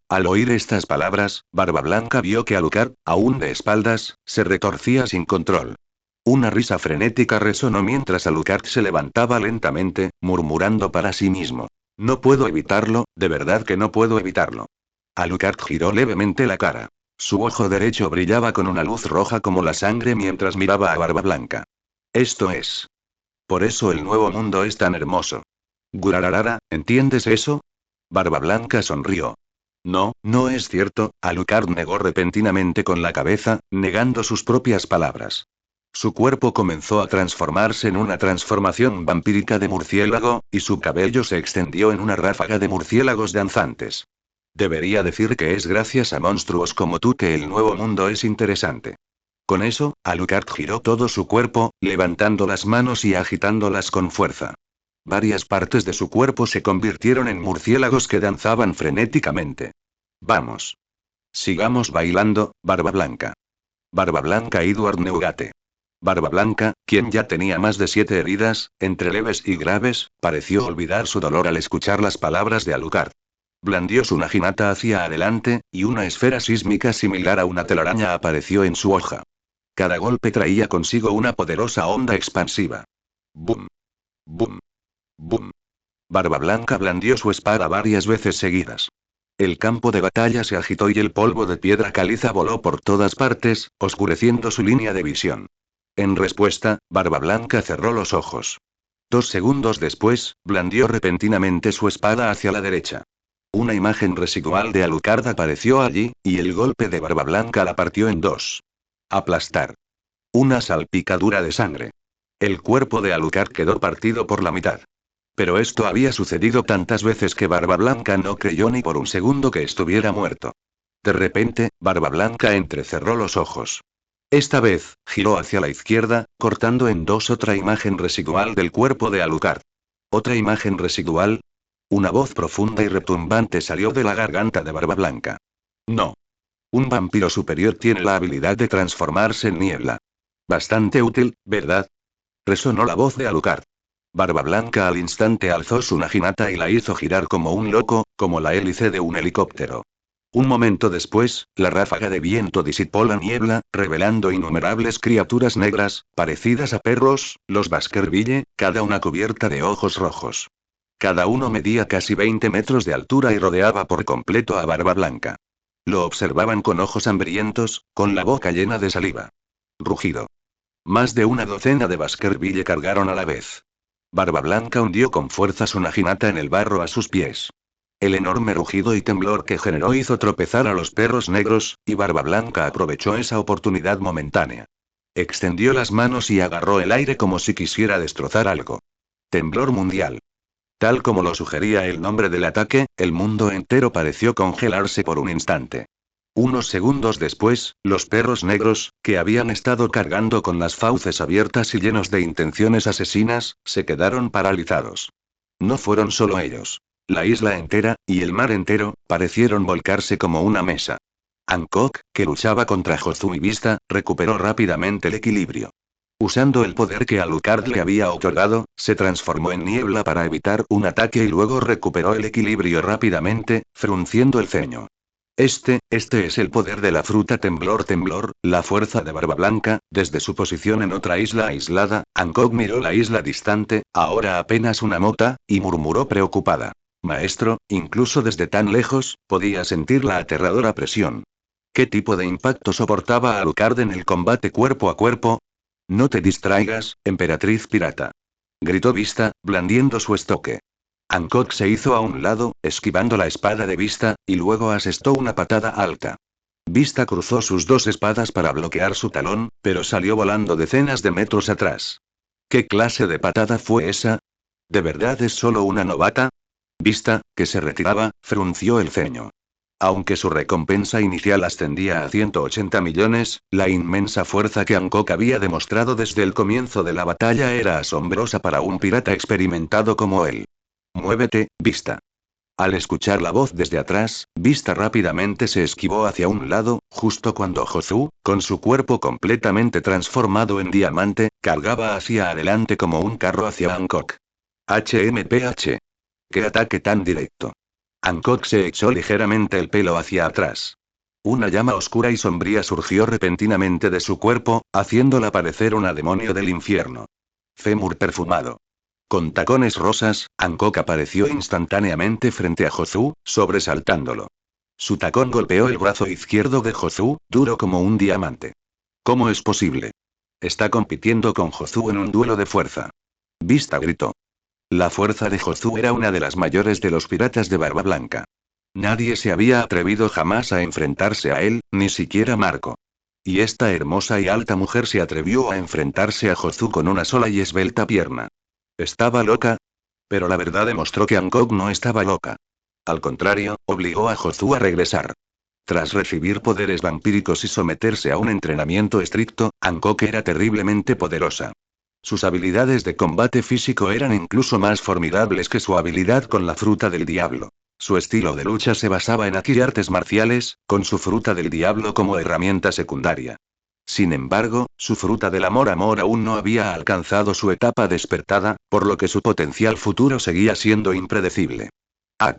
Al oír estas palabras, Barba Blanca vio que Alucard, aún de espaldas, se retorcía sin control. Una risa frenética resonó mientras Alucard se levantaba lentamente, murmurando para sí mismo. No puedo evitarlo, de verdad que no puedo evitarlo. Alucard giró levemente la cara. Su ojo derecho brillaba con una luz roja como la sangre mientras miraba a Barba Blanca. Esto es. Por eso el nuevo mundo es tan hermoso. Gurararara, ¿entiendes eso? Barba Blanca sonrió. No, no es cierto, Alucard negó repentinamente con la cabeza, negando sus propias palabras. Su cuerpo comenzó a transformarse en una transformación vampírica de murciélago, y su cabello se extendió en una ráfaga de murciélagos danzantes. Debería decir que es gracias a monstruos como tú que el nuevo mundo es interesante. Con eso, Alucard giró todo su cuerpo, levantando las manos y agitándolas con fuerza. Varias partes de su cuerpo se convirtieron en murciélagos que danzaban frenéticamente. Vamos. Sigamos bailando, Barba Blanca. Barba Blanca Edward Neugate. Barba Blanca, quien ya tenía más de 7 heridas, entre leves y graves, pareció olvidar su dolor al escuchar las palabras de Alucard. Blandió su naginata hacia adelante, y una esfera sísmica similar a una telaraña apareció en su hoja. Cada golpe traía consigo una poderosa onda expansiva. ¡Bum! ¡Bum! ¡Bum! Barba Blanca blandió su espada varias veces seguidas. El campo de batalla se agitó y el polvo de piedra caliza voló por todas partes, oscureciendo su línea de visión. En respuesta, Barba Blanca cerró los ojos. 2 segundos después, blandió repentinamente su espada hacia la derecha. Una imagen residual de Alucard apareció allí, y el golpe de Barba Blanca la partió en 2. Aplastar. Una salpicadura de sangre. El cuerpo de Alucard quedó partido por la mitad. Pero esto había sucedido tantas veces que Barba Blanca no creyó ni por un segundo que estuviera muerto. De repente, Barba Blanca entrecerró los ojos. Esta vez, giró hacia la izquierda, cortando en 2 otra imagen residual del cuerpo de Alucard. ¿Otra imagen residual? Una voz profunda y retumbante salió de la garganta de Barba Blanca. No. Un vampiro superior tiene la habilidad de transformarse en niebla. Bastante útil, ¿verdad? Resonó la voz de Alucard. Barba Blanca al instante alzó su naginata y la hizo girar como un loco, como la hélice de un helicóptero. Un momento después, la ráfaga de viento disipó la niebla, revelando innumerables criaturas negras, parecidas a perros, los Baskerville, cada una cubierta de ojos rojos. Cada uno medía casi 20 metros de altura y rodeaba por completo a Barba Blanca. Lo observaban con ojos hambrientos, con la boca llena de saliva. Rugido. Más de una docena de Baskerville cargaron a la vez. Barba Blanca hundió con fuerza su naginata en el barro a sus pies. El enorme rugido y temblor que generó hizo tropezar a los perros negros, y Barba Blanca aprovechó esa oportunidad momentánea. Extendió las manos y agarró el aire como si quisiera destrozar algo. Temblor mundial. Tal como lo sugería el nombre del ataque, el mundo entero pareció congelarse por un instante. Unos segundos después, los perros negros, que habían estado cargando con las fauces abiertas y llenos de intenciones asesinas, se quedaron paralizados. No fueron solo ellos. La isla entera, y el mar entero, parecieron volcarse como una mesa. Hancock, que luchaba contra Jozu y Vista, recuperó rápidamente el equilibrio. Usando el poder que Alucard le había otorgado, se transformó en niebla para evitar un ataque y luego recuperó el equilibrio rápidamente, frunciendo el ceño. Este es el poder de la fruta temblor, la fuerza de Barba Blanca. Desde su posición en otra isla aislada, Hancock miró la isla distante, ahora apenas una mota, y murmuró preocupada. Maestro, incluso desde tan lejos, podía sentir la aterradora presión. ¿Qué tipo de impacto soportaba Alucard en el combate cuerpo a cuerpo? No te distraigas, emperatriz pirata. Gritó Vista, blandiendo su estoque. Hancock se hizo a un lado, esquivando la espada de Vista, y luego asestó una patada alta. Vista cruzó sus dos espadas para bloquear su talón, pero salió volando decenas de metros atrás. ¿Qué clase de patada fue esa? ¿De verdad es solo una novata? Vista, que se retiraba, frunció el ceño. Aunque su recompensa inicial ascendía a 180 millones, la inmensa fuerza que Hancock había demostrado desde el comienzo de la batalla era asombrosa para un pirata experimentado como él. Muévete, Vista. Al escuchar la voz desde atrás, Vista rápidamente se esquivó hacia un lado, justo cuando Jozu, con su cuerpo completamente transformado en diamante, cargaba hacia adelante como un carro hacia Hancock. HMPH. ¡Qué ataque tan directo! Hancock se echó ligeramente el pelo hacia atrás. Una llama oscura y sombría surgió repentinamente de su cuerpo, haciéndola parecer una demonio del infierno. Fémur perfumado. Con tacones rosas, Hancock apareció instantáneamente frente a Jozu, sobresaltándolo. Su tacón golpeó el brazo izquierdo de Jozu, duro como un diamante. ¿Cómo es posible? Está compitiendo con Jozu en un duelo de fuerza. Vista gritó. La fuerza de Jozu era una de las mayores de los piratas de Barba Blanca. Nadie se había atrevido jamás a enfrentarse a él, ni siquiera Marco. Y esta hermosa y alta mujer se atrevió a enfrentarse a Jozu con una sola y esbelta pierna. ¿Estaba loca? Pero la verdad demostró que Hancock no estaba loca. Al contrario, obligó a Jozu a regresar. Tras recibir poderes vampíricos y someterse a un entrenamiento estricto, Hancock era terriblemente poderosa. Sus habilidades de combate físico eran incluso más formidables que su habilidad con la fruta del diablo. Su estilo de lucha se basaba en adquirir artes marciales, con su fruta del diablo como herramienta secundaria. Sin embargo, su fruta del amor aún no había alcanzado su etapa despertada, por lo que su potencial futuro seguía siendo impredecible. ¡Ah!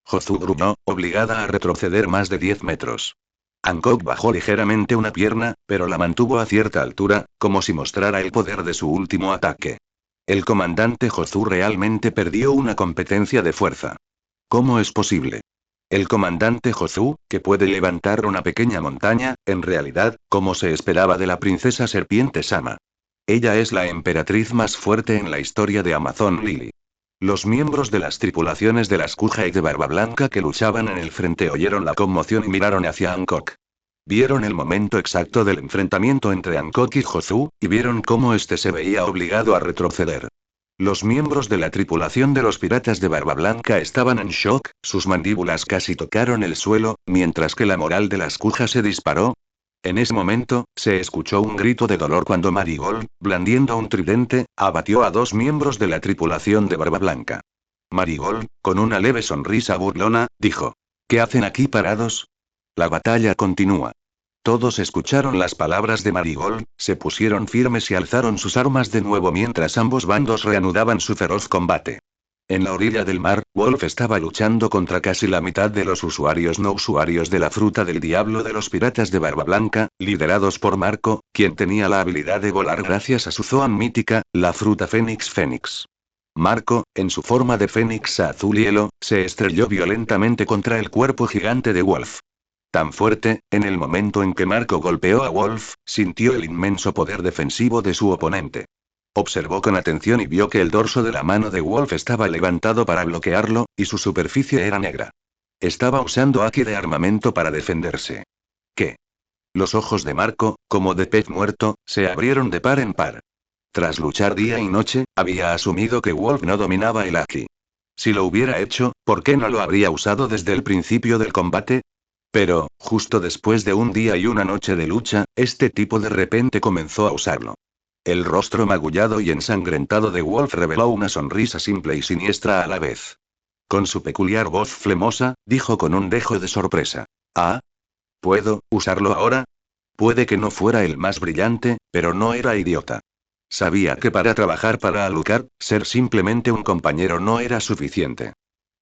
Jozu gruñó, obligada a retroceder más de 10 metros. Hancock bajó ligeramente una pierna, pero la mantuvo a cierta altura, como si mostrara el poder de su último ataque. El comandante Jozu realmente perdió una competencia de fuerza. ¿Cómo es posible? El comandante Jozu, que puede levantar una pequeña montaña, en realidad, como se esperaba de la princesa serpiente Sama. Ella es la emperatriz más fuerte en la historia de Amazon Lily. Los miembros de las tripulaciones de las Kuja y de Barba Blanca que luchaban en el frente oyeron la conmoción y miraron hacia Hancock. Vieron el momento exacto del enfrentamiento entre Hancock y Jozu, y vieron cómo este se veía obligado a retroceder. Los miembros de la tripulación de los piratas de Barba Blanca estaban en shock, sus mandíbulas casi tocaron el suelo, mientras que la moral de las Kuja se disparó. En ese momento, se escuchó un grito de dolor cuando Marigold, blandiendo un tridente, abatió a dos miembros de la tripulación de Barba Blanca. Marigold, con una leve sonrisa burlona, dijo: ¿Qué hacen aquí parados? La batalla continúa. Todos escucharon las palabras de Marigold, se pusieron firmes y alzaron sus armas de nuevo mientras ambos bandos reanudaban su feroz combate. En la orilla del mar, Wolf estaba luchando contra casi la mitad de los usuarios no usuarios de la fruta del diablo de los piratas de Barba Blanca, liderados por Marco, quien tenía la habilidad de volar gracias a su zoan mítica, la fruta Fénix. Marco, en su forma de fénix azul hielo, se estrelló violentamente contra el cuerpo gigante de Wolf. Tan fuerte, en el momento en que Marco golpeó a Wolf, sintió el inmenso poder defensivo de su oponente. Observó con atención y vio que el dorso de la mano de Wolf estaba levantado para bloquearlo, y su superficie era negra. Estaba usando Haki de armamento para defenderse. ¿Qué? Los ojos de Marco, como de pez muerto, se abrieron de par en par. Tras luchar día y noche, había asumido que Wolf no dominaba el Haki. Si lo hubiera hecho, ¿por qué no lo habría usado desde el principio del combate? Pero, justo después de un día y una noche de lucha, este tipo de repente comenzó a usarlo. El rostro magullado y ensangrentado de Wolf reveló una sonrisa simple y siniestra a la vez. Con su peculiar voz flemosa, dijo con un dejo de sorpresa. Ah, ¿puedo usarlo ahora? Puede que no fuera el más brillante, pero no era idiota. Sabía que para trabajar para Alucard, ser simplemente un compañero no era suficiente.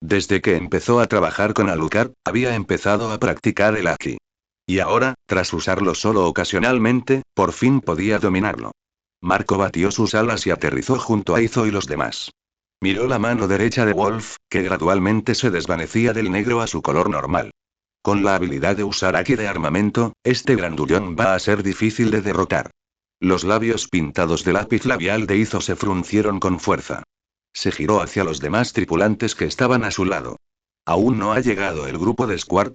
Desde que empezó a trabajar con Alucard, había empezado a practicar el Haki. Y ahora, tras usarlo solo ocasionalmente, por fin podía dominarlo. Marco batió sus alas y aterrizó junto a Izo y los demás. Miró la mano derecha de Wolf, que gradualmente se desvanecía del negro a su color normal. Con la habilidad de usar Haki de armamento, este grandullón va a ser difícil de derrotar. Los labios pintados de lápiz labial de Izo se fruncieron con fuerza. Se giró hacia los demás tripulantes que estaban a su lado. ¿Aún no ha llegado el grupo de Squad?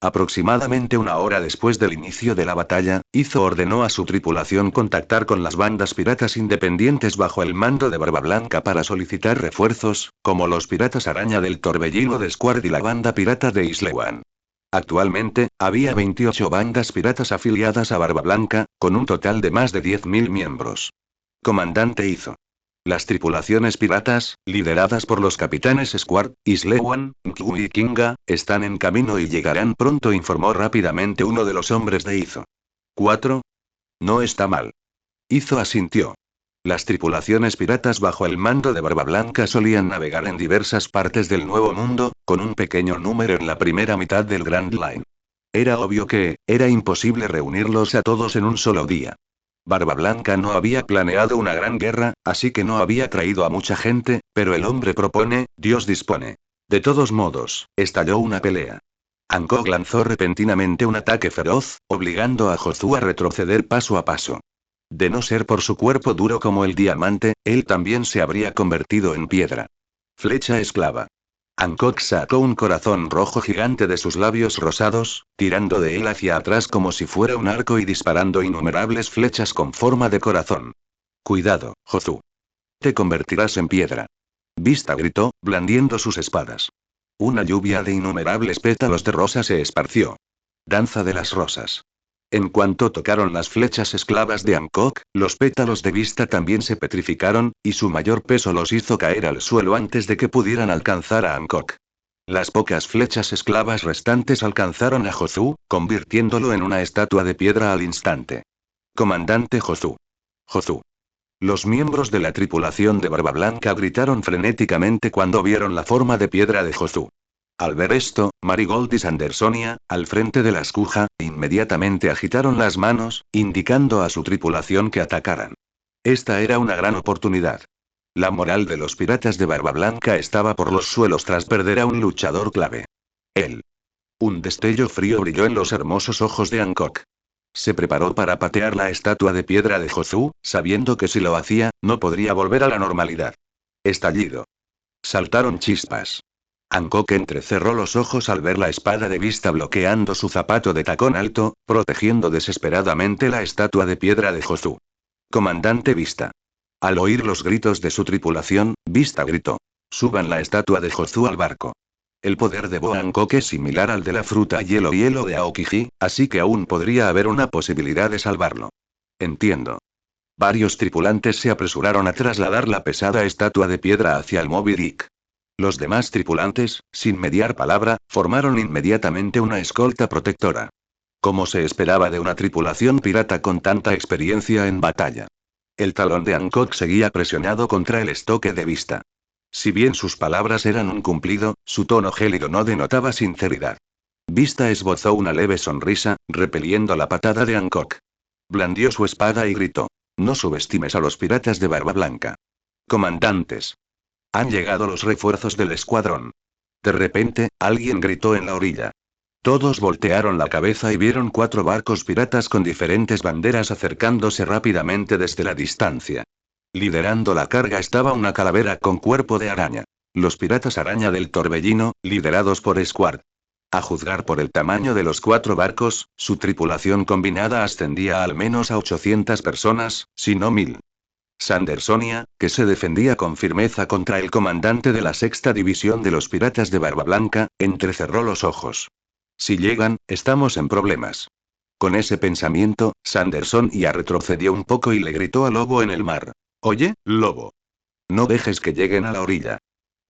Aproximadamente una hora después del inicio de la batalla, Izo ordenó a su tripulación contactar con las bandas piratas independientes bajo el mando de Barba Blanca para solicitar refuerzos, como los piratas araña del Torbellino de Squad y la banda pirata de Islewan. Actualmente, había 28 bandas piratas afiliadas a Barba Blanca, con un total de más de 10.000 miembros. Comandante Izo. Las tripulaciones piratas, lideradas por los capitanes Squad, Islewan, Nkwu y Kinga, están en camino y llegarán pronto, informó rápidamente uno de los hombres de Izo. 4. No está mal. Izo asintió. Las tripulaciones piratas bajo el mando de Barba Blanca solían navegar en diversas partes del Nuevo Mundo, con un pequeño número en la primera mitad del Grand Line. Era obvio que, era imposible reunirlos a todos en un solo día. Barba Blanca no había planeado una gran guerra, así que no había traído a mucha gente, pero el hombre propone, Dios dispone. De todos modos, estalló una pelea. Hancock lanzó repentinamente un ataque feroz, obligando a Jozu a retroceder paso a paso. De no ser por su cuerpo duro como el diamante, él también se habría convertido en piedra. Flecha esclava. Hancock sacó un corazón rojo gigante de sus labios rosados, tirando de él hacia atrás como si fuera un arco y disparando innumerables flechas con forma de corazón. Cuidado, Jozu. Te convertirás en piedra. Vista gritó, blandiendo sus espadas. Una lluvia de innumerables pétalos de rosa se esparció. Danza de las rosas. En cuanto tocaron las flechas esclavas de Hancock, los pétalos de Vista también se petrificaron, y su mayor peso los hizo caer al suelo antes de que pudieran alcanzar a Hancock. Las pocas flechas esclavas restantes alcanzaron a Jozu, convirtiéndolo en una estatua de piedra al instante. Comandante Jozu. Jozu. Los miembros de la tripulación de Barba Blanca gritaron frenéticamente cuando vieron la forma de piedra de Jozu. Al ver esto, Marigold y Sandersonia, al frente de la escuja, inmediatamente agitaron las manos, indicando a su tripulación que atacaran. Esta era una gran oportunidad. La moral de los piratas de Barba Blanca estaba por los suelos tras perder a un luchador clave. Él. Un destello frío brilló en los hermosos ojos de Hancock. Se preparó para patear la estatua de piedra de Jozu, sabiendo que si lo hacía, no podría volver a la normalidad. Estallido. Saltaron chispas. Hancock entrecerró los ojos al ver la espada de Vista bloqueando su zapato de tacón alto, protegiendo desesperadamente la estatua de piedra de Jozu. Comandante Vista. Al oír los gritos de su tripulación, Vista gritó. Suban la estatua de Jozu al barco. El poder de Bo Hancock es similar al de la fruta hielo de Aokiji, así que aún podría haber una posibilidad de salvarlo. Entiendo. Varios tripulantes se apresuraron a trasladar la pesada estatua de piedra hacia el Moby Dick. Los demás tripulantes, sin mediar palabra, formaron inmediatamente una escolta protectora. Como se esperaba de una tripulación pirata con tanta experiencia en batalla. El talón de Hancock seguía presionado contra el estoque de Vista. Si bien sus palabras eran un cumplido, su tono gélido no denotaba sinceridad. Vista esbozó una leve sonrisa, repeliendo la patada de Hancock. Blandió su espada y gritó. No subestimes a los piratas de Barba Blanca. Comandantes. Han llegado los refuerzos del escuadrón. De repente, alguien gritó en la orilla. Todos voltearon la cabeza y vieron 4 barcos piratas con diferentes banderas acercándose rápidamente desde la distancia. Liderando la carga estaba una calavera con cuerpo de araña. Los piratas araña del Torbellino, liderados por Squad. A juzgar por el tamaño de los 4 barcos, su tripulación combinada ascendía al menos a 800 personas, si no 1000. Sandersonia, que se defendía con firmeza contra el comandante de la sexta división de los piratas de Barba Blanca, entrecerró los ojos. Si llegan, estamos en problemas. Con ese pensamiento, Sanderson ya retrocedió un poco y le gritó a Lobo en el mar. Oye, Lobo. No dejes que lleguen a la orilla.